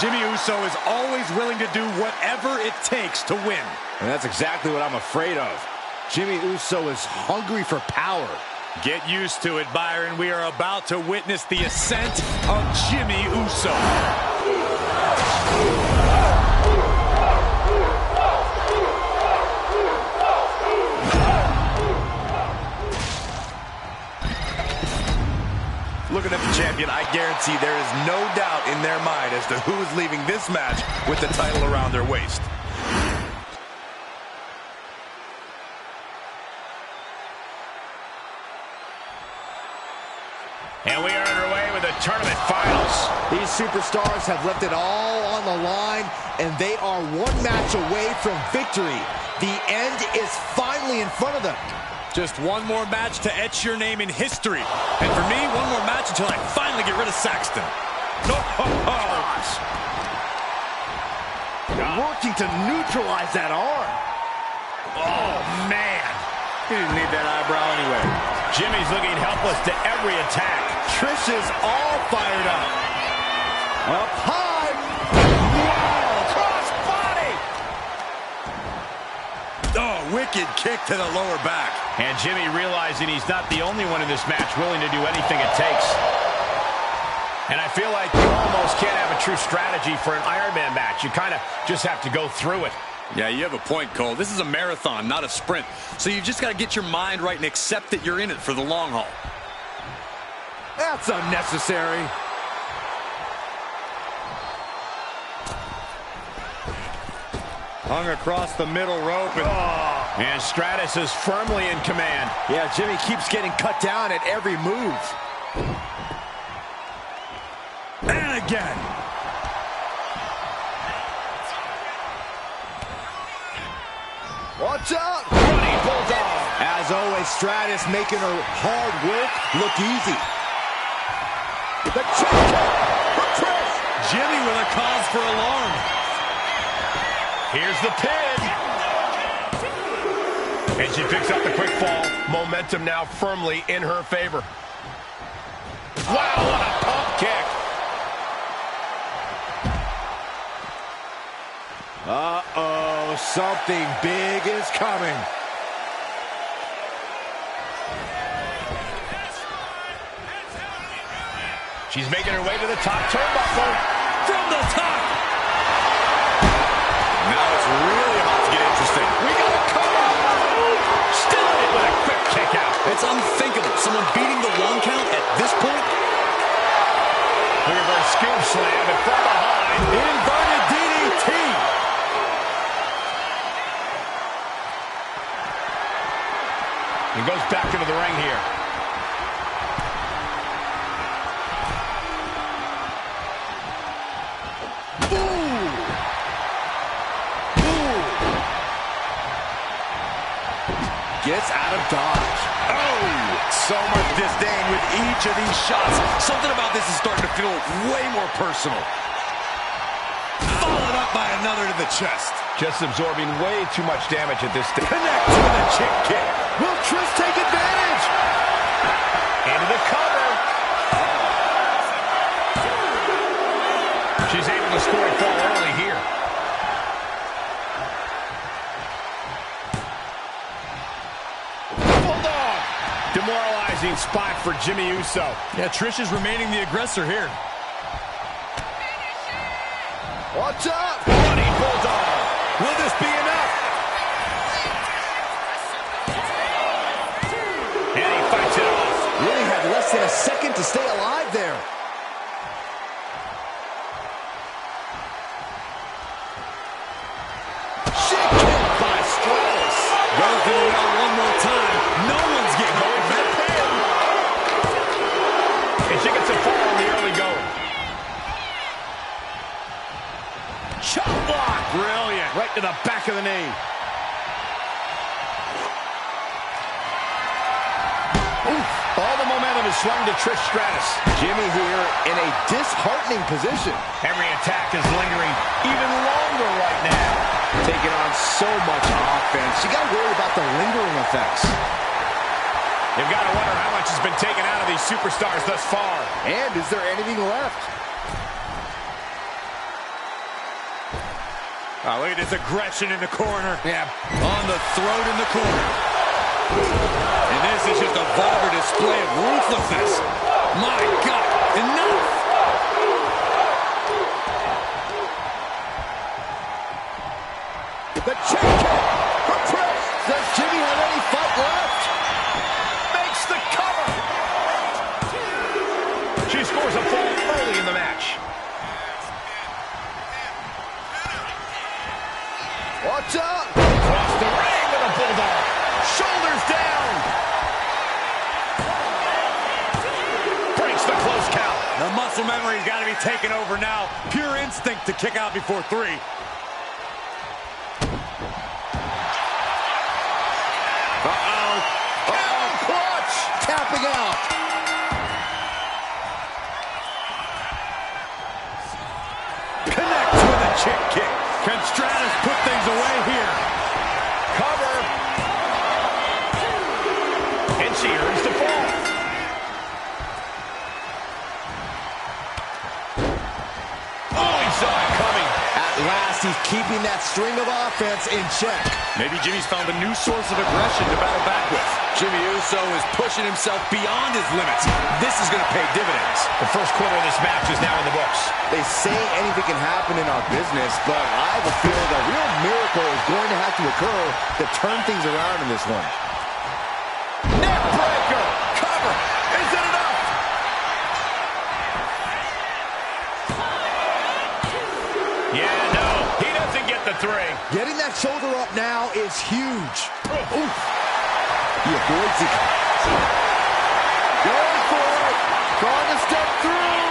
Jimmy Uso is always willing to do whatever it takes to win. And that's exactly what I'm afraid of. Jimmy Uso is hungry for power. Get used to it, Byron. We are about to witness the ascent of Jimmy Uso. Looking at the champion, I guarantee there is no doubt in their mind as to who is leaving this match with the title around their waist. And we are underway with the tournament finals. These superstars have left it all on the line, and they are one match away from victory. The end is finally in front of them. Just one more match to etch your name in history. And for me, one more match until I finally get rid of Saxton. Working to neutralize that arm. Oh, man. He didn't need that eyebrow anyway. Jimmy's looking helpless to every attack. Trish is all fired up. Up high. Wow. Cross body. Oh, wicked kick to the lower back. And Jimmy realizing he's not the only one in this match willing to do anything it takes. And I feel like you almost can't have a true strategy for an Iron Man match. You kind of just have to go through it. Yeah, you have a point, Cole. This is a marathon, not a sprint. So you've just got to get your mind right and accept that you're in it for the long haul. That's unnecessary. Hung across the middle rope. And Stratus is firmly in command. Yeah, Jimmy keeps getting cut down at every move. And again. Watch out! Running bulldog. As always, Stratus making her hard work look easy. The check for Trish. Jimmy with a cause for alarm. Here's the pin. And she picks up the quick fall. Momentum now firmly in her favor. Wow, what a pump kick. Uh-oh, something big is coming. She's making her way to the top turnbuckle. From the top. Now it's really about to get interesting. We got a cover. Still in it with a quick kick out. It's unthinkable. Someone beating the 1 count at this point. Reverse scoop slam and from behind. Inverted DDT. And goes back into the ring here. disdain with each of these shots. Something about this is starting to feel way more personal. Followed up by another to the chest. Just absorbing way too much damage at this stage. Connects with a chick kick. Will Trish take advantage? Into the cover. She's able to score a fall early here. Bulldog. Demoralizing spot for Jimmy Uso. Yeah, Trish is remaining the aggressor here. Watch out! Running Bulldog. Will this be enough? And he fights it off. Really had less than a second to stay alive there. Shit kick by Stratus. Goes to the well one more time. No one's getting over that pin. And she gets a fall on the early going. Chop block. Brilliant. Right to the back of the knee. Oof. All the momentum is swung to Trish Stratus. Jimmy here in a disheartening position. Every attack is lingering even longer right now. Taking on so much offense. You got to worry about the lingering effects. You've got to wonder how much has been taken out of these superstars thus far. And is there anything left? Oh, look at this aggression in the corner. Yeah, on the throat in the corner. And this is just a vulgar display of ruthlessness. My God, enough! The check kick for Trish. Does Jimmy have any fight left? Makes the cover. She scores a fall early in the match. Watch out! Across the ring with a bulldog. Shoulders down. Breaks the close count. The muscle memory's got to be taken over now. Pure instinct to kick out before 3. Uh-oh. Oh, clutch! Tapping out. Connects with a chick kick. Can Stratus put things away here? Cover. And she earns the fall. Oh, he saw it coming. At last, he's keeping that string of offense in check. Maybe Jimmy's found a new source of aggression to battle back with. Jimmy Uso is pushing himself beyond his limits. This is going to pay dividends. The first quarter of this match is now in the books. They say anything can happen in our business, but I have a feeling a real miracle is going to have to occur to turn things around in this one. Neck breaker. Cover. Is it enough? Yeah, no. He doesn't get the 3. Getting that shoulder up now is huge. Oof. He avoids it. Going for it. Trying to step through.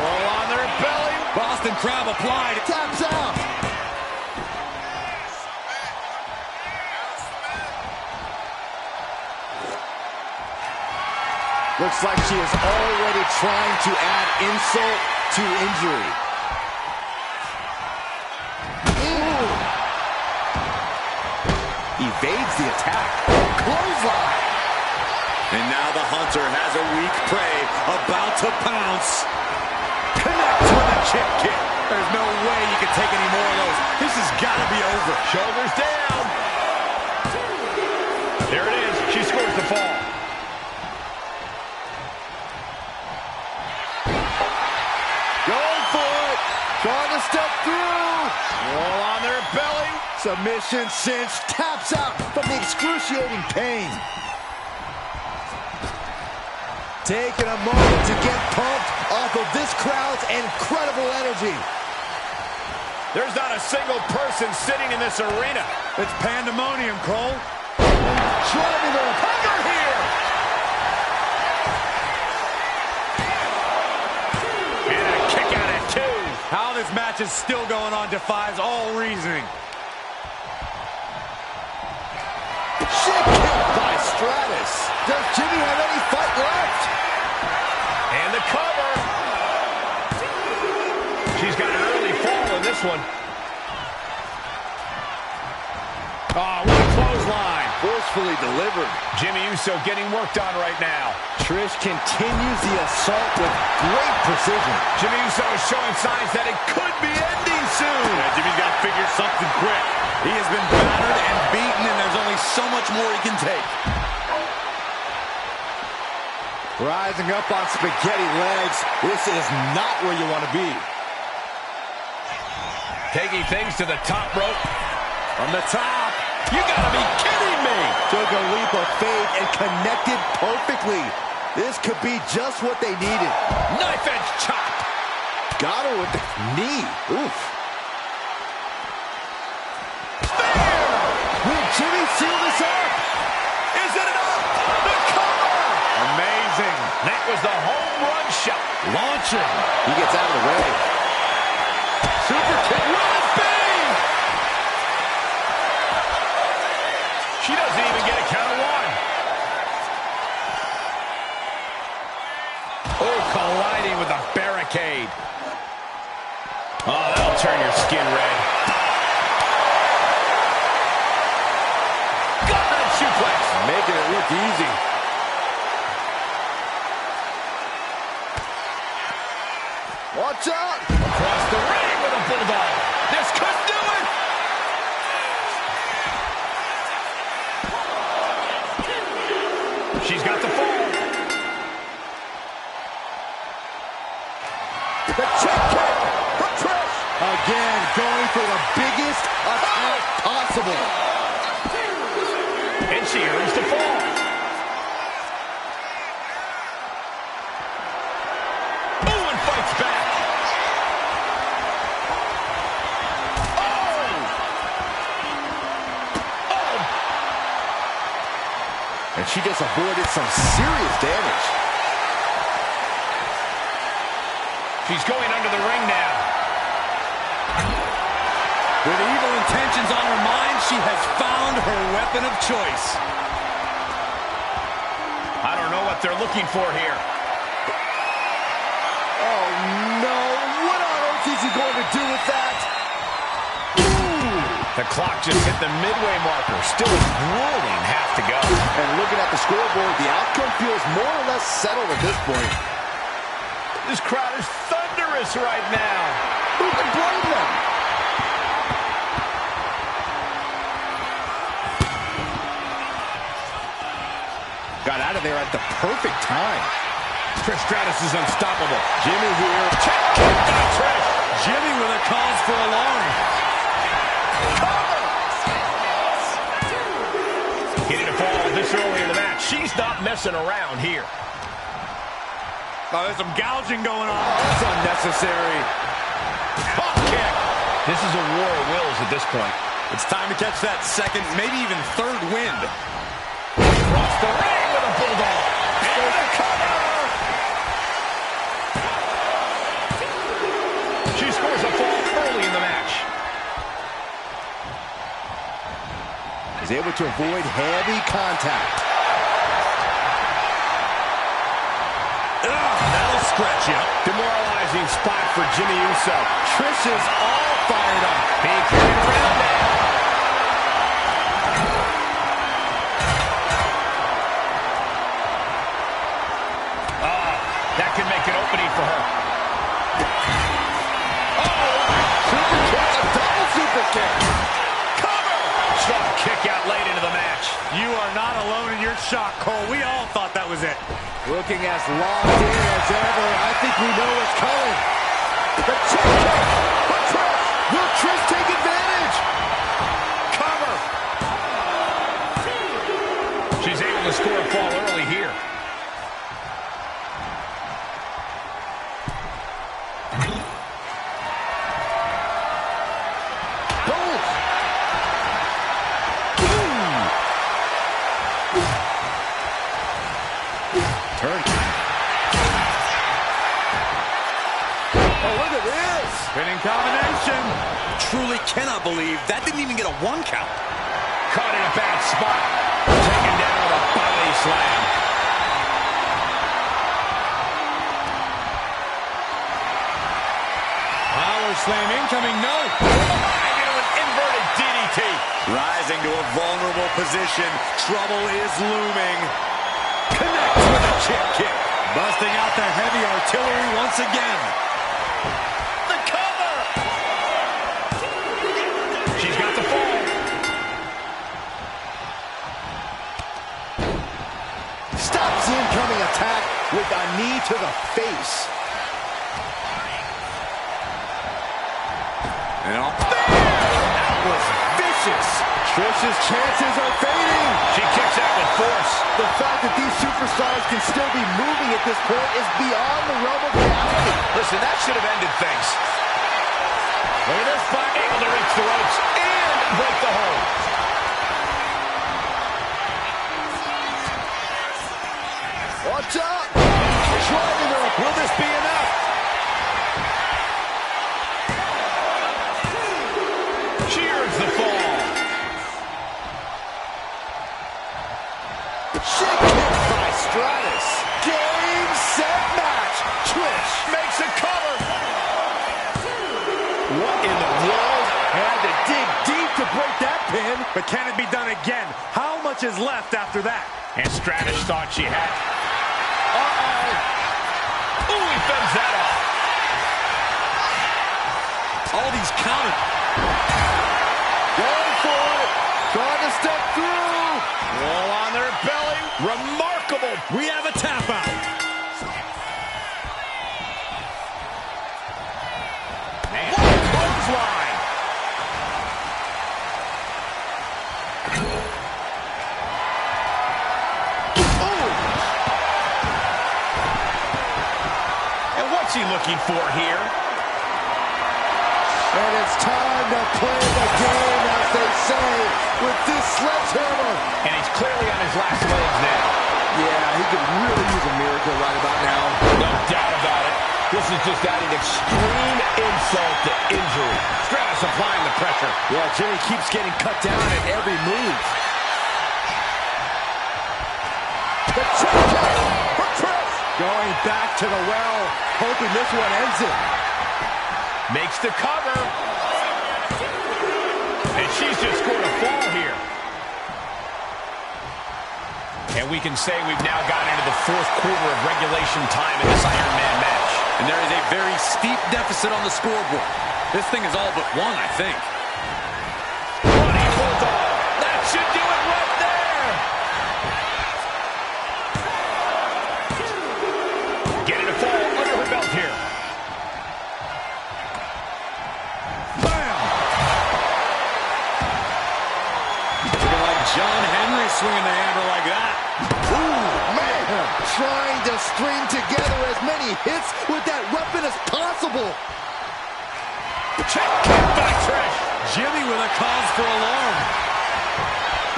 Roll on their belly. Boston Crab applied. Taps out. Looks like she is already trying to add insult to injury. Evades the attack. Clothesline. And now the hunter has a weak prey about to pounce. Connects with a chick kick. There's no way you can take any more of those. This has got to be over. Shoulders down. There it is. She scores the fall. Going for it. Trying to step through. Roll on their belly. Submission cinch. Taps out from the excruciating pain. Taking a moment to get pumped off of this crowd's incredible energy. There's not a single person sitting in this arena. It's pandemonium, Cole. Driving the cover here. And a kick out at 2. How this match is still going on defies all reasoning. Shit kick by Stratus. Does Jimmy have any fight left? this one. Oh, what a clothesline. Forcefully delivered. Jimmy Uso getting worked on right now. Trish continues the assault with great precision. Jimmy Uso is showing signs that it could be ending soon. Yeah, Jimmy's got to figure something quick. He has been battered and beaten, and there's only so much more he can take. Rising up on spaghetti legs. This is not where you want to be. Taking things to the top rope. From the top. You gotta be kidding me. Took a leap of faith and connected perfectly. This could be just what they needed. Knife edge chop. Got her with the knee. Oof. Spear. Will Jimmy seal this up? Is it enough? The cover. Amazing. That was the home run shot. Launching. He gets out of the way. Super kick. Will it be? She doesn't even get a count of one. Oh, colliding with a barricade. Oh, that'll turn your skin red. God, suplex. Making it look easy. Watch out. Across the ring with a bulldog. This could do it. She's got the fall. The check kick from Trish. Again, going for the biggest attack possible. And she earns the fall. Oh, and fights back. And she just avoided some serious damage. She's going under the ring now. With evil intentions on her mind, she has found her weapon of choice. I don't know what they're looking for here. Oh, no. What on earth is he going to do with that? The clock just hit the midway marker. Still a grueling half to go. And looking at the scoreboard, the outcome feels more or less settled at this point. This crowd is thunderous right now. Who can blame them? Got out of there at the perfect time. Trish Stratus is unstoppable. Jimmy here. Check kick by Trish. Jimmy with a cause for alarm. Getting a fall this early in the match. She's not messing around here. Oh, there's some gouging going on. That's unnecessary. Pop kick. This is a war of wills at this point. It's time to catch that second, maybe even third wind. Across the ring with a bulldog. And the cover. She scores a fall early in the match. He's able to avoid heavy contact. That'll scratch you. Demoralizing spot for Jimmy Uso. Trish is all fired up. Being carried around now. That can make an opening for her. Super kick, a double super kick. Cover! Strong kick out late into the match. You are not alone in your shock, Cole. We all thought that was it. Looking as locked in as ever. I think we know what's coming. The check kick for Trish. Will Trish take advantage? Cover! She's able to score a fall early here. Turn. Oh, look at this. Spinning combination. Truly cannot believe that didn't even get a 1 count. Caught in a bad spot. Taken down with a body slam. Power slam incoming, no. Into an inverted DDT. Rising to a vulnerable position. Trouble is looming. Connects with a chip kick. Busting out the heavy artillery once again. The cover. She's got the fall. Stops the incoming attack with a knee to the face. And that was vicious. Trish's chances are fading. She kicks out with force. The fact that these superstars can still be moving at this point is beyond the realm of reality. Listen, that should have ended things. Look at this fight. Able to reach the ropes and break the hold. Watch out! Driving her. Will this be enough? She earns the fall. Shake kick by Stratus. Game, set, match. Trish Makes a cover. what in the world? Had to dig deep to break that pin. But can it be done again? How much is left after that? And Stratus thought she had. Uh-oh. Ooh, he fends that off. All these counter. Going for it. Trying to step through. Roll on their belly. Remarkable. We have a tap out. Man, clothesline. And what's he looking for here? And it's time to play the game, as they say, with this sledgehammer. And he's clearly on his last legs now. Yeah, he could really use a miracle right about now. No doubt about it. This is just adding extreme insult to injury. Stratus applying the pressure. Yeah, Jimmy keeps getting cut down at every move. The check for Trish. Going back to the well, hoping this one ends it. Makes the cover. And she's just scored a fall here. And we can say we've now gotten into the fourth quarter of regulation time in this Iron Man match. And there is a very steep deficit on the scoreboard. This thing is all but won, I think. Running Bulldog. That should do it right there. Getting a fall under her belt here. Looking like John Henry swinging the handle like that. Ooh, man. Trying to string together as many hits with that weapon as possible. Check kick by Trish. Jimmy with a cause for alarm.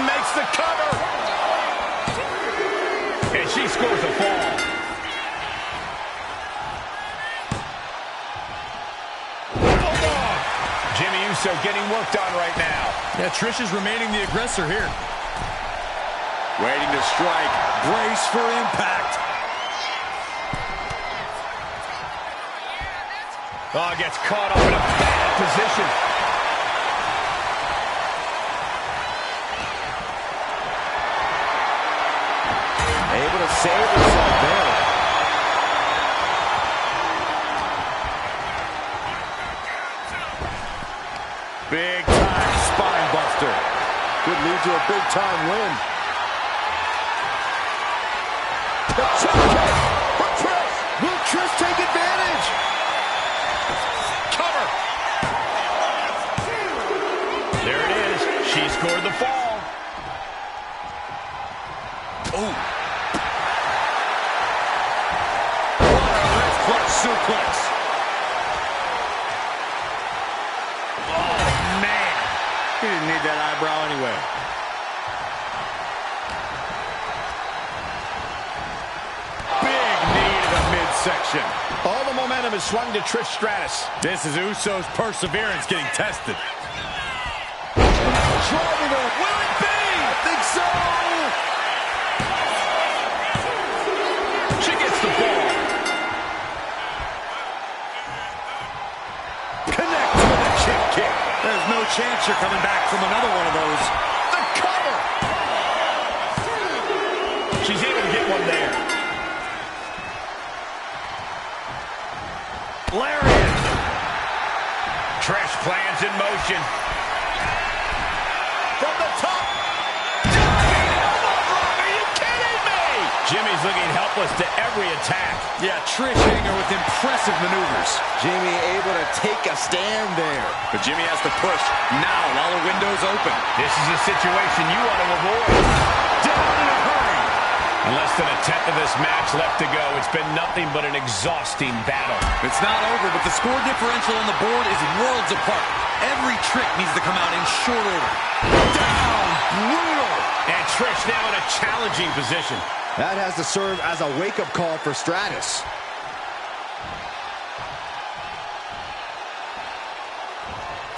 Makes the cover. And she scores a fall. Bulldog. Jimmy Uso getting worked on right now. Yeah, Trish is remaining the aggressor here. Waiting to strike. Brace for impact. Oh, gets caught up in a bad position. Able to save herself there. Big time spine buster. Could lead to a big time win. The choke kick for Trish. Will Trish take advantage? Cover. There it is. She scored the fall. Oh. What a wrist clutch suplex. Oh, man. He didn't need that eyebrow anyway. Big knee to the midsection. All the momentum is swung to Trish Stratus. This is Uso's perseverance getting tested. Driving her. Will it be? I think so. She gets the ball. Connect. chance you're coming back from another one of those. The cover! She's able to get one there. Lariat. Trish plans in motion. From the top. Are you kidding me? Jimmy's looking helpless to every attack. Yeah, Trish hitting her with impressive maneuvers. Jimmy able to take a stand there. But Jimmy has to push now while the window's open. This is a situation you want to avoid. Down in a hurry. And less than a tenth of this match left to go. It's been nothing but an exhausting battle. It's not over, but the score differential on the board is worlds apart. Every trick needs to come out in short order. Down! Brutal! And Trish now in a challenging position. That has to serve as a wake-up call for Stratus.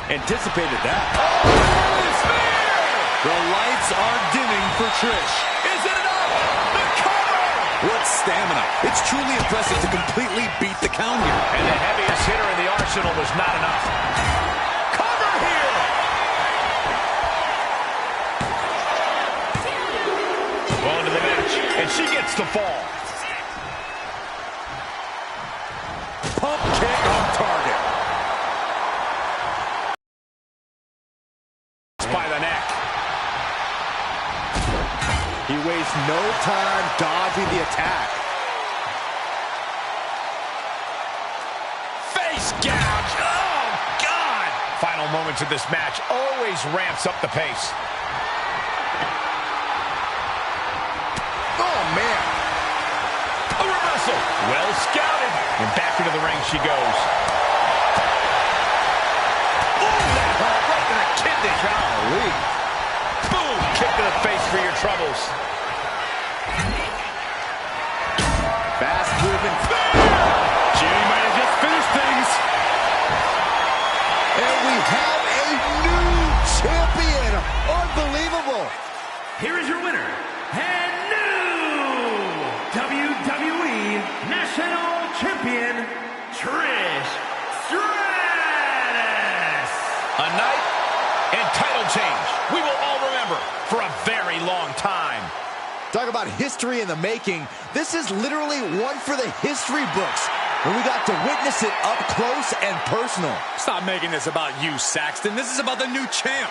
Anticipated that. The lights are dimming for Trish. Is it enough? The cover! What stamina. It's truly impressive to completely beat the count here. And the heaviest hitter in the arsenal was not enough. Cover here! Well into the match, and she gets the fall. Pump kick on target. By the neck. He wastes no time dodging the attack. Face gouge! Oh, God! Final moments of this match always ramps up the pace. Oh, man. A reversal. Well scouted. And back into the ring she goes. Ooh, that hurt right to the kidney. Golly. Boom! Kick to the face for your troubles. Fast-moving. Jimmy might have just finished things. And we have a new champion. Unbelievable. Here is your winner, and new WWE National Champion, Trish Stratus. A night and title change we will all remember for a very long time. Talk about history in the making. This is literally one for the history books. And we got to witness it up close and personal. Stop making this about you, Saxton. This is about the new champ.